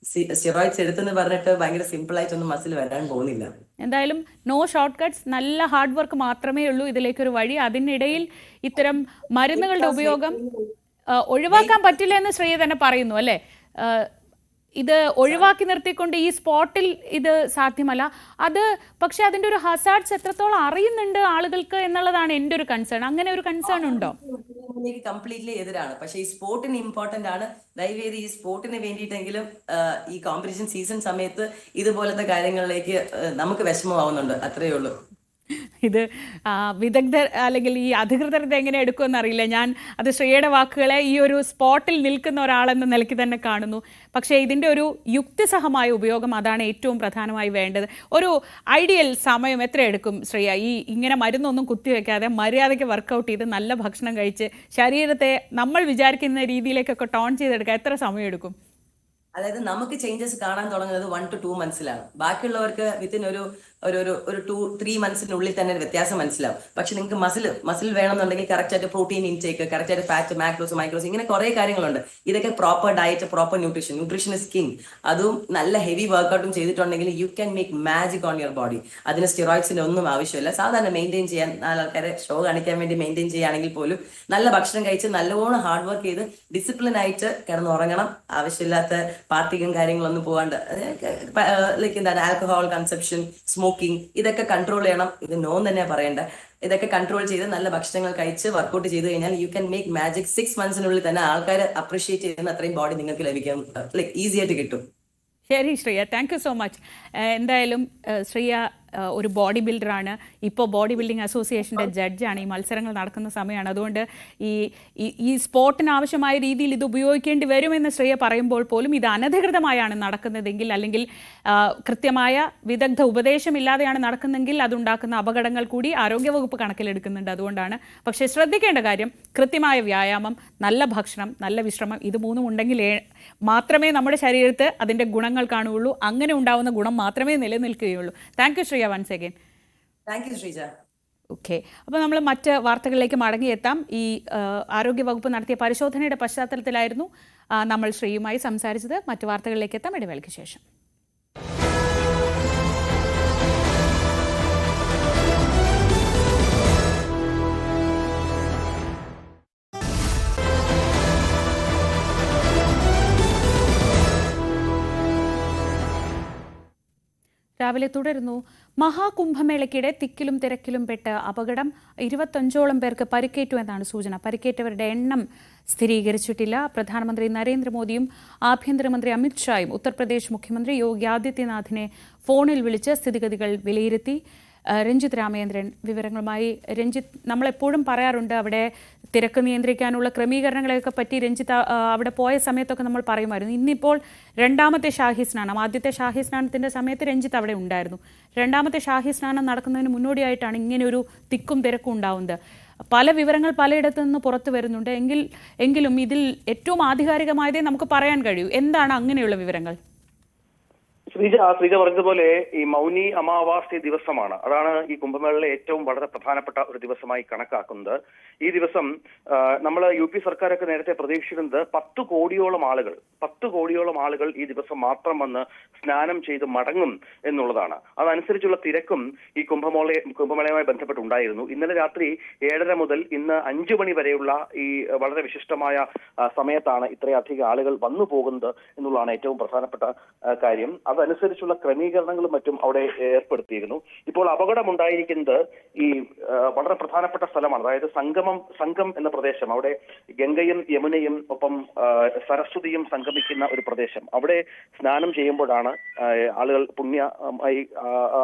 സ്റ്റിറോയിഡ്സ് എടുത്തെന്ന് പറഞ്ഞിട്ട് ഭയങ്കര സിമ്പിൾ ആയിട്ടൊന്നും മസിൽ വരാൻ പോകുന്നില്ല. എന്തായാലും നോ ഷോർട്ട് കട്ട്സ്, നല്ല ഹാർഡ് വർക്ക് മാത്രമേ ഉള്ളൂ ഇതിലേക്കൊരു വഴി. അതിനിടയിൽ ഇത്തരം മരുന്നുകളുടെ ഉപയോഗം ഒഴിവാക്കാൻ പറ്റില്ല എന്ന് ശ്രേയ തന്നെ പറയുന്നു അല്ലേ? ഇത് ഒഴിവാക്കി നിർത്തിക്കൊണ്ട് ഈ സ്പോട്ടിൽ ഇത് സാധ്യമല്ല. അത് പക്ഷെ അതിന്റെ ഒരു ഹസാർഡ്സ് എത്രത്തോളം അറിയുന്നുണ്ട് ആളുകൾക്ക് എന്നുള്ളതാണ് എൻ്റെ ഒരു കൺസേൺ. അങ്ങനെ ഒരു കൺസേൺ ഉണ്ടോ? കംപ്ലീറ്റ്ലി എതിരാണ്. പക്ഷെ ഈ സ്പോർട്ടിന് ഇമ്പോർട്ടന്റ് ആണ്. ദയവേദി ഈ സ്പോർട്ടിന് വേണ്ടിയിട്ടെങ്കിലും ഈ കോമ്പറ്റീഷൻ സീസൺ സമയത്ത് ഇതുപോലത്തെ കാര്യങ്ങളിലേക്ക് നമുക്ക് വിഷമമാവുന്നുണ്ട്. അത്രയേ ഉള്ളൂ. ഇത് വിദഗ്ധർ അല്ലെങ്കിൽ ഈ അധികൃതർ ഇത് എങ്ങനെ എടുക്കുമെന്ന് അറിയില്ല. ഞാൻ അത് ശ്രേയയുടെ വാക്കുകളെ ഈ ഒരു സ്പോട്ടിൽ നിൽക്കുന്ന ഒരാളെന്ന നിലയ്ക്ക് തന്നെ കാണുന്നു. പക്ഷേ ഇതിൻ്റെ ഒരു യുക്തിസഹമായ ഉപയോഗം അതാണ് ഏറ്റവും പ്രധാനമായി വേണ്ടത്. ഒരു ഐഡിയൽ സമയം എത്ര എടുക്കും ശ്രേയ? ഈ ഇങ്ങനെ മരുന്നൊന്നും കുത്തിവെക്കാതെ മര്യാദയ്ക്ക് വർക്കൗട്ട് ചെയ്ത് നല്ല ഭക്ഷണം കഴിച്ച് ശരീരത്തെ നമ്മൾ വിചാരിക്കുന്ന രീതിയിലേക്കൊക്കെ ടോൺ ചെയ്തെടുക്കാൻ എത്ര സമയം എടുക്കും? അതായത് നമുക്ക് ചേഞ്ചസ് കാണാൻ തുടങ്ങുന്നത് 1 to 2 months ബാക്കിയുള്ളവർക്ക് വിത്തിൻ ഒരു ഒരു 2-3 മന്ത്സിനുള്ളിൽ തന്നെ വ്യത്യാസം മനസ്സിലാവും. പക്ഷെ നിങ്ങൾക്ക് മസിൽ വേണമെന്നുണ്ടെങ്കിൽ കറക്റ്റായിട്ട് പ്രോട്ടീൻ ഇൻടേക്ക്, കറക്റ്റായിട്ട് ഫാറ്റ്, മാക്രോസ്, മൈക്രോസ്, ഇങ്ങനെ കുറെ കാര്യങ്ങളുണ്ട്. ഇതൊക്കെ proper diet, proper nutrition is king. അതും നല്ല ഹെവി വർക്കൗട്ടും ചെയ്തിട്ടുണ്ടെങ്കിൽ you can make magic on your body. അതിന് സ്റ്റിറോയിഡ്സിന്റെ ഒന്നും ആവശ്യമില്ല. സാധാരണ മെയിൻറ്റെയിൻ ചെയ്യാൻ, നാലാൾക്കാരെ ഷോ കാണിക്കാൻ വേണ്ടി മെയിൻറ്റെയിൻ ചെയ്യുകയാണെങ്കിൽ പോലും നല്ല ഭക്ഷണം കഴിച്ച് നല്ലവണ്ണം ഹാർഡ് വർക്ക് ചെയ്ത് ഡിസിപ്ലിൻ ആയിട്ട് കിടന്നുറങ്ങണം. ആവശ്യമില്ലാത്ത പാർട്ടിക്കും കാര്യങ്ങളൊന്നും പോകാണ്ട്, ലൈക്ക് എന്താണ് ആൽക്കഹോൾ കൺസപ്ഷൻ, സ്മോക്കിംഗ്, ഇതൊക്കെ കൺട്രോൾ ചെയ്യണം. ഇത് നോ തന്നെ പറയണ്ട. ഇതൊക്കെ കൺട്രോൾ ചെയ്ത് നല്ല ഭക്ഷണങ്ങൾ കഴിച്ച് വർക്കൗട്ട് ചെയ്ത് കഴിഞ്ഞാൽ യു ക്യാൻ മേക്ക് മാജിക്. 6 മന്ത്സിനുള്ളിൽ തന്നെ ആൾക്കാർ അപ്രീഷിയേറ്റ് ചെയ്യുന്ന അത്രയും ബോഡി നിങ്ങൾക്ക് ലഭിക്കാൻ ലൈക്ക് ഈസി ആയിട്ട് കിട്ടും. ശരി Shriya, thank you so much. എന്തായാലും ശ്രീയ ഒരു ബോഡി ബിൽഡറാണ്, ഇപ്പോൾ ബോഡി ബിൽഡിംഗ് അസോസിയേഷൻ്റെ ജഡ്ജാണ്. ഈ മത്സരങ്ങൾ നടക്കുന്ന സമയമാണ്, അതുകൊണ്ട് ഈ സ്പോർട്ടിന് ആവശ്യമായ രീതിയിൽ ഇത് ഉപയോഗിക്കേണ്ടി വരുമെന്ന് ശ്രീയ പറയുമ്പോൾ പോലും ഇത് അനധികൃതമായാണ് നടക്കുന്നതെങ്കിൽ, അല്ലെങ്കിൽ കൃത്യമായ വിദഗ്ധ ഉപദേശമില്ലാതെയാണ് നടക്കുന്നതെങ്കിൽ അതുണ്ടാക്കുന്ന അപകടങ്ങൾ കൂടി ആരോഗ്യവകുപ്പ് കണക്കിലെടുക്കുന്നുണ്ട്. അതുകൊണ്ടാണ്. പക്ഷേ ശ്രദ്ധിക്കേണ്ട കാര്യം കൃത്യമായ വ്യായാമം, നല്ല ഭക്ഷണം, നല്ല വിശ്രമം, ഇത് മൂന്നും ഉണ്ടെങ്കിൽ മാത്രമേ നമ്മുടെ ശരീരത്ത് അതിൻ്റെ ഗുണങ്ങൾ കാണുകയുള്ളൂ. അങ്ങനെ ഉണ്ടാവുന്ന ഗുണം മാത്രമേ നിലനിൽക്കുകയുള്ളൂ. Thank you Shreya once again. Thank you Sreeja. Okay, അപ്പോൾ നമ്മൾ മറ്റ് വാർത്തകളിലേക്ക് മടങ്ങിയെത്താം. ഈ ആരോഗ്യവകുപ്പ് നടത്തിയ പരിശോധനയുടെ പശ്ചാത്തലത്തിലായിരുന്നു നമ്മൾ ശ്രീയുമായി സംസാരിച്ചത്. മറ്റ് വാർത്തകളിലേക്ക് എത്താം ഇടവേളയ്ക്ക് ശേഷം. രാവിലെ തുടരുന്നു. മഹാകുംഭമേളയ്ക്കിടെ തിക്കിലും തിരക്കിലും പെട്ട് അപകടം. 25ഓളം പേർക്ക് പരിക്കേറ്റു എന്നാണ് സൂചന. പരിക്കേറ്റവരുടെ എണ്ണം സ്ഥിരീകരിച്ചിട്ടില്ല. പ്രധാനമന്ത്രി നരേന്ദ്രമോദിയും ആഭ്യന്തരമന്ത്രി അമിത്ഷായും ഉത്തർപ്രദേശ് മുഖ്യമന്ത്രി യോഗി ആദിത്യനാഥിനെ ഫോണിൽ വിളിച്ച് സ്ഥിതിഗതികൾ വിലയിരുത്തി. രഞ്ജിത്ത് രാമേന്ദ്രൻ വിവരങ്ങളുമായി. രഞ്ജിത്ത്, നമ്മളെപ്പോഴും പറയാറുണ്ട് അവിടെ തിരക്ക് നിയന്ത്രിക്കാനുള്ള ക്രമീകരണങ്ങളെയൊക്കെ പറ്റി. രഞ്ജിത്ത് അവിടെ പോയ സമയത്തൊക്കെ നമ്മൾ പറയുമായിരുന്നു. ഇന്നിപ്പോൾ രണ്ടാമത്തെ ഷാഹി സ്നാനം. ആദ്യത്തെ ഷാഹി സ്നാനത്തിൻ്റെ സമയത്ത് രഞ്ജിത്ത് അവിടെ ഉണ്ടായിരുന്നു. രണ്ടാമത്തെ ഷാഹി സ്നാനം നടക്കുന്നതിന് മുന്നോടിയായിട്ടാണ് ഇങ്ങനെയൊരു തിക്കും തിരക്കും ഉണ്ടാവുന്നത്. പല വിവരങ്ങൾ പലയിടത്തു നിന്ന് പുറത്തു വരുന്നുണ്ട്. എങ്കിലും ഇതിൽ ഏറ്റവും ആധികാരികമായതേ നമുക്ക് പറയാൻ കഴിയൂ. എന്താണ് അങ്ങനെയുള്ള വിവരങ്ങൾ? ശ്രീജ പറഞ്ഞതുപോലെ ഈ മൗനി അമാവാസ്യ ദിവസമാണ്. അതാണ് ഈ കുംഭമേളയിലെ ഏറ്റവും വളരെ പ്രധാനപ്പെട്ട ഒരു ദിവസമായി കണക്കാക്കുന്നത്. ഈ ദിവസം നമ്മൾ UP സർക്കാരൊക്കെ നേരത്തെ പ്രതീക്ഷിക്കുന്നത് 10 കോടിയോളം ആളുകൾ ഈ ദിവസം മാത്രം വന്ന് സ്നാനം ചെയ്ത് മടങ്ങും എന്നുള്ളതാണ്. അതനുസരിച്ചുള്ള തിരക്കും ഈ കുംഭമേളയുമായി ബന്ധപ്പെട്ടുണ്ടായിരുന്നു. ഇന്നലെ രാത്രി 7:30 മുതൽ ഇന്ന് 5 മണി വരെയുള്ള ഈ വളരെ വിശിഷ്ടമായ സമയത്താണ് ഇത്രയധികം ആളുകൾ വന്നു പോകുന്നത് എന്നുള്ളതാണ് ഏറ്റവും പ്രധാനപ്പെട്ട കാര്യം. അതനുസരിച്ചുള്ള ക്രമീകരണങ്ങളും മറ്റും അവിടെ ഏർപ്പെടുത്തിയിരുന്നു. ഇപ്പോൾ അപകടമുണ്ടായിരിക്കുന്നത് ഈ വളരെ പ്രധാനപ്പെട്ട സ്ഥലമാണ്. അതായത് സംഗം എന്ന പ്രദേശം. അവിടെ ഗംഗയും യമുനയും ഒപ്പം സരസ്വതിയും സംഗമിക്കുന്ന ഒരു പ്രദേശം. അവിടെ സ്നാനം ചെയ്യുമ്പോഴാണ് ആളുകൾ പുണ്യമായി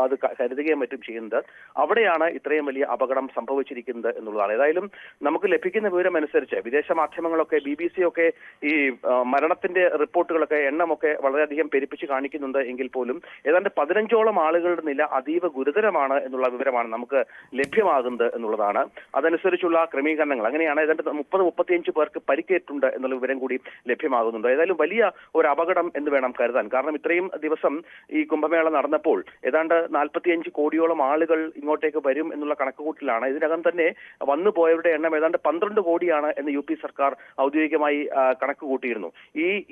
അത് കരുതുകയും മറ്റും ചെയ്യുന്നത്. അവിടെയാണ് ഇത്രയും വലിയ അപകടം സംഭവിച്ചിരിക്കുന്നത് എന്നുള്ളതാണ്. ഏതായാലും നമുക്ക് ലഭിക്കുന്ന വിവരം അനുസരിച്ച് വിദേശ മാധ്യമങ്ങളൊക്കെ BBC ഒക്കെ ഈ മരണത്തിന്റെ റിപ്പോർട്ടുകളൊക്കെ എണ്ണമൊക്കെ വളരെയധികം പെരുപ്പിച്ച് കാണിക്കുന്നുണ്ട് എങ്കിൽ പോലും ഏതാണ്ട് 15ഓളം ആളുകളുടെ നില അതീവ ഗുരുതരമാണ് എന്നുള്ള വിവരമാണ് നമുക്ക് ലഭ്യമാകുന്നത് എന്നുള്ളതാണ്. അതനുസരിച്ചുള്ള ക്രമീകരണങ്ങൾ അങ്ങനെയാണ്. ഏതാണ്ട് 30-35 പേർക്ക് പരിക്കേറ്റുണ്ട് എന്നുള്ള വിവരം കൂടി ലഭ്യമാകുന്നുണ്ട്. ഏതായാലും വലിയ ഒരു അപകടം എന്ന് വേണം കരുതാൻ. കാരണം ഇത്രയും ദിവസം ഈ കുംഭമേള നടന്നപ്പോൾ ഏതാണ്ട് 45 കോടിയോളം ആളുകൾ ഇങ്ങോട്ടേക്ക് വരും എന്നുള്ള കണക്കുകൂട്ടലാണ്. ഇതിനകം തന്നെ വന്നു പോയവരുടെ എണ്ണം ഏതാണ്ട് 12 കോടിയാണ് എന്ന് UP സർക്കാർ ഔദ്യോഗികമായി കണക്ക് കൂട്ടിയിരുന്നു.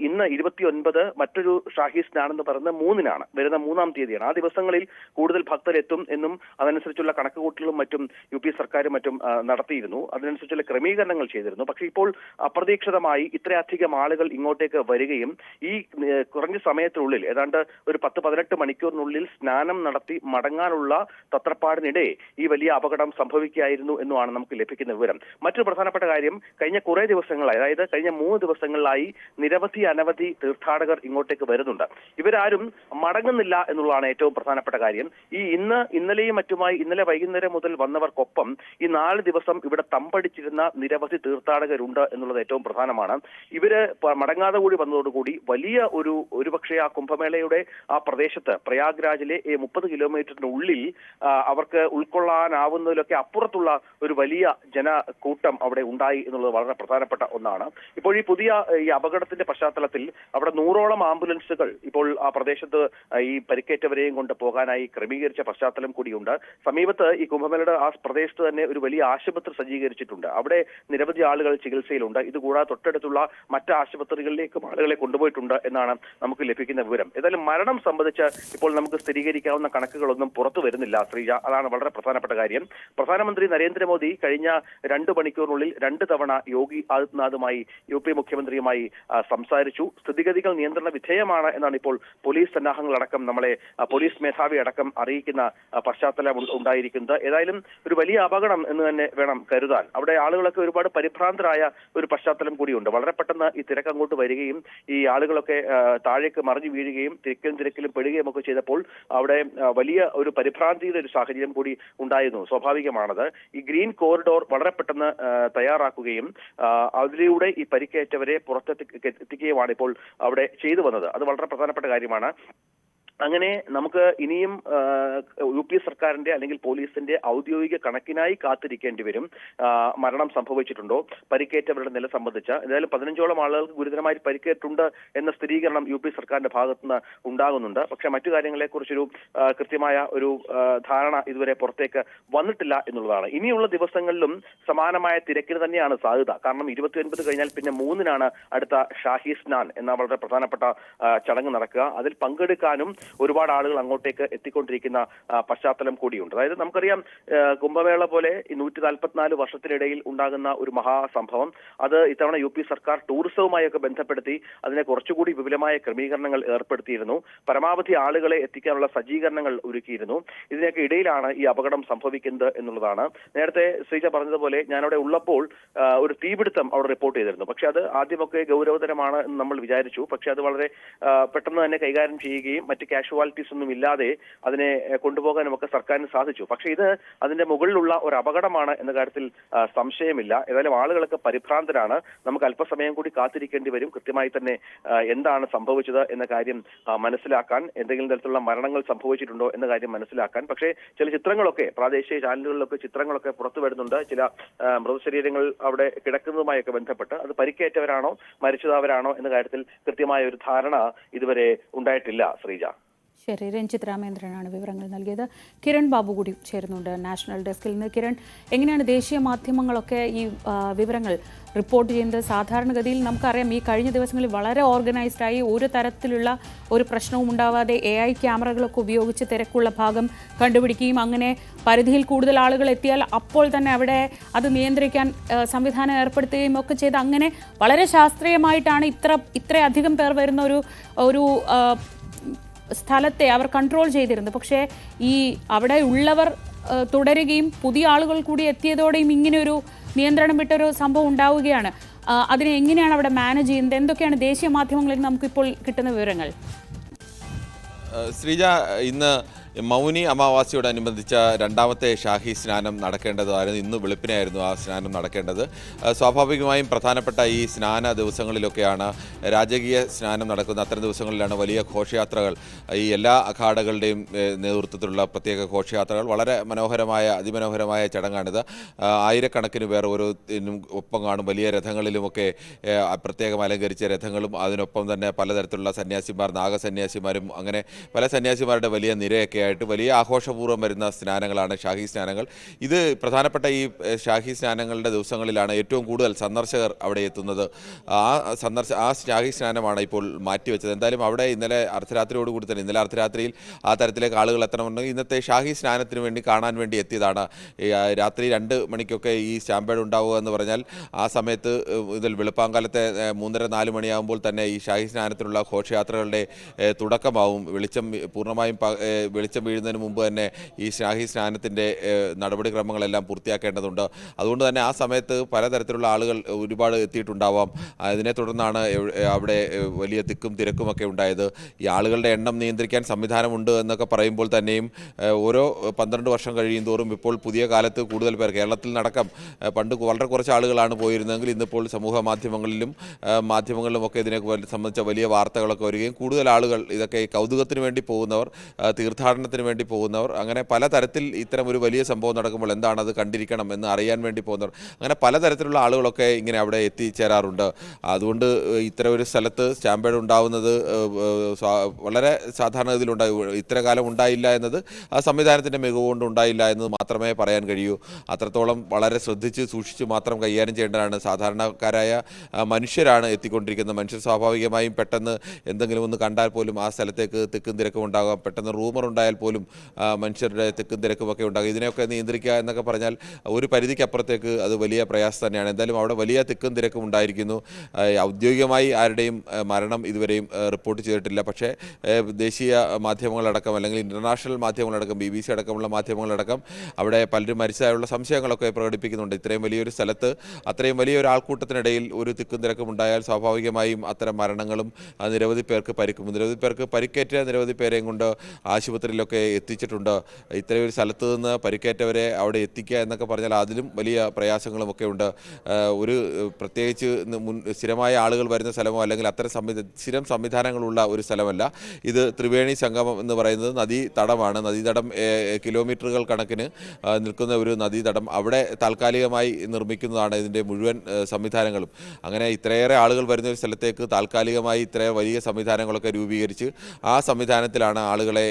ഇന്ന് 29 മറ്റൊരു ഷാഹി സ്നാൻ എന്ന് പറയുന്നത് 3-നാണ്, വരുന്ന 3-ാം തീയതിയാണ്. ആ ദിവസങ്ങളിൽ കൂടുതൽ ഭക്തരെത്തും എന്നും അതനുസരിച്ചുള്ള കണക്കുകൂട്ടലും മറ്റും UP സർക്കാരും മറ്റും നടത്തിയിരുന്നു. അതിനനുസരിച്ചുള്ള ക്രമീകരണങ്ങൾ ചെയ്തിരുന്നു. പക്ഷേ ഇപ്പോൾ അപ്രതീക്ഷിതമായി ഇത്രയധികം ആളുകൾ ഇങ്ങോട്ടേക്ക് വരികയും ഈ കുറഞ്ഞ സമയത്തിനുള്ളിൽ ഏതാണ്ട് ഒരു 10-18 മണിക്കൂറിനുള്ളിൽ സ്നാനം നടത്തി മടങ്ങാനുള്ള തത്രപ്പാടിനിടെ ഈ വലിയ അപകടം സംഭവിക്കുകയായിരുന്നു എന്നുമാണ് നമുക്ക് ലഭിക്കുന്ന വിവരം. മറ്റൊരു പ്രധാനപ്പെട്ട കാര്യം, കഴിഞ്ഞ കുറേ ദിവസങ്ങളായി, അതായത് കഴിഞ്ഞ 3 ദിവസങ്ങളിലായി അനവധി തീർത്ഥാടകർ ഇങ്ങോട്ടേക്ക് വരുന്നുണ്ട്. ഇവരാരും മടങ്ങുന്നില്ല എന്നുള്ളതാണ് ഏറ്റവും പ്രധാനപ്പെട്ട കാര്യം. ഇന്നലെയും മറ്റുമായി ഇന്നലെ വൈകുന്നേരം മുതൽ വന്നവർക്കൊപ്പം ഈ 4 ദിവസം ഇവിടെ തമ്പടിച്ചിരുന്ന നിരവധി തീർത്ഥാടകരുണ്ട് എന്നുള്ളത് ഏറ്റവും പ്രധാനമാണ്. ഇവര് മടങ്ങാതെ കൂടി വന്നതോടുകൂടി വലിയ ഒരുപക്ഷെ ആ കുംഭമേളയുടെ ആ പ്രദേശത്ത് പ്രയാഗ്രാജിലെ 30 കിലോമീറ്ററിനുള്ളിൽ അവർക്ക് ഉൾക്കൊള്ളാനാവുന്നതിലൊക്കെ അപ്പുറത്തുള്ള ഒരു വലിയ ജനക്കൂട്ടം അവിടെ ഉണ്ടായി എന്നുള്ളത് വളരെ പ്രധാനപ്പെട്ട ഒന്നാണ്. ഇപ്പോൾ ഈ പുതിയ അപകടത്തിന്റെ പശ്ചാത്തലത്തിൽ അവിടെ 100ഓളം ആംബുലൻസുകൾ ഇപ്പോൾ ആ പ്രദേശത്ത് മറുവശത്ത് ഈ പരിക്കേറ്റവരെയും കൊണ്ട് പോകാനായി ക്രമീകരിച്ച പശ്ചാത്തലം കൂടിയുണ്ട്. സമീപത്ത് ഈ കുംഭമേളയുടെ ആ പ്രദേശത്ത് തന്നെ ഒരു വലിയ ആശുപത്രി സജ്ജീകരിച്ചിട്ടുണ്ട്. അവിടെ നിരവധി ആളുകൾ ചികിത്സയിലുണ്ട്. ഇതുകൂടാതെ തൊട്ടടുത്തുള്ള മറ്റ് ആശുപത്രികളിലേക്കും ആളുകളെ കൊണ്ടുപോയിട്ടുണ്ട് എന്നാണ് നമുക്ക് ലഭിക്കുന്ന വിവരം. ഏതായാലും മരണം സംബന്ധിച്ച് ഇപ്പോൾ നമുക്ക് സ്ഥിരീകരിക്കാവുന്ന കണക്കുകളൊന്നും പുറത്തു വരുന്നില്ല ശ്രീജ. അതാണ് വളരെ പ്രധാനപ്പെട്ട കാര്യം. പ്രധാനമന്ത്രി നരേന്ദ്രമോദി കഴിഞ്ഞ 2 മണിക്കൂറിനുള്ളിൽ 2 തവണ യോഗി ആദിത്യനാഥുമായി UP മുഖ്യമന്ത്രിയുമായി സംസാരിച്ചു. സ്ഥിതിഗതികൾ നിയന്ത്രണ വിധേയമാണ് എന്നാണ് ഇപ്പോൾ പോലീസ് സന്നാഹങ്ങളടക്കം നമ്മളെ പോലീസ് മേധാവി അടക്കം അറിയിക്കുന്ന പശ്ചാത്തലം ഉണ്ടായിരിക്കുന്നത്. ഏതായാലും ഒരു വലിയ അപകടം എന്ന് തന്നെ വേണം കരുതാൻ. അവിടെ ആളുകളൊക്കെ ഒരുപാട് പരിഭ്രാന്തരായ ഒരു പശ്ചാത്തലം കൂടിയുണ്ട്. വളരെ പെട്ടെന്ന് ഈ തിരക്ക് അങ്ങോട്ട് വരികയും ഈ ആളുകളൊക്കെ താഴേക്ക് മറിഞ്ഞു വീഴുകയും തിരക്കിലും പെടുകയും ഒക്കെ ചെയ്തപ്പോൾ അവിടെ വലിയ ഒരു പരിഭ്രാന്തിയുടെ ഒരു സാഹചര്യം കൂടി ഉണ്ടായിരുന്നു. സ്വാഭാവികമാണത്. ഈ ഗ്രീൻ കോറിഡോർ വളരെ പെട്ടെന്ന് തയ്യാറാക്കുകയും അതിലൂടെ ഈ പരിക്കേറ്റവരെ പുറത്തെത്തിക്കുകയുമാണ് ഇപ്പോൾ അവിടെ ചെയ്തു വന്നത്. അത് വളരെ പ്രധാനപ്പെട്ട കാര്യമാണ്. അങ്ങനെ നമുക്ക് ഇനിയും UP സർക്കാരിന്റെ അല്ലെങ്കിൽ പോലീസിന്റെ ഔദ്യോഗിക കണക്കിനായി കാത്തിരിക്കേണ്ടി വരും. മരണം സംഭവിച്ചിട്ടുണ്ടോ, പരിക്കേറ്റവരുടെ നില സംബന്ധിച്ച്. എന്തായാലും 15ഓളം ആളുകൾക്ക് ഗുരുതരമായി പരിക്കേറ്റുണ്ട് എന്ന സ്ഥിരീകരണം UP സർക്കാരിന്റെ ഭാഗത്തുനിന്ന് ഉണ്ടാകുന്നുണ്ട്. പക്ഷേ മറ്റു കാര്യങ്ങളെക്കുറിച്ചൊരു കൃത്യമായ ഒരു ധാരണ ഇതുവരെ പുറത്തേക്ക് വന്നിട്ടില്ല എന്നുള്ളതാണ്. ഇനിയുള്ള ദിവസങ്ങളിലും സമാനമായ തിരക്കിന് തന്നെയാണ് സാധ്യത. കാരണം 29 കഴിഞ്ഞാൽ പിന്നെ 3-നാണ് അടുത്ത ഷാഹി സ്നാൻ എന്ന വളരെ പ്രധാനപ്പെട്ട ചടങ്ങ് നടക്കുക. അതിൽ പങ്കെടുക്കാനും ഒരുപാട് ആളുകൾ അങ്ങോട്ടേക്ക് എത്തിക്കൊണ്ടിരിക്കുന്ന പശ്ചാത്തലം കൂടിയുണ്ട്. അതായത് നമുക്കറിയാം, കുംഭമേള പോലെ 144 വർഷത്തിനിടയിൽ ഉണ്ടാകുന്ന ഒരു മഹാസംഭവം, അത് ഇത്തവണ UP സർക്കാർ ടൂറിസവുമായി ഒക്കെ ബന്ധപ്പെടുത്തി അതിനെ കുറച്ചുകൂടി വിപുലമായ ക്രമീകരണങ്ങൾ ഏർപ്പെടുത്തിയിരുന്നു. പരമാവധി ആളുകളെ എത്തിക്കാനുള്ള സജ്ജീകരണങ്ങൾ ഒരുക്കിയിരുന്നു. ഇതിനൊക്കെ ഇടയിലാണ് ഈ അപകടം സംഭവിക്കുന്നത് എന്നുള്ളതാണ്. നേരത്തെ ശ്രീജ പറഞ്ഞതുപോലെ ഞാനവിടെ ഉള്ളപ്പോൾ ഒരു തീപിടുത്തം അവിടെ റിപ്പോർട്ട് ചെയ്തിരുന്നു. പക്ഷെ അത് ആദ്യമൊക്കെ ഗൗരവതരമാണ് എന്ന് നമ്മൾ വിചാരിച്ചു. പക്ഷെ അത് വളരെ പെട്ടെന്ന് തന്നെ കൈകാര്യം ചെയ്യുകയും മറ്റ് കാഷ്വാലിറ്റീസ് ഒന്നും ഇല്ലാതെ അതിനെ കൊണ്ടുപോകാനും ഒക്കെ സർക്കാരിന് സാധിച്ചു. പക്ഷെ ഇത് അതിന്റെ മുകളിലുള്ള ഒരു അപകടമാണ് എന്ന കാര്യത്തിൽ സംശയമില്ല. ഏതായാലും ആളുകളൊക്കെ പരിഭ്രാന്തരാണ്. നമുക്ക് അല്പസമയം കൂടി കാത്തിരിക്കേണ്ടി വരും കൃത്യമായി തന്നെ എന്താണ് സംഭവിച്ചത് എന്ന കാര്യം മനസ്സിലാക്കാൻ, എന്തെങ്കിലും തരത്തിലുള്ള മരണങ്ങൾ സംഭവിച്ചിട്ടുണ്ടോ എന്ന കാര്യം മനസ്സിലാക്കാൻ. പക്ഷേ ചില ചിത്രങ്ങളൊക്കെ പ്രാദേശിക ചാനലുകളിലൊക്കെ ചിത്രങ്ങളൊക്കെ പുറത്തു വരുന്നുണ്ട്. ചില മൃതശരീരങ്ങൾ അവിടെ കിടക്കുന്നതുമായൊക്കെ ബന്ധപ്പെട്ട് അത് പരിക്കേറ്റവരാണോ മരിച്ചവരാണോ എന്ന കാര്യത്തിൽ കൃത്യമായ ഒരു ധാരണ ഇതുവരെ ഉണ്ടായിട്ടില്ല ശ്രീജ. ശരി, രഞ്ജിത്ത് രാമേന്ദ്രനാണ് വിവരങ്ങൾ നൽകിയത്. കിരൺ ബാബു കൂടി ചേരുന്നുണ്ട് നാഷണൽ ഡെസ്കിൽ നിന്ന്. കിരൺ, എങ്ങനെയാണ് ദേശീയ മാധ്യമങ്ങളൊക്കെ ഈ വിവരങ്ങൾ റിപ്പോർട്ട് ചെയ്യുന്നത്? സാധാരണഗതിയിൽ നമുക്കറിയാം, ഈ കഴിഞ്ഞ ദിവസങ്ങളിൽ വളരെ ഓർഗനൈസ്ഡായി ഒരു തരത്തിലുള്ള ഒരു പ്രശ്നവും ഉണ്ടാവാതെ AI ക്യാമറകളൊക്കെ ഉപയോഗിച്ച് തിരക്കുള്ള ഭാഗം കണ്ടുപിടിക്കുകയും അങ്ങനെ പരിധിയിൽ കൂടുതൽ ആളുകൾ എത്തിയാൽ അപ്പോൾ തന്നെ അവിടെ അത് നിയന്ത്രിക്കാൻ സംവിധാനം ഏർപ്പെടുത്തുകയും ഒക്കെ ചെയ്ത് അങ്ങനെ വളരെ ശാസ്ത്രീയമായിട്ടാണ് ഇത്രയധികം പേർ വരുന്ന ഒരു സ്ഥലത്തെ അവർ കൺട്രോൾ ചെയ്തിരുന്നത്. പക്ഷേ ഈ അവിടെ ഉള്ളവർ തുടരുകയും പുതിയ ആളുകൾ കൂടി എത്തിയതോടെയും ഇങ്ങനെയൊരു നിയന്ത്രണം വിട്ടൊരു സംഭവം ഉണ്ടാവുകയാണ്. അതിനെ എങ്ങനെയാണ് അവിടെ മാനേജ് ചെയ്യുന്നത്? എന്തൊക്കെയാണ് ദേശീയ മാധ്യമങ്ങളിൽ നമുക്കിപ്പോൾ കിട്ടുന്ന വിവരങ്ങൾ? ശ്രീജ, ഇന്ന് മൗനി അമാവാസിയോടനുബന്ധിച്ച 2ാമത്തെ ഷാഹി സ്നാനം നടക്കേണ്ടതായിരുന്നു. ഇന്ന് വെളുപ്പിനായിരുന്നു ആ സ്നാനം നടക്കേണ്ടത്. സ്വാഭാവികമായും പ്രധാനപ്പെട്ട ഈ സ്നാന ദിവസങ്ങളിലൊക്കെയാണ് രാജകീയ സ്നാനം നടക്കുന്ന അത്തരം ദിവസങ്ങളിലാണ് വലിയ ഘോഷയാത്രകൾ, ഈ എല്ലാ അഖാഡകളുടെയും നേതൃത്വത്തിലുള്ള പ്രത്യേക ഘോഷയാത്രകൾ. വളരെ അതിമനോഹരമായ ചടങ്ങാണിത്. ആയിരക്കണക്കിന് പേർ ഓരോന്നിനും ഒപ്പം കാണും. വലിയ രഥങ്ങളിലുമൊക്കെ പ്രത്യേകം അലങ്കരിച്ച രഥങ്ങളും അതിനൊപ്പം തന്നെ പലതരത്തിലുള്ള സന്യാസിമാർ, നാഗസന്യാസിമാരും അങ്ങനെ പല സന്യാസിമാരുടെ വലിയ നിരയൊക്കെ ആയിട്ട് വലിയ ആഘോഷപൂർവ്വം വരുന്ന സ്നാനങ്ങളാണ് ഷാഹി സ്നാനങ്ങൾ. ഇത് പ്രധാനപ്പെട്ട ഈ ഷാഹി സ്നാനങ്ങളുടെ ദിവസങ്ങളിലാണ് ഏറ്റവും കൂടുതൽ സന്ദർശകർ അവിടെ എത്തുന്നത്. ആ ഷാഹി സ്നാനമാണ് ഇപ്പോൾ മാറ്റിവെച്ചത്. എന്തായാലും അവിടെ ഇന്നലെ അർദ്ധരാത്രിയോടുകൂടി തന്നെ, ഇന്നലെ അർദ്ധരാത്രിയിൽ ആ തരത്തിലേക്ക് ആളുകൾ എത്തണമെന്നുണ്ടെങ്കിൽ ഇന്നത്തെ ഷാഹി സ്നാനത്തിന് വേണ്ടി കാണാൻ വേണ്ടി എത്തിയതാണ്. രാത്രി 2 മണിക്കൊക്കെ ഈ സ്റ്റാമ്പേഡ് ഉണ്ടാവുക എന്ന് പറഞ്ഞാൽ ആ സമയത്ത് ഇതിൽ വെളുപ്പാങ്കാലത്തെ 3:30-4 മണിയാകുമ്പോൾ തന്നെ ഈ ഷാഹി സ്നാനത്തിനുള്ള ഘോഷയാത്രകളുടെ തുടക്കമാവും. പൂർണ്ണമായും വെളിച്ചം വീഴുന്നതിന് മുമ്പ് തന്നെ ഈ ഷാഹി സ്നാനത്തിൻ്റെ നടപടിക്രമങ്ങളെല്ലാം പൂർത്തിയാക്കേണ്ടതുണ്ട്. അതുകൊണ്ട് തന്നെ ആ സമയത്ത് പലതരത്തിലുള്ള ആളുകൾ ഒരുപാട് എത്തിയിട്ടുണ്ടാവാം. അതിനെ തുടർന്നാണ് അവിടെ വലിയ തിക്കും തിരക്കുമൊക്കെ ഉണ്ടായത്. ഈ ആളുകളുടെ എണ്ണം നിയന്ത്രിക്കാൻ സംവിധാനമുണ്ട് എന്നൊക്കെ പറയുമ്പോൾ തന്നെയും ഓരോ 12 വർഷം കഴിയും തോറും ഇപ്പോൾ പുതിയ കാലത്ത് കൂടുതൽ പേർ, കേരളത്തിൽ നടക്കം പണ്ട് വളരെ കുറച്ച് ആളുകളാണ് പോയിരുന്നതെങ്കിൽ ഇന്നിപ്പോൾ സമൂഹ മാധ്യമങ്ങളിലുമൊക്കെ ഇതിനെ സംബന്ധിച്ച വലിയ വാർത്തകളൊക്കെ വരികയും കൂടുതൽ ആളുകൾ, ഇതൊക്കെ കൗതുകത്തിന് വേണ്ടി പോകുന്നവർ, തീർത്ഥാടന തീർത്ഥാടനത്തിന് വേണ്ടി പോകുന്നവർ, അങ്ങനെ പലതരത്തിൽ ഇത്തരം ഒരു വലിയ സംഭവം നടക്കുമ്പോൾ എന്താണ് അത് കണ്ടിരിക്കണം എന്ന് അറിയാൻ വേണ്ടി പോകുന്നവർ, അങ്ങനെ പലതരത്തിലുള്ള ആളുകളൊക്കെ ഇങ്ങനെ അവിടെ എത്തിച്ചേരാറുണ്ട്. അതുകൊണ്ട് ഇത്തരം ഒരു സ്ഥലത്ത് സ്റ്റാമ്പേഡ് ഉണ്ടാവുന്നത് വളരെ സാധാരണഗതിയിലുണ്ടായി. ഇത്ര കാലം ഉണ്ടായില്ല എന്നത് ആ സംവിധാനത്തിൻ്റെ മികവുകൊണ്ട് ഉണ്ടായില്ല എന്ന് മാത്രമേ പറയാൻ കഴിയൂ. അത്രത്തോളം വളരെ ശ്രദ്ധിച്ച് സൂക്ഷിച്ച് മാത്രം കൈകാര്യം ചെയ്യേണ്ടതാണ്. സാധാരണക്കാരായ മനുഷ്യരാണ് എത്തിക്കൊണ്ടിരിക്കുന്നത്. മനുഷ്യർ സ്വാഭാവികമായും പെട്ടെന്ന് എന്തെങ്കിലും ഒന്ന് കണ്ടാൽ പോലും ആ സ്ഥലത്തേക്ക് തിക്കും തിരക്കും ഉണ്ടാകാം. പെട്ടെന്ന് റൂമർ ഉണ്ടായാൽ പോലും മനുഷ്യരുടെ തിക്കും തിരക്കുമൊക്കെ ഉണ്ടാകും. ഇതിനെയൊക്കെ നിയന്ത്രിക്കുക എന്നൊക്കെ പറഞ്ഞാൽ ഒരു പരിധിക്കപ്പുറത്തേക്ക് അത് വലിയ പ്രയാസം തന്നെയാണ്. എന്തായാലും അവിടെ വലിയ തിക്കും തിരക്കും ഉണ്ടായിരിക്കുന്നു. ഔദ്യോഗികമായി ആരുടെയും മരണം ഇതുവരെയും റിപ്പോർട്ട് ചെയ്തിട്ടില്ല. പക്ഷേ ദേശീയ മാധ്യമങ്ങളടക്കം അല്ലെങ്കിൽ ഇൻ്റർനാഷണൽ മാധ്യമങ്ങളടക്കം BBC അടക്കമുള്ള മാധ്യമങ്ങളടക്കം അവിടെ പലരും മരിച്ചതായുള്ള സംശയങ്ങളൊക്കെ പ്രകടിപ്പിക്കുന്നുണ്ട്. ഇത്രയും വലിയൊരു സ്ഥലത്ത് അത്രയും വലിയൊരു ആൾക്കൂട്ടത്തിനിടയിൽ ഒരു തിക്കും തിരക്കും ഉണ്ടായാൽ സ്വാഭാവികമായും അത്തരം മരണങ്ങളും നിരവധി പേർക്ക് പരിക്കും. നിരവധി പേർക്ക് പരിക്കേറ്റ നിരവധി പേരെയും കൊണ്ട് ആശുപത്രിയിലൊക്കെ എത്തിച്ചിട്ടുണ്ട്. ഇത്രയും ഒരു സ്ഥലത്ത് നിന്ന് പരിക്കേറ്റവരെ അവിടെ എത്തിക്കുക എന്നൊക്കെ പറഞ്ഞാൽ അതിലും വലിയ പ്രയാസങ്ങളുമൊക്കെ ഉണ്ട്. ഒരു പ്രത്യേകിച്ച് സ്ഥിരമായ ആളുകൾ വരുന്ന സ്ഥലമോ അല്ലെങ്കിൽ അത്തരം സ്ഥിരം സംവിധാനങ്ങളുള്ള ഒരു സ്ഥലമല്ല ഇത്. ത്രിവേണി സംഗമം എന്ന് പറയുന്നത് നദീതടമാണ്. നദീതടം കിലോമീറ്ററുകൾ കണക്കിന് നിൽക്കുന്ന ഒരു നദീതടം. അവിടെ താൽക്കാലികമായി നിർമ്മിക്കുന്നതാണ് ഇതിൻ്റെ മുഴുവൻ സംവിധാനങ്ങളും. അങ്ങനെ ഇത്രയേറെ ആളുകൾ വരുന്ന ഒരു സ്ഥലത്തേക്ക് താൽക്കാലികമായി ഇത്ര വലിയ സംവിധാനങ്ങളൊക്കെ രൂപീകരിച്ച് ആ സംവിധാനത്തിലാണ് ആളുകളെ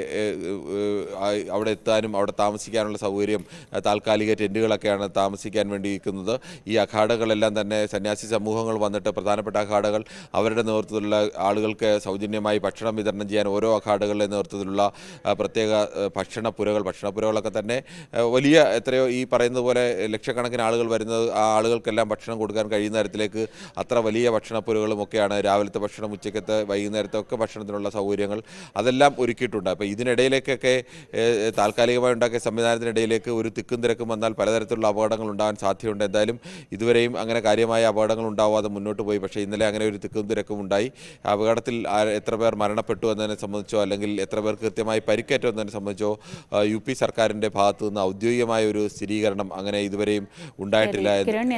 അവിടെ എത്താനും അവിടെ താമസിക്കാനുള്ള സൗകര്യം, താൽക്കാലിക ടെൻറ്റുകളൊക്കെയാണ് താമസിക്കാൻ വേണ്ടി ഇരിക്കുന്നത്. ഈ അഖാഡകളെല്ലാം തന്നെ സന്യാസി സമൂഹങ്ങൾ വന്നിട്ട് പ്രധാനപ്പെട്ട അഖാഡകൾ അവരുടെ നേതൃത്വത്തിലുള്ള ആളുകൾക്ക് സൗജന്യമായി ഭക്ഷണം വിതരണം ചെയ്യാൻ ഓരോ അഖാഡകളുടെ നേതൃത്വത്തിലുള്ള പ്രത്യേക ഭക്ഷണപ്പുരകളൊക്കെ തന്നെ വലിയ എത്രയോ ഈ പറയുന്നത് പോലെ ലക്ഷക്കണക്കിന് ആളുകൾ വരുന്നത് ആ ആളുകൾക്കെല്ലാം ഭക്ഷണം കൊടുക്കാൻ കഴിയുന്ന തരത്തിലേക്ക് അത്ര വലിയ ഭക്ഷണപ്പുരകളും ഒക്കെയാണ്. രാവിലത്തെ ഭക്ഷണം, ഉച്ചക്കത്തെ, വൈകുന്നേരത്തെ ഒക്കെ ഭക്ഷണത്തിനുള്ള സൗകര്യങ്ങൾ അതെല്ലാം ഒരുക്കിയിട്ടുണ്ട്. അപ്പോൾ ഇതിനിടയിലേക്കൊക്കെ താൽക്കാലികമായി ഉണ്ടാക്കിയ സംവിധാനത്തിനിടയിലേക്ക് ഒരു തിക്കും തിരക്കും വന്നാൽ പലതരത്തിലുള്ള അപകടങ്ങൾ ഉണ്ടാകാൻ സാധ്യതയുണ്ട്. എന്തായാലും ഇതുവരെയും അങ്ങനെ കാര്യമായ അപകടങ്ങൾ ഉണ്ടാവാതെ മുന്നോട്ട് പോയി. പക്ഷേ ഇന്നലെ അങ്ങനെ ഒരു തിക്കും തിരക്കും ഉണ്ടായി. അപകടത്തിൽ എത്ര പേർ മരണപ്പെട്ടു എന്നതിനെ സംബന്ധിച്ചോ അല്ലെങ്കിൽ എത്ര പേർക്ക് കൃത്യമായി പരിക്കേറ്റോ എന്നതിനെ സംബന്ധിച്ചോ UP സർക്കാരിൻ്റെ ഭാഗത്തു നിന്ന് ഔദ്യോഗികമായ ഒരു സ്ഥിരീകരണം അങ്ങനെ ഇതുവരെയും ഉണ്ടായിട്ടില്ല.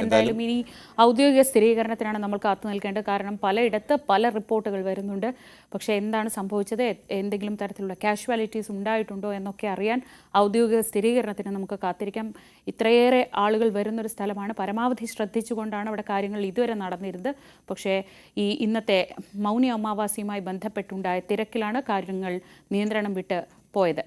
എന്തായാലും ഇനി ഔദ്യോഗിക സ്ഥിരീകരണത്തിനാണ് നമ്മൾ കാത്തു നിൽക്കേണ്ടത്. കാരണം പലയിടത്ത് പല റിപ്പോർട്ടുകൾ വരുന്നുണ്ട്. പക്ഷേ എന്താണ് സംഭവിച്ചത്, എന്തെങ്കിലും തരത്തിലുള്ള കാഷ്വാലിറ്റീസ് ഉണ്ടായിട്ടുണ്ടോ എന്നൊക്കെ അറിയാൻ ഔദ്യോഗിക സ്ഥിരീകരണത്തിന് നമുക്ക് കാത്തിരിക്കാം. ഇത്രയേറെ ആളുകൾ വരുന്നൊരു സ്ഥലമാണ്. പരമാവധി ശ്രദ്ധിച്ചുകൊണ്ടാണ് അവിടെ കാര്യങ്ങൾ ഇതുവരെ നടന്നിരുന്നത്. പക്ഷേ ഈ ഇന്നത്തെ മൗനി അമാവാസിയുമായി ബന്ധപ്പെട്ടുണ്ടായ തിരക്കിലാണ് കാര്യങ്ങൾ നിയന്ത്രണം വിട്ട് പോയത്.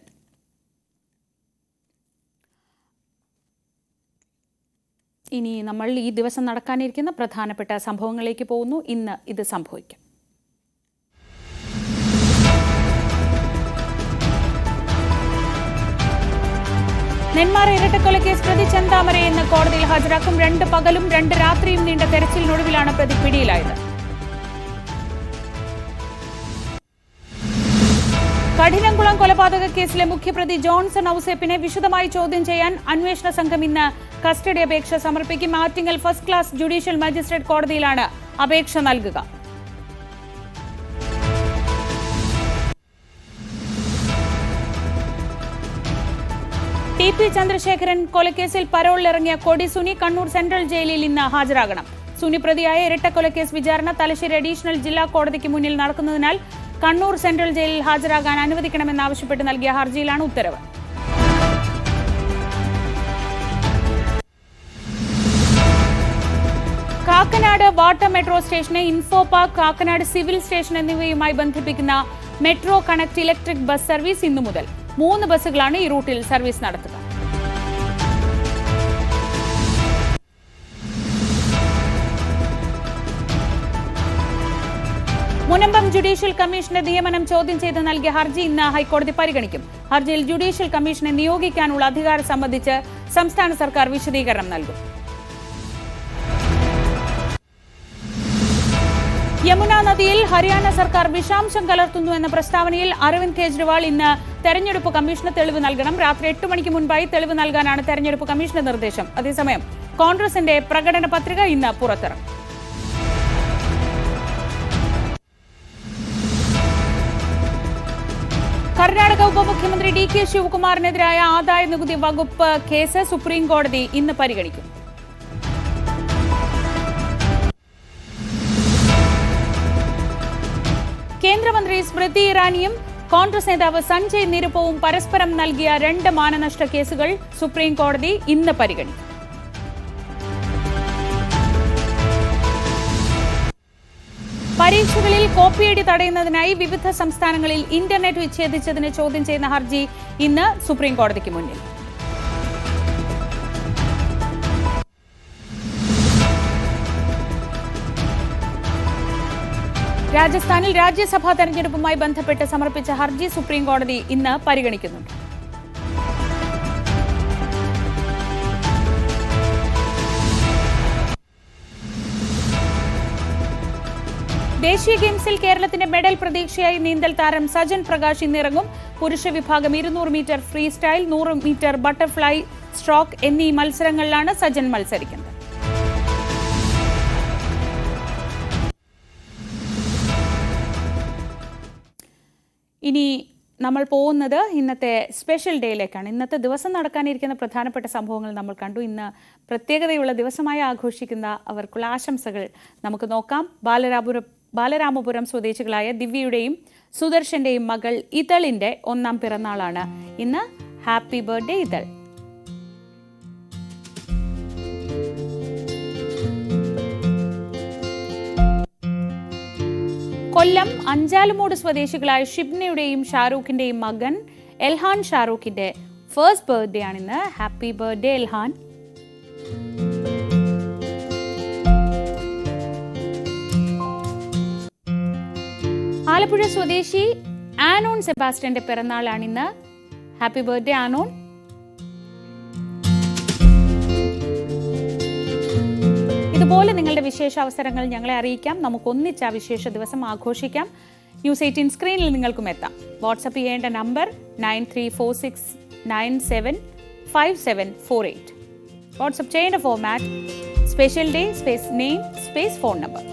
ഇനി നമ്മൾ ഈ ദിവസം നടക്കാനിരിക്കുന്ന പ്രധാനപ്പെട്ട സംഭവങ്ങളിലേക്ക് പോകുന്നു. ഇന്ന് ഇത് സംഭവിക്കും. നെന്മാറ ഇരട്ടക്കൊലക്കേസ് പ്രതി ചെന്താമരയെ ഇന്ന് കോടതിയിൽ ഹാജരാക്കും. 2 പകലും 2 രാത്രിയും നീണ്ട തെരച്ചിലിനൊടുവിലാണ് പ്രതി പിടിയിലായത്. കഠിനംകുളം കൊലപാതക കേസിലെ മുഖ്യപ്രതി ജോൺസൺ ഔസേപ്പിനെ വിശദമായി ചോദ്യം ചെയ്യാൻ അന്വേഷണ സംഘം ഇന്ന് കസ്റ്റഡി അപേക്ഷ സമർപ്പിക്കും. Attingal first class judicial magistrate കോടതിയിലാണ് അപേക്ഷ നൽകുക. TP ചന്ദ്രശേഖരൻ കൊലക്കേസിൽ പരോളിലിറങ്ങിയ കൊടി സുനി കണ്ണൂർ സെൻട്രൽ ജയിലിൽ ഇന്ന് ഹാജരാകണം. സുനി പ്രതിയായ ഇരട്ടക്കൊലക്കേസ് വിചാരണ തലശ്ശേരി അഡീഷണൽ ജില്ലാ കോടതിക്ക് മുന്നിൽ നടക്കുന്നതിനാൽ കണ്ണൂർ സെൻട്രൽ ജയിലിൽ ഹാജരാകാൻ അനുവദിക്കണമെന്നാവശ്യപ്പെട്ട് നൽകിയ ഹർജിയിലാണ് ഉത്തരവ്. കാക്കനാട് വാട്ടർ മെട്രോ സ്റ്റേഷനെ info park, Kakkanad civil station എന്നിവയുമായി ബന്ധിപ്പിക്കുന്ന metro connect electric bus service ഇന്നു മുതൽ 3 ബസ്സുകളാണ് ഈ റൂട്ടിൽ സർവീസ് നടത്തുക. മുനമ്പം ജുഡീഷ്യൽ കമ്മീഷന്റെ നിയമനം ചോദ്യം ചെയ്ത് നൽകിയ ഹർജി ഇന്ന് ഹൈക്കോടതി പരിഗണിക്കും. ഹർജിയിൽ ജുഡീഷ്യൽ കമ്മീഷനെ നിയോഗിക്കാനുള്ള അധികാരം സംബന്ധിച്ച് സംസ്ഥാന സർക്കാർ വിശദീകരണം നൽകും. യമുന നദിയിൽ ഹരിയാന സർക്കാർ വിഷാംശം കലർത്തുന്നു എന്ന പ്രസ്താവനയിൽ അരവിന്ദ് കെജ്രിവാൾ ഇന്ന് തെരഞ്ഞെടുപ്പ് കമ്മീഷന് തെളിവ് നൽകണം. രാത്രി 8 മണിക്ക് മുൻപായി തെളിവ് നൽകാനാണ് തെരഞ്ഞെടുപ്പ് കമ്മീഷന്റെ നിർദ്ദേശം. അതേസമയം കോൺഗ്രസിന്റെ പ്രകടന പത്രിക ഇന്ന് പുറത്തിറങ്ങും. കർണാടക ഉപമുഖ്യമന്ത്രി DK ശിവകുമാറിനെതിരായ ആദായ നികുതി വകുപ്പ് കേസ് സുപ്രീം കോടതി ഇന്ന് പരിഗണിക്കും. കേന്ദ്രമന്ത്രി സ്മൃതി ഇറാനിയും കോൺഗ്രസ് നേതാവ് സഞ്ജയ് നിരുപ്പവും പരസ്പരം നൽകിയ 2 മാനനഷ്ട കേസുകൾ സുപ്രീം കോടതി ഇന്ന് പരിഗണിക്കും. പരീക്ഷകളിൽ കോപ്പിയടി തടയുന്നതിനായി വിവിധ സംസ്ഥാനങ്ങളിൽ ഇന്റർനെറ്റ് വിച്ഛേദിച്ചതിനെ ചോദ്യം ചെയ്യുന്ന ഹർജി ഇന്ന് സുപ്രീം കോടതിക്ക് മുന്നിൽ. രാജസ്ഥാനിൽ രാജ്യസഭാ തെരഞ്ഞെടുപ്പുമായി ബന്ധപ്പെട്ട് സമർപ്പിച്ച ഹർജി സുപ്രീം കോടതി ഇന്ന് പരിഗണിക്കുന്നുണ്ട്. ദേശീയ ഗെയിംസിൽ കേരളത്തിന്റെ മെഡൽ പ്രതീക്ഷയായി നീന്തൽ താരം സജൻ പ്രകാശ് ഇന്നിറങ്ങും. പുരുഷ വിഭാഗം 200 metre freestyle, 100 metre butterfly stroke എന്നീ മത്സരങ്ങളിലാണ് സജൻ മത്സരിക്കുന്നത്. ഇനി നമ്മൾ പോകുന്നത് ഇന്നത്തെ സ്പെഷ്യൽ ഡേയിലേക്കാണ്. ഇന്നത്തെ ദിവസം നടക്കാനിരിക്കുന്ന പ്രധാനപ്പെട്ട സംഭവങ്ങൾ നമ്മൾ കണ്ടു. ഇന്ന് പ്രത്യേകതയുള്ള ദിവസമായി ആഘോഷിക്കുന്ന അവർക്കുള്ള ആശംസകൾ നമുക്ക് നോക്കാം. ബാലരാമപുരം സ്വദേശികളായ ദിവ്യയുടെയും സുദർശന്റെയും മകൾ ഇതളിന്റെ 1ാം പിറന്നാളാണ് ഇന്ന്. ഹാപ്പി ബർത്ത്ഡേ ഇതൾ. കൊല്ലം അഞ്ചാലുമൂട് സ്വദേശികളായ ഷിബ്നയുടെയും ഷാറൂഖിന്റെയും മകൻ എൽഹാൻ ഷാറൂഖിന്റെ ഫസ്റ്റ് ബർത്ത്ഡേ ആണിന്ന്. Happy birthday Elhan. ആലപ്പുഴ സ്വദേശി ആനോൺ സെബാസ്റ്റ്യന്റെ പിറന്നാളാണിന്ന്. Happy birthday Anon. ഇതുപോലെ നിങ്ങളുടെ വിശേഷ അവസരങ്ങൾ ഞങ്ങളെ അറിയിക്കാം. നമുക്ക് ഒന്നിച്ച് ആ വിശേഷ ദിവസം ആഘോഷിക്കാം. ന്യൂസ് 18 സ്ക്രീനിൽ നിങ്ങൾക്കും എത്താം. വാട്സ്ആപ്പ് ചെയ്യേണ്ട നമ്പർ 9346975748. വാട്സ്ആപ്പ് ചെയ്യേണ്ട format special day space name space phone number.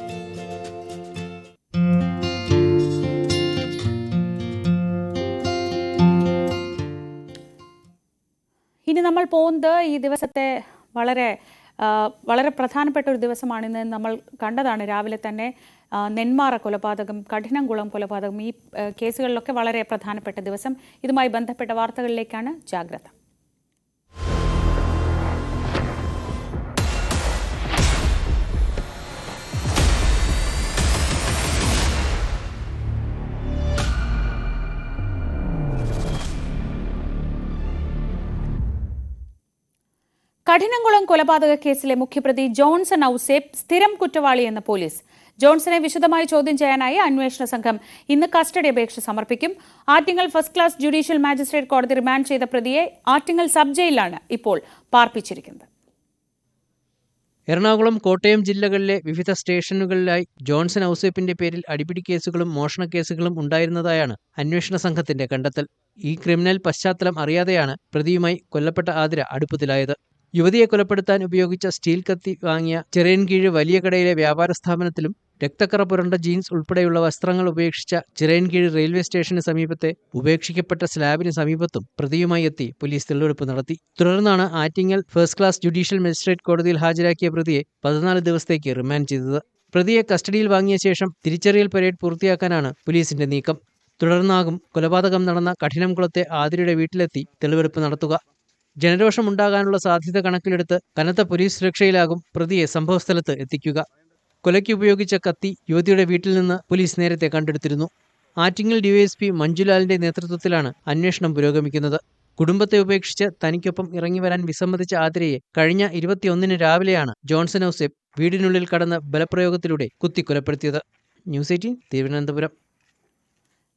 ഇനി നമ്മൾ പോകുന്നത് ഈ ദിവസത്തെ വളരെ പ്രധാനപ്പെട്ട ഒരു ദിവസമാണിന്ന്. നമ്മൾ കണ്ടതാണ് രാവിലെ തന്നെ നെന്മാറ കൊലപാതകം, കഠിനംകുളം കൊലപാതകം, ഈ കേസുകളിലൊക്കെ വളരെ പ്രധാനപ്പെട്ട ദിവസം. ഇതുമായി ബന്ധപ്പെട്ട വാർത്തകളിലേക്കാണ് ജാഗ്രത. കഠിനംകുളം കൊലപാതക കേസിലെ മുഖ്യപ്രതി ജോൺസൺ ഔസേപ്പ് സ്ഥിരം കുറ്റവാളിയെന്ന് പോലീസ്. ജോൺസനെ വിശദമായി ചോദ്യം ചെയ്യാനായി അന്വേഷണ സംഘം ഇന്ന് കസ്റ്റഡി അപേക്ഷ സമർപ്പിക്കും. Attingal first class judicial magistrate കോടതി റിമാൻഡ് ചെയ്ത പ്രതിയെ ആറ്റിങ്ങൽ സബ് ജയിലിലാണ് ഇപ്പോൾ പാർപ്പിച്ചിരിക്കുന്നത്. എറണാകുളം, കോട്ടയം ജില്ലകളിലെ വിവിധ സ്റ്റേഷനുകളിലായി ജോൺസൺ ഔസേപ്പിന്റെ പേരിൽ അടിപിടി കേസുകളും മോഷണ കേസുകളും ഉണ്ടായിരുന്നതായാണ് അന്വേഷണ സംഘത്തിന്റെ കണ്ടെത്തൽ. ഈ ക്രിമിനൽ പശ്ചാത്തലം അറിയാതെയാണ് പ്രതിയുമായി കൊല്ലപ്പെട്ട ആതിര അടുപ്പത്തിലായത്. യുവതിയെ കൊലപ്പെടുത്താൻ ഉപയോഗിച്ച സ്റ്റീൽ കത്തി വാങ്ങിയ ചിറയൻകീഴ് വലിയ കടയിലെ വ്യാപാര സ്ഥാപനത്തിലും രക്തക്കറ പുരണ്ട ജീൻസ് ഉൾപ്പെടെയുള്ള വസ്ത്രങ്ങൾ ഉപേക്ഷിച്ച ചിറയൻകീഴ് റെയിൽവേ സ്റ്റേഷന് സമീപത്തെ ഉപേക്ഷിക്കപ്പെട്ട സ്ലാബിന് സമീപത്തും പ്രതിയുമായി എത്തി പോലീസ് തെളിവെടുപ്പ് നടത്തി. തുടർന്നാണ് Attingal first class judicial magistrate കോടതിയിൽ ഹാജരാക്കിയ പ്രതിയെ 14 ദിവസത്തേക്ക് റിമാൻഡ് ചെയ്തത്. പ്രതിയെ കസ്റ്റഡിയിൽ വാങ്ങിയ ശേഷം തിരിച്ചറിയൽ പരേഡ് പൂർത്തിയാക്കാനാണ് പോലീസിന്റെ നീക്കം. തുടർന്നാകും കൊലപാതകം നടന്ന കഠിനംകുളത്തെ ആതിരയുടെ വീട്ടിലെത്തി തെളിവെടുപ്പ് നടത്തുക. ജനരോഷമുണ്ടാകാനുള്ള സാധ്യത കണക്കിലെടുത്ത് കനത്ത പോലീസ് സുരക്ഷയിലാകും പ്രതിയെ സംഭവസ്ഥലത്ത് എത്തിക്കുക. കൊലയ്ക്ക് ഉപയോഗിച്ച കത്തി യുവതിയുടെ വീട്ടിൽ നിന്ന് പോലീസ് നേരത്തെ കണ്ടെടുത്തിരുന്നു. ആറ്റിങ്ങൽ ഡിവൈഎസ്പി മഞ്ജുലാലിന്റെ നേതൃത്വത്തിലാണ് അന്വേഷണം പുരോഗമിക്കുന്നത്. കുടുംബത്തെ ഉപേക്ഷിച്ച് തനിക്കൊപ്പം ഇറങ്ങിവരാൻ വിസമ്മതിച്ച ആതിരയെ കഴിഞ്ഞ 21 രാവിലെയാണ് ജോൺസൺ ഔസേപ്പ് വീടിനുള്ളിൽ കടന്ന് ബലപ്രയോഗത്തിലൂടെ കുത്തിക്കൊലപ്പെടുത്തിയത്. ന്യൂസ് 18 തിരുവനന്തപുരം.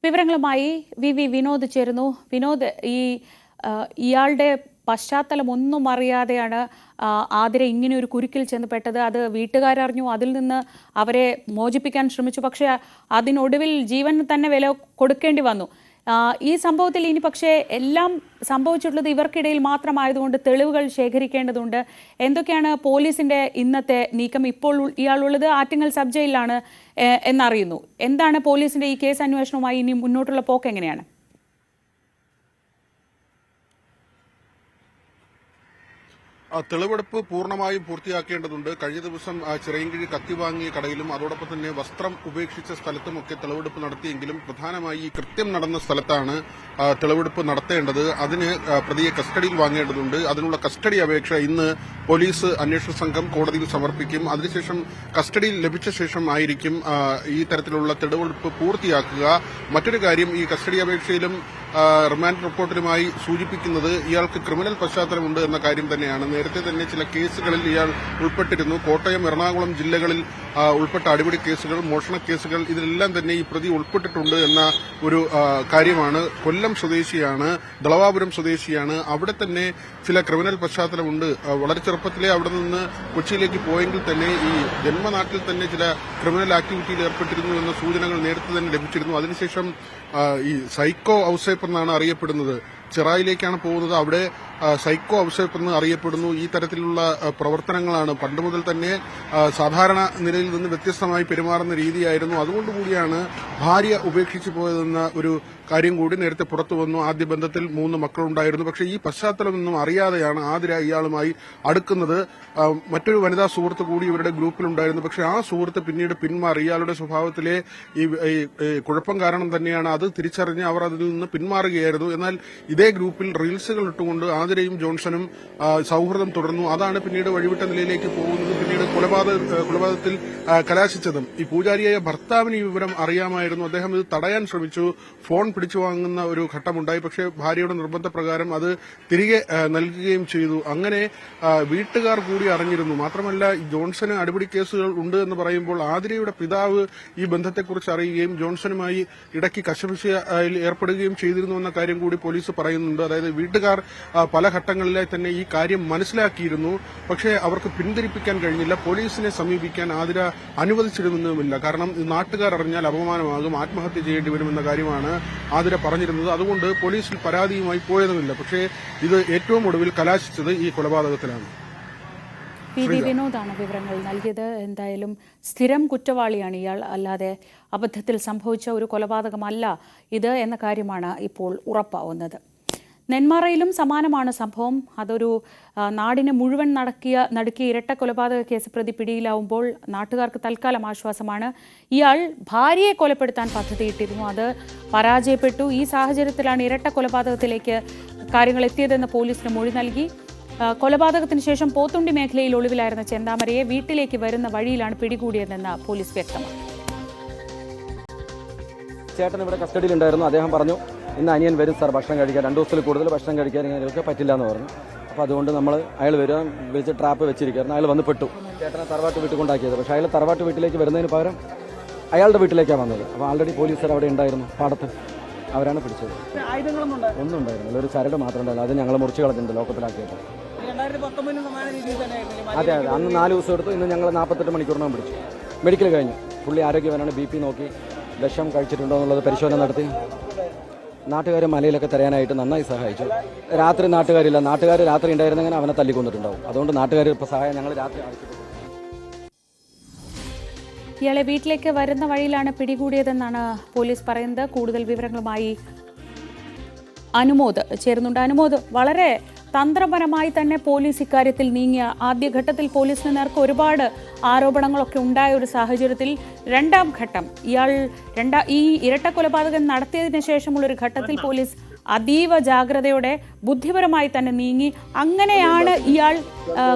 വിവരങ്ങളുമായി വി വിനോദ് ചേരുന്നു. വിനോദ്, ഇയാളുടെ പശ്ചാത്തലം ഒന്നും അറിയാതെയാണ് ആതിര ഇങ്ങനെ ഒരു കുരുക്കിൽ ചെന്നപ്പെട്ടത്. അത് വീട്ടുകാരറിഞ്ഞു, അതിൽ നിന്ന് അവരെ മോചിപ്പിക്കാൻ ശ്രമിച്ചു. പക്ഷേ അതിനൊടുവിൽ ജീവൻ തന്നെ വില കൊടുക്കേണ്ടി വന്നു. ഈ സംഭവത്തിൽ ഇനി പക്ഷേ എല്ലാം സംഭവിച്ചിട്ടുള്ളത് ഇവർക്കിടയിൽ മാത്രമായതുകൊണ്ട് തെളിവുകൾ ശേഖരിക്കേണ്ടതുണ്ട്. എന്തൊക്കെയാണ് പോലീസിന്റെ ഇന്നത്തെ നീക്കം? ഇപ്പോൾ ഇയാളുള്ളത് ആറ്റിങ്ങൽ സബ് ജയിലിലാണ് എന്നറിയുന്നു. എന്താണ് പോലീസിന്റെ ഈ കേസ് അന്വേഷണവുമായി ഇനി മുന്നോട്ടുള്ള പോക്ക് എങ്ങനെയാണ്? തെളിവെടുപ്പ് പൂർണ്ണമായും പൂർത്തിയാക്കേണ്ടതുണ്ട്. കഴിഞ്ഞ ദിവസം ചിറയൻകീഴ് കത്തി വാങ്ങിയ കടയിലും അതോടൊപ്പം തന്നെ വസ്ത്രം ഉപേക്ഷിച്ച സ്ഥലത്തുമൊക്കെ തെളിവെടുപ്പ് നടത്തിയെങ്കിലും പ്രധാനമായി ഈ കൃത്യം നടന്ന സ്ഥലത്താണ് തെളിവെടുപ്പ് നടത്തേണ്ടത്. അതിന് പ്രതിയെ കസ്റ്റഡിയിൽ വാങ്ങേണ്ടതുണ്ട്. അതിനുള്ള കസ്റ്റഡി അപേക്ഷ ഇന്ന് പോലീസ് അന്വേഷണ സംഘം കോടതിയിൽ സമർപ്പിക്കും. അതിനുശേഷം കസ്റ്റഡിയിൽ ലഭിച്ച ശേഷം ആയിരിക്കും ഈ തരത്തിലുള്ള തെളിവെടുപ്പ് പൂർത്തിയാക്കുക. മറ്റൊരു കാര്യം, ഈ കസ്റ്റഡി അപേക്ഷയിലും റിമാൻഡ് റിപ്പോർട്ടിലുമായി സൂചിപ്പിക്കുന്നത് ഇയാൾക്ക് ക്രിമിനൽ പശ്ചാത്തലമുണ്ട് എന്ന കാര്യം തന്നെയാണ്. നേരത്തെ തന്നെ ചില കേസുകളിൽ ഇയാൾ ഉൾപ്പെട്ടിരുന്നു. കോട്ടയം, എറണാകുളം ജില്ലകളിൽ ഉൾപ്പെട്ട അടിപിടി കേസുകൾ, മോഷണ കേസുകൾ, ഇതിലെല്ലാം തന്നെ ഈ പ്രതി ഉൾപ്പെട്ടിട്ടുണ്ട് എന്ന ഒരു കാര്യമാണ്. കൊല്ലം സ്വദേശിയാണ്, ദളവാപുരം സ്വദേശിയാണ്. അവിടെ തന്നെ ചില ക്രിമിനൽ പശ്ചാത്തലമുണ്ട്. വളരെ ചെറുപ്പത്തിലെ അവിടെ നിന്ന് കൊച്ചിയിലേക്ക് പോയെങ്കിൽ തന്നെ ഈ ജന്മനാട്ടിൽ തന്നെ ചില ക്രിമിനൽ ആക്ടിവിറ്റിയിൽ ഏർപ്പെട്ടിരുന്നു എന്ന സൂചനകൾ നേരത്തെ തന്നെ ലഭിച്ചിരുന്നു. അതിനുശേഷം ഈ സൈക്കോ ഔസേപ്പ് എന്നാണ് അറിയപ്പെടുന്നത്. ചെറായിലേക്കാണ് പോകുന്നത്. അവിടെ സൈക്കോ ഔസേപ്പ് എന്ന് അറിയപ്പെടുന്നു. ഈ തരത്തിലുള്ള പ്രവർത്തനങ്ങളാണ് പണ്ട് മുതൽ തന്നെ സാധാരണ നിലയിൽ നിന്ന് വ്യത്യസ്തമായി പെരുമാറുന്ന രീതിയായിരുന്നു. അതുകൊണ്ടുകൂടിയാണ് ഭാര്യ ഉപേക്ഷിച്ചു പോയതെന്ന ഒരു കാര്യം കൂടി നേരത്തെ പുറത്തു വന്നു. ആദ്യ ബന്ധത്തിൽ 3 മക്കളുണ്ടായിരുന്നു. പക്ഷേ ഈ പശ്ചാത്തലമൊന്നും അറിയാതെയാണ് ആതിര ഇയാളുമായി അടുക്കുന്നത്. മറ്റൊരു വനിതാ സുഹൃത്ത് കൂടി ഇവരുടെ ഗ്രൂപ്പിലുണ്ടായിരുന്നു. പക്ഷേ ആ സുഹൃത്ത് പിന്നീട് പിന്മാറി. ഇയാളുടെ സ്വഭാവത്തിലെ ഈ കുഴപ്പം കാരണം തന്നെയാണ് അത് തിരിച്ചറിഞ്ഞ് അവർ അതിൽ നിന്ന് പിന്മാറുകയായിരുന്നു. എന്നാൽ ഇതേ ഗ്രൂപ്പിൽ റീൽസുകൾ ഇട്ടുകൊണ്ട് ആതിരയും ജോൺസണും സൗഹൃദം തുടർന്നു. അതാണ് പിന്നീട് വഴിവിട്ട നിലയിലേക്ക് പോകുന്നത്. പിന്നീട് കൊലപാതകത്തിൽ കലാശിച്ചതും ഈ പൂജാരിയായ ഭർത്താവിന് ഈ വിവരം അറിയാമായിരുന്നു. അദ്ദേഹം ഇത് തടയാൻ ശ്രമിച്ചു. ഫോൺ പിടിച്ചു വാങ്ങുന്ന ഒരു ഘട്ടമുണ്ടായി. പക്ഷേ ഭാര്യയുടെ നിർബന്ധപ്രകാരം അത് തിരികെ നൽകുകയും ചെയ്തു. അങ്ങനെ വീട്ടുകാർ കൂടി അറിഞ്ഞിരുന്നു. മാത്രമല്ല, ജോൺസന് അടിപിടി കേസുകൾ ഉണ്ട് എന്ന് പറയുമ്പോൾ ആതിരയുടെ പിതാവ് ഈ ബന്ധത്തെക്കുറിച്ച് അറിയുകയും ജോൺസണുമായി ഇടയ്ക്ക് കശപിശയിൽ ഏർപ്പെടുകയും ചെയ്തിരുന്നു എന്ന കാര്യം കൂടി പോലീസ് പറയുന്നുണ്ട്. അതായത് വീട്ടുകാർ പല ഘട്ടങ്ങളിലായി തന്നെ ഈ കാര്യം മനസ്സിലാക്കിയിരുന്നു. പക്ഷേ അവർക്ക് പിന്തിരിപ്പിക്കാൻ കഴിഞ്ഞില്ല. പോലീസിനെ സമീപിക്കാൻ ആതിര അനുവദിച്ചിരുന്നുമില്ല. കാരണം നാട്ടുകാർ അറിഞ്ഞാൽ അപമാനമാകും, ആത്മഹത്യ ചെയ്യേണ്ടി വരുമെന്ന കാര്യമാണ് ആതിര പറഞ്ഞിരുന്നത്. അതുകൊണ്ട് പോലീസിൽ പരാതിയുമായി പോയതുമില്ല. പക്ഷേ ഇത് ഏറ്റവും ഒടുവിൽ കലാശിച്ചത് ഈ കൊലപാതകത്തിലാണ്. പി വി വിനോദാണ് വിവരങ്ങൾ നൽകിയത്. എന്തായാലും സ്ഥിരം കുറ്റവാളിയാണ് ഇയാൾ, അല്ലാതെ അബദ്ധത്തിൽ സംഭവിച്ച ഒരു കൊലപാതകമല്ല ഇത് എന്ന കാര്യമാണ് ഇപ്പോൾ ഉറപ്പാവുന്നത്. നെന്മാറയിലും സമാനമാണ് സംഭവം. അതൊരു നാടിനെ മുഴുവൻ നടുക്കിയ ഇരട്ട കൊലപാതക കേസ് പ്രതി പിടിയിലാവുമ്പോൾ നാട്ടുകാർക്ക് തൽക്കാലം ആശ്വാസമാണ്. ഇയാൾ ഭാര്യയെ കൊലപ്പെടുത്താൻ പദ്ധതിയിട്ടിരുന്നു, അത് പരാജയപ്പെട്ടു. ഈ സാഹചര്യത്തിലാണ് ഇരട്ട കൊലപാതകത്തിലേക്ക് കാര്യങ്ങൾ എത്തിയതെന്ന് പോലീസിന് മൊഴി നൽകി. കൊലപാതകത്തിന് ശേഷം പോത്തുണ്ടി മേഖലയിൽ ഒളിവിലായിരുന്ന ചെന്താമരയെ വീട്ടിലേക്ക് വരുന്ന വഴിയിലാണ് പിടികൂടിയതെന്ന് പോലീസ് വ്യക്തമാക്കി. ചേട്ടൻ ഇവിടെ കസ്റ്റഡിയിലുണ്ടായിരുന്നു. അദ്ദേഹം പറഞ്ഞു, ഇന്ന് അനിയൻ വരും സാർ ഭക്ഷണം കഴിക്കാൻ, 2 ദിവസത്തിൽ കൂടുതൽ ഭക്ഷണം കഴിക്കാൻ ഇങ്ങനെയൊക്കെ പറ്റില്ല എന്ന് പറഞ്ഞു. അപ്പോൾ അതുകൊണ്ട് നമ്മൾ അയാൾ വരാൻ വിളിച്ച് ട്രാപ്പ് വെച്ചിരിക്കുകയായിരുന്നു. അയാൾ വന്ന് പെട്ടു. ചേട്ടനെ തറവാട്ട് വീട്ടിൽ കൊണ്ടാക്കിയത്. പക്ഷേ അയാൾ തറവാട്ട് വീട്ടിലേക്ക് വരുന്നതിന് പകരം അയാളുടെ വീട്ടിലേക്കാണ് വന്നത്. അപ്പോൾ ആൾറെഡി പോലീസുകാർ അവിടെ ഉണ്ടായിരുന്നു പാടത്ത്. അവരാണ് പിടിച്ചത്. ഒന്നും ഉണ്ടായിരുന്നില്ല, ഒരു ചരട് മാത്രം ഉണ്ടായിരുന്നു. അത് ഞങ്ങൾ മുറിച്ച് കളഞ്ഞിട്ടുണ്ട് ലോക്കത്തിലാക്കിയിട്ട്. അതെ, അന്ന് 4 ദിവസം എടുത്തു. ഇന്ന് ഞങ്ങൾ 48 മണിക്കൂറിനകം പിടിച്ചു. മെഡിക്കൽ കഴിഞ്ഞു. പുള്ളി ആരോഗ്യവാനാണ്. BP നോക്കി, വിഷം കഴിച്ചിട്ടുണ്ടോ എന്നുള്ളത് പരിശോധന നടത്തി. നാട്ടുകാർ മലയിലൊക്കെ തരാനായിട്ട് നന്നായി സഹായിച്ചു. രാത്രി നാട്ടുകാരില്ല. നാട്ടുകാർ രാത്രി ഉണ്ടായിരുന്നെങ്കിൽ അവനെ തല്ലിക്കൊന്നിട്ടുണ്ടാവും. അതുകൊണ്ട് നാട്ടുകാർ ഇപ്പോൾ സഹായം ഞങ്ങൾ രാത്രി ആവശ്യപ്പെട്ടു. ഇയാളെ വീട്ടിലേക്ക് വരുന്ന വഴിയിലാണ് പിടികൂടിയതെന്നാണ് പോലീസ് പറയുന്നത്. കൂടുതൽ വിവരങ്ങളുമായി അനുമോദ് ചേരുന്നുണ്ട്. അനുമോദ്, വളരെ തന്ത്രപരമായി തന്നെ പോലീസ് ഇക്കാര്യത്തിൽ നീങ്ങിയ ആദ്യഘട്ടത്തിൽ പോലീസിന് നേർക്ക് ഒരുപാട് ആരോപണങ്ങളൊക്കെ ഉണ്ടായ ഒരു സാഹചര്യത്തിൽ രണ്ടാം ഘട്ടം ഈ ഇരട്ട കൊലപാതകം നടത്തിയതിനു ശേഷമുള്ളൊരു ഘട്ടത്തിൽ പോലീസ് അതീവ ജാഗ്രതയോടെ ബുദ്ധിപരമായി തന്നെ നീങ്ങി. അങ്ങനെയാണ് ഇയാൾ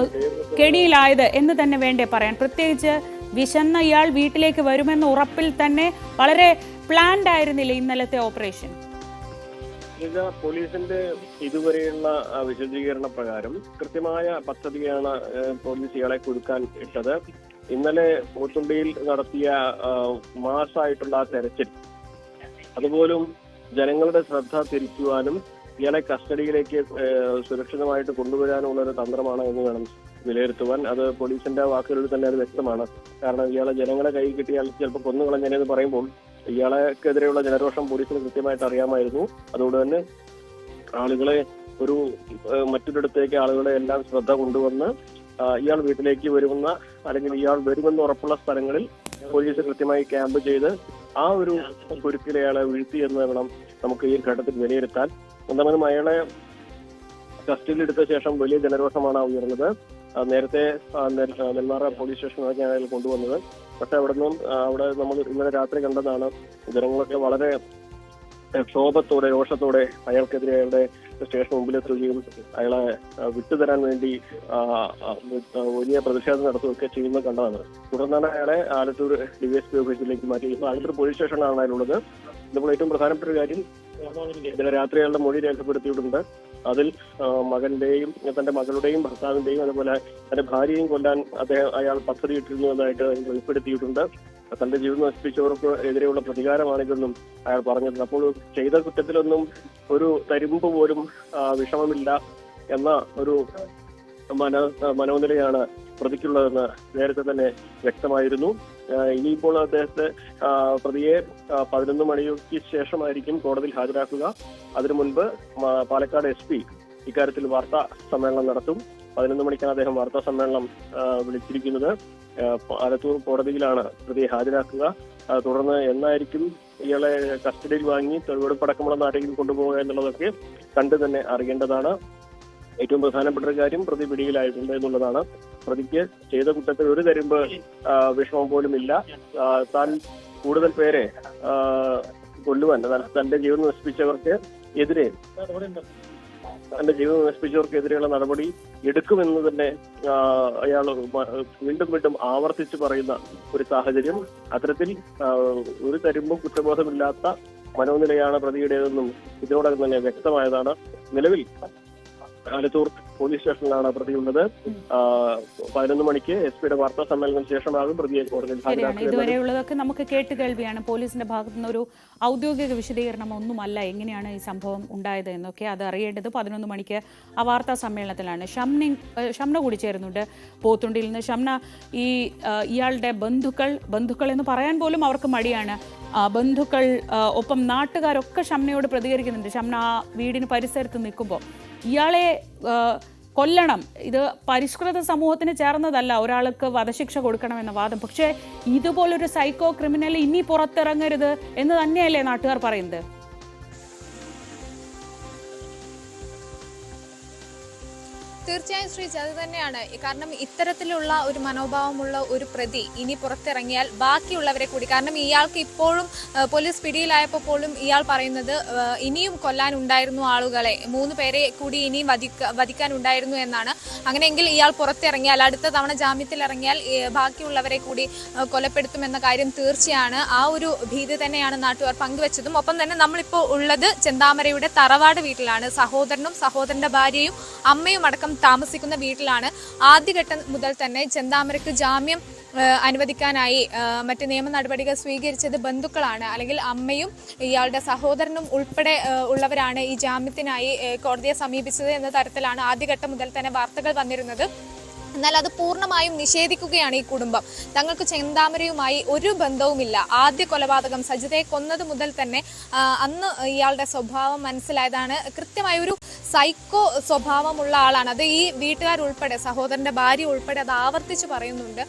കെണിയിലായത് എന്ന് തന്നെ വേണ്ടേ പറയാൻ. പ്രത്യേകിച്ച് വിശന്ന ഇയാൾ വീട്ടിലേക്ക് വരുമെന്ന ഉറപ്പിൽ തന്നെ വളരെ പ്ലാൻഡ് ആയിരുന്നില്ല ഇന്നലത്തെ ഓപ്പറേഷൻ. പോലീസിന്റെ ഇതുവരെയുള്ള വിശദീകരണ പ്രകാരം കൃത്യമായ പദ്ധതിയാണ് പോലീസ് ഇയാളെ കുടുക്കാൻ ഇട്ടത്. ഇന്നലെ പോത്തുണ്ടിയിൽ നടത്തിയ മാസായിട്ടുള്ള തെരച്ചിൽ അതുപോലും ജനങ്ങളുടെ ശ്രദ്ധ തിരിക്കുവാനും ഇയാളെ കസ്റ്റഡിയിലേക്ക് സുരക്ഷിതമായിട്ട് കൊണ്ടുവരാനുള്ള ഒരു തന്ത്രമാണ് എന്ന് വേണം വിലയിരുത്തുവാൻ. അത് പോലീസിന്റെ വാക്കുകളിൽ തന്നെ അത് വ്യക്തമാണ്. കാരണം ഇയാളെ ജനങ്ങളെ കൈ കിട്ടിയാൽ ചിലപ്പോൾ കൊന്നുകളഞ്ഞെന്ന് പറയുമ്പോൾ ഇയാളെക്കെതിരെയുള്ള ജനരോഷം പോലീസിന് കൃത്യമായിട്ട് അറിയാമായിരുന്നു. അതുകൊണ്ട് തന്നെ ആളുകളെ മറ്റൊരിടത്തേക്ക് ആളുകളെ എല്ലാം ശ്രദ്ധ കൊണ്ടുവന്ന് ഇയാൾ വീട്ടിലേക്ക് വരുമെന്ന അല്ലെങ്കിൽ ഇയാൾ വരുമെന്ന് ഉറപ്പുള്ള സ്ഥലങ്ങളിൽ പോലീസ് കൃത്യമായി ക്യാമ്പ് ചെയ്ത് ആ ഒരു കുരുക്കിൽ അയാളെ വീഴ്ത്തി എന്ന് വേണം നമുക്ക് ഈ ഘട്ടത്തിൽ വിലയിരുത്താൻ. എന്തായാലും അയാളെ കസ്റ്റഡിയിലെടുത്ത ശേഷം വലിയ ജനരോഷമാണ് ഉയർന്നത്. നേരത്തെ നെന്മാറ പോലീസ് സ്റ്റേഷനിലേക്ക് അയാൾ കൊണ്ടുവന്നത്. പക്ഷെ അവിടെ നമ്മൾ ഇന്നലെ രാത്രി കണ്ടതാണ്, ജനങ്ങളൊക്കെ വളരെ ക്ഷോഭത്തോടെ രോഷത്തോടെ അയാൾക്കെതിരെ അയാളുടെ സ്റ്റേഷൻ മുമ്പിലെത്തുകയും അയാളെ വിട്ടുതരാൻ വേണ്ടി വലിയ പ്രതിഷേധം നടത്തുകയൊക്കെ ചെയ്യുന്നത് കണ്ടതാണ്. തുടർന്നാണ് അയാളെ ആലത്തൂർ ഡിവൈഎസ്പി ഓഫീസിലേക്ക് മാറ്റി. ഇപ്പോൾ ആലത്തൂർ പോലീസ് സ്റ്റേഷനിലാണ് അയാളുള്ളത്. ഇപ്പോൾ ഏറ്റവും പ്രധാനപ്പെട്ട ഒരു കാര്യം, ഇന്നലെ രാത്രി അയാളുടെ മൊഴി രേഖപ്പെടുത്തിയിട്ടുണ്ട്. അതിൽ മകന്റെയും തന്റെ മകളുടെയും ഭർത്താവിന്റെയും അതുപോലെ തന്റെ ഭാര്യയും കൊല്ലാൻ അയാൾ പദ്ധതിയിട്ടിരുന്നു എന്നതായിട്ട് വെളിപ്പെടുത്തിയിട്ടുണ്ട്. തന്റെ ജീവൻ നശിപ്പിച്ചവർക്ക് എതിരെയുള്ള പ്രതികാരമാണിതെന്നും അയാൾ പറഞ്ഞിട്ടുണ്ട്. അപ്പോൾ ചെയ്ത കുറ്റത്തിലൊന്നും ഒരു തരിമ്പ് പോലും വിഷമമില്ല എന്ന ഒരു മനോനിലയാണ് പ്രതിക്കുള്ളതെന്ന് നേരത്തെ തന്നെ വ്യക്തമായിരുന്നു. ഇനിയിപ്പോൾ അദ്ദേഹത്തെ പ്രതിയെ 11 മണിക്ക് ശേഷമായിരിക്കും കോടതിയിൽ ഹാജരാക്കുക. അതിനു മുൻപ് പാലക്കാട് SP ഇക്കാര്യത്തിൽ വാർത്താ സമ്മേളനം നടത്തും. 11 മണിക്കാണ് അദ്ദേഹം വാർത്താ സമ്മേളനം വിളിച്ചിരിക്കുന്നത്. ആലത്തൂർ കോടതിയിലാണ് പ്രതിയെ ഹാജരാക്കുക. തുടർന്ന് എന്നായിരിക്കും ഇയാളെ കസ്റ്റഡിയിൽ വാങ്ങി തെളിവെടുപ്പടക്കമുള്ള നാട്ടിൽ കൊണ്ടുപോകുക എന്നുള്ളതൊക്കെ കണ്ടു തന്നെ അറിയേണ്ടതാണ്. ഏറ്റവും പ്രധാനപ്പെട്ട ഒരു കാര്യം, പ്രതി പിടിയിലായിട്ടുണ്ട് എന്നുള്ളതാണ്. പ്രതിക്ക് ചെയ്ത കുറ്റത്തിൽ ഒരു തരിമ്പ് വിഷമം പോലും ഇല്ല. താൻ കൂടുതൽ പേരെ കൊല്ലുവാൻ, തന്റെ ജീവൻ നശിപ്പിച്ചവർക്കെതിരെയുള്ള നടപടി എടുക്കുമെന്ന് തന്നെ അയാൾ വീണ്ടും വീണ്ടും ആവർത്തിച്ച് പറയുന്ന ഒരു സാഹചര്യം. അത്തരത്തിൽ ഒരു തരിമ്പും കുറ്റബോധമില്ലാത്ത മനോനിലയാണ് പ്രതിയുടേതെന്നും ഇതിനോടകം തന്നെ വ്യക്തമായതാണ്. നിലവിൽ ആലത്തൂർ പോലീസ് സ്റ്റേഷനിലാണ് പ്രതിയുള്ളത്. 11 മണിക്ക് SP-യുടെ വാർത്താ സമ്മേളനത്തിന് ശേഷമാകും പ്രതിയെ കോടതിയിൽ ഹാജരാക്കുക. ഇതുവരെയുള്ളതൊക്കെ നമുക്ക് കേട്ടുകേൾവിയാണ്. പോലീസിന്റെ ഭാഗത്തു നിന്ന് ഒരു ഔദ്യോഗിക വിശദീകരണം ഒന്നുമല്ല എങ്ങനെയാണ് ഈ സംഭവം ഉണ്ടായത് എന്നൊക്കെ. അത് അറിയേണ്ടത് 11 മണിക്ക് ആ വാർത്താ സമ്മേളനത്തിലാണ്. ഷംന കൂടി ചേരുന്നുണ്ട് പോത്തുണ്ടിയിൽ നിന്ന്. ഷംന, ഇയാളുടെ ബന്ധുക്കൾ എന്ന് പറയാൻ പോലും അവർക്ക് മടിയാണ്. ബന്ധുക്കൾ ഒപ്പം നാട്ടുകാരൊക്കെ ഷംനയോട് പ്രതികരിക്കുന്നുണ്ട്. ഷംന ആ വീടിന് പരിസരത്ത് നിൽക്കുമ്പോൾ ഇയാളെ കൊല്ലണം, ഇത് പരിഷ്കൃത സമൂഹത്തിന് ചേർന്നതല്ല, ഒരാൾക്ക് വധശിക്ഷ കൊടുക്കണമെന്ന വാദം. പക്ഷേ ഇതുപോലൊരു സൈക്കോ ക്രിമിനൽ ഇനി പുറത്തിറങ്ങരുത് എന്ന് തന്നെയല്ലേ നാട്ടുകാർ പറയുന്നത്? തീർച്ചയായും ശ്രീജ, അത് തന്നെയാണ്. കാരണം ഇത്തരത്തിലുള്ള ഒരു മനോഭാവമുള്ള ഒരു പ്രതി ഇനി പുറത്തിറങ്ങിയാൽ ബാക്കിയുള്ളവരെ കൂടി, കാരണം ഇയാൾക്ക് ഇപ്പോഴും പോലീസ് പിടിയിലായപ്പോൾ പോലും ഇയാൾ പറയുന്നത് ഇനിയും കൊല്ലാനുണ്ടായിരുന്നു ആളുകളെ, 3 പേരെ കൂടി ഇനിയും വധിക്കാനുണ്ടായിരുന്നു എന്നാണ്. അങ്ങനെയെങ്കിൽ ഇയാൾ പുറത്തിറങ്ങിയാൽ, അടുത്ത തവണ ജാമ്യത്തിൽ ഇറങ്ങിയാൽ ബാക്കിയുള്ളവരെ കൂടി കൊലപ്പെടുത്തുമെന്ന കാര്യം തീർച്ചയാണ്. ആ ഒരു ഭീതി തന്നെയാണ് നാട്ടുകാർ പങ്കുവച്ചതും. ഒപ്പം തന്നെ നമ്മളിപ്പോൾ ഉള്ളത് ചെന്താമരയുടെ തറവാട് വീട്ടിലാണ്. സഹോദരനും സഹോദരന്റെ ഭാര്യയും അമ്മയും അടക്കം താമസിക്കുന്ന വീട്ടിലാണ്. ആദ്യഘട്ടം മുതൽ തന്നെ ചെന്താമരയ്ക്ക് ജാമ്യം അനുവദിക്കാനായി മറ്റ് നിയമ നടപടികൾ സ്വീകരിച്ചത് ബന്ധുക്കളാണ്, അല്ലെങ്കിൽ അമ്മയും ഇയാളുടെ സഹോദരനും ഉൾപ്പെടെ ഉള്ളവരാണ് ഈ ജാമ്യത്തിനായി കോടതിയെ സമീപിച്ചത് എന്ന തരത്തിലാണ് ആദ്യഘട്ടം മുതൽ തന്നെ വാർത്തകൾ വന്നിരുന്നത്. എന്നാൽ അത് പൂർണ്ണമായും നിഷേധിക്കുകയാണ് ഈ കുടുംബം. തങ്ങൾക്ക് ചെന്താമരയുമായി ഒരു ബന്ധവുമില്ല. ആദ്യ കൊലപാതകം സജിതയെ കൊന്നത് മുതൽ തന്നെ അന്ന് ഇയാളുടെ സ്വഭാവം മനസ്സിലായതാണ്. കൃത്യമായ ഒരു സൈക്കോ സ്വഭാവമുള്ള ആളാണ്. അത് ഈ വീട്ടുകാരുൾപ്പെടെ, സഹോദരന്റെ ഭാര്യ ഉൾപ്പെടെ അത് ആവർത്തിച്ച് പറയുന്നുണ്ട്.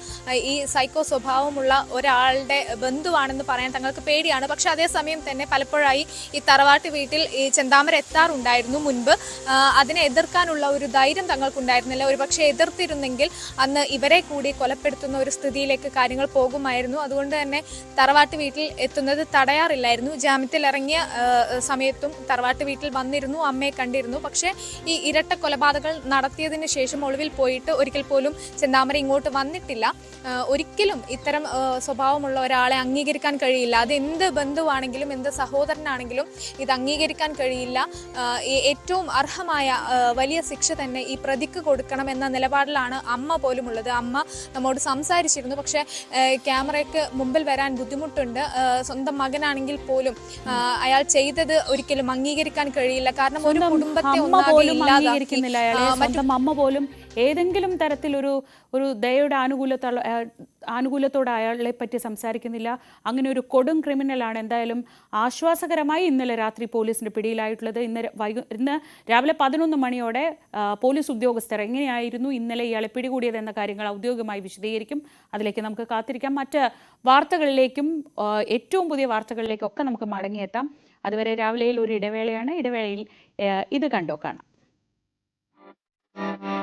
ഈ സൈക്കോ സ്വഭാവമുള്ള ഒരാളുടെ ബന്ധുവാണെന്ന് പറയാൻ തങ്ങൾക്ക് പേടിയാണ്. പക്ഷെ അതേസമയം തന്നെ പലപ്പോഴായി ഈ തറവാട്ട് വീട്ടിൽ ഈ ചെന്താമര എത്താറുണ്ടായിരുന്നു മുൻപ്. അതിനെ എതിർക്കാനുള്ള ഒരു ധൈര്യം തങ്ങൾക്കുണ്ടായിരുന്നില്ല. ഒരു പക്ഷേ എതിർത്തിരുന്നെങ്കിൽ അന്ന് ഇവരെ കൂടി കൊലപ്പെടുത്തുന്ന ഒരു സ്ഥിതിയിലേക്ക് കാര്യങ്ങൾ പോകുമായിരുന്നു. അതുകൊണ്ട് തന്നെ തറവാട്ട് വീട്ടിൽ എത്തുന്നത് തടയാറില്ലായിരുന്നു. ജാമ്യത്തിൽ ഇറങ്ങിയ സമയത്തും തറവാട്ട് വീട്ടിൽ വന്നിരുന്നു, അമ്മയെ കണ്ടിരുന്നു. പക്ഷേ ഈ ഇരട്ട കൊലപാതകങ്ങൾ നടത്തിയതിന് ശേഷം ഒളിവിൽ പോയിട്ട് ഒരിക്കൽ പോലും ചെന്താമര ഇങ്ങോട്ട് വന്നിട്ടില്ല. ഒരിക്കലും ഇത്തരം സ്വഭാവമുള്ള ഒരാളെ അംഗീകരിക്കാൻ കഴിയില്ല. അത് എന്ത് ബന്ധുവാണെങ്കിലും എന്ത് സഹോദരനാണെങ്കിലും ഇത് അംഗീകരിക്കാൻ കഴിയില്ല. ഏറ്റവും അർഹമായ വലിയ ശിക്ഷ തന്നെ ഈ പ്രതിക്ക് കൊടുക്കണം എന്ന നിലപാടിലാണ് അമ്മ പോലും ഉള്ളത്. അമ്മ നമ്മോട് സംസാരിച്ചിരുന്നു. പക്ഷേ ക്യാമറയ്ക്ക് മുമ്പിൽ വരാൻ ബുദ്ധിമുട്ടുണ്ട്. സ്വന്തം മകനാണെങ്കിൽ പോലും അയാൾ ചെയ്തത് ഒരിക്കലും അംഗീകരിക്കാൻ കഴിയില്ല. കാരണം ഒരു കുടുംബത്തെ അംഗീകരിക്കുന്നില്ല അയാളെ. സ്വന്തം അമ്മ പോലും ഏതെങ്കിലും തരത്തിൽ ഒരു ദയയുടെ ആനുകൂല്യത്തോടെ അയാളെ പറ്റി സംസാരിക്കുന്നില്ല. അങ്ങനെ ഒരു കൊടും ക്രിമിനലാണ്. എന്തായാലും ആശ്വാസകരമായി ഇന്നലെ രാത്രി പോലീസിന്റെ പിടിയിലായിട്ടുള്ളത്. ഇന്ന് രാവിലെ 11 മണിയോടെ പോലീസ് ഉദ്യോഗസ്ഥർ എങ്ങനെയായിരുന്നു ഇന്നലെ ഇയാളെ പിടികൂടിയതെന്ന കാര്യങ്ങൾ ഔദ്യോഗികമായി വിശദീകരിക്കും. അതിലേക്ക് നമുക്ക് കാത്തിരിക്കാം. മറ്റ് വാർത്തകളിലേക്കും ഏറ്റവും പുതിയ വാർത്തകളിലേക്കൊക്കെ നമുക്ക് മടങ്ങിയെത്താം. അതുവരെ രാവിലെയിൽ ഒരു ഇടവേളയാണ്. ഇടവേളയിൽ ഇത് കണ്ടോ കാണാം. you.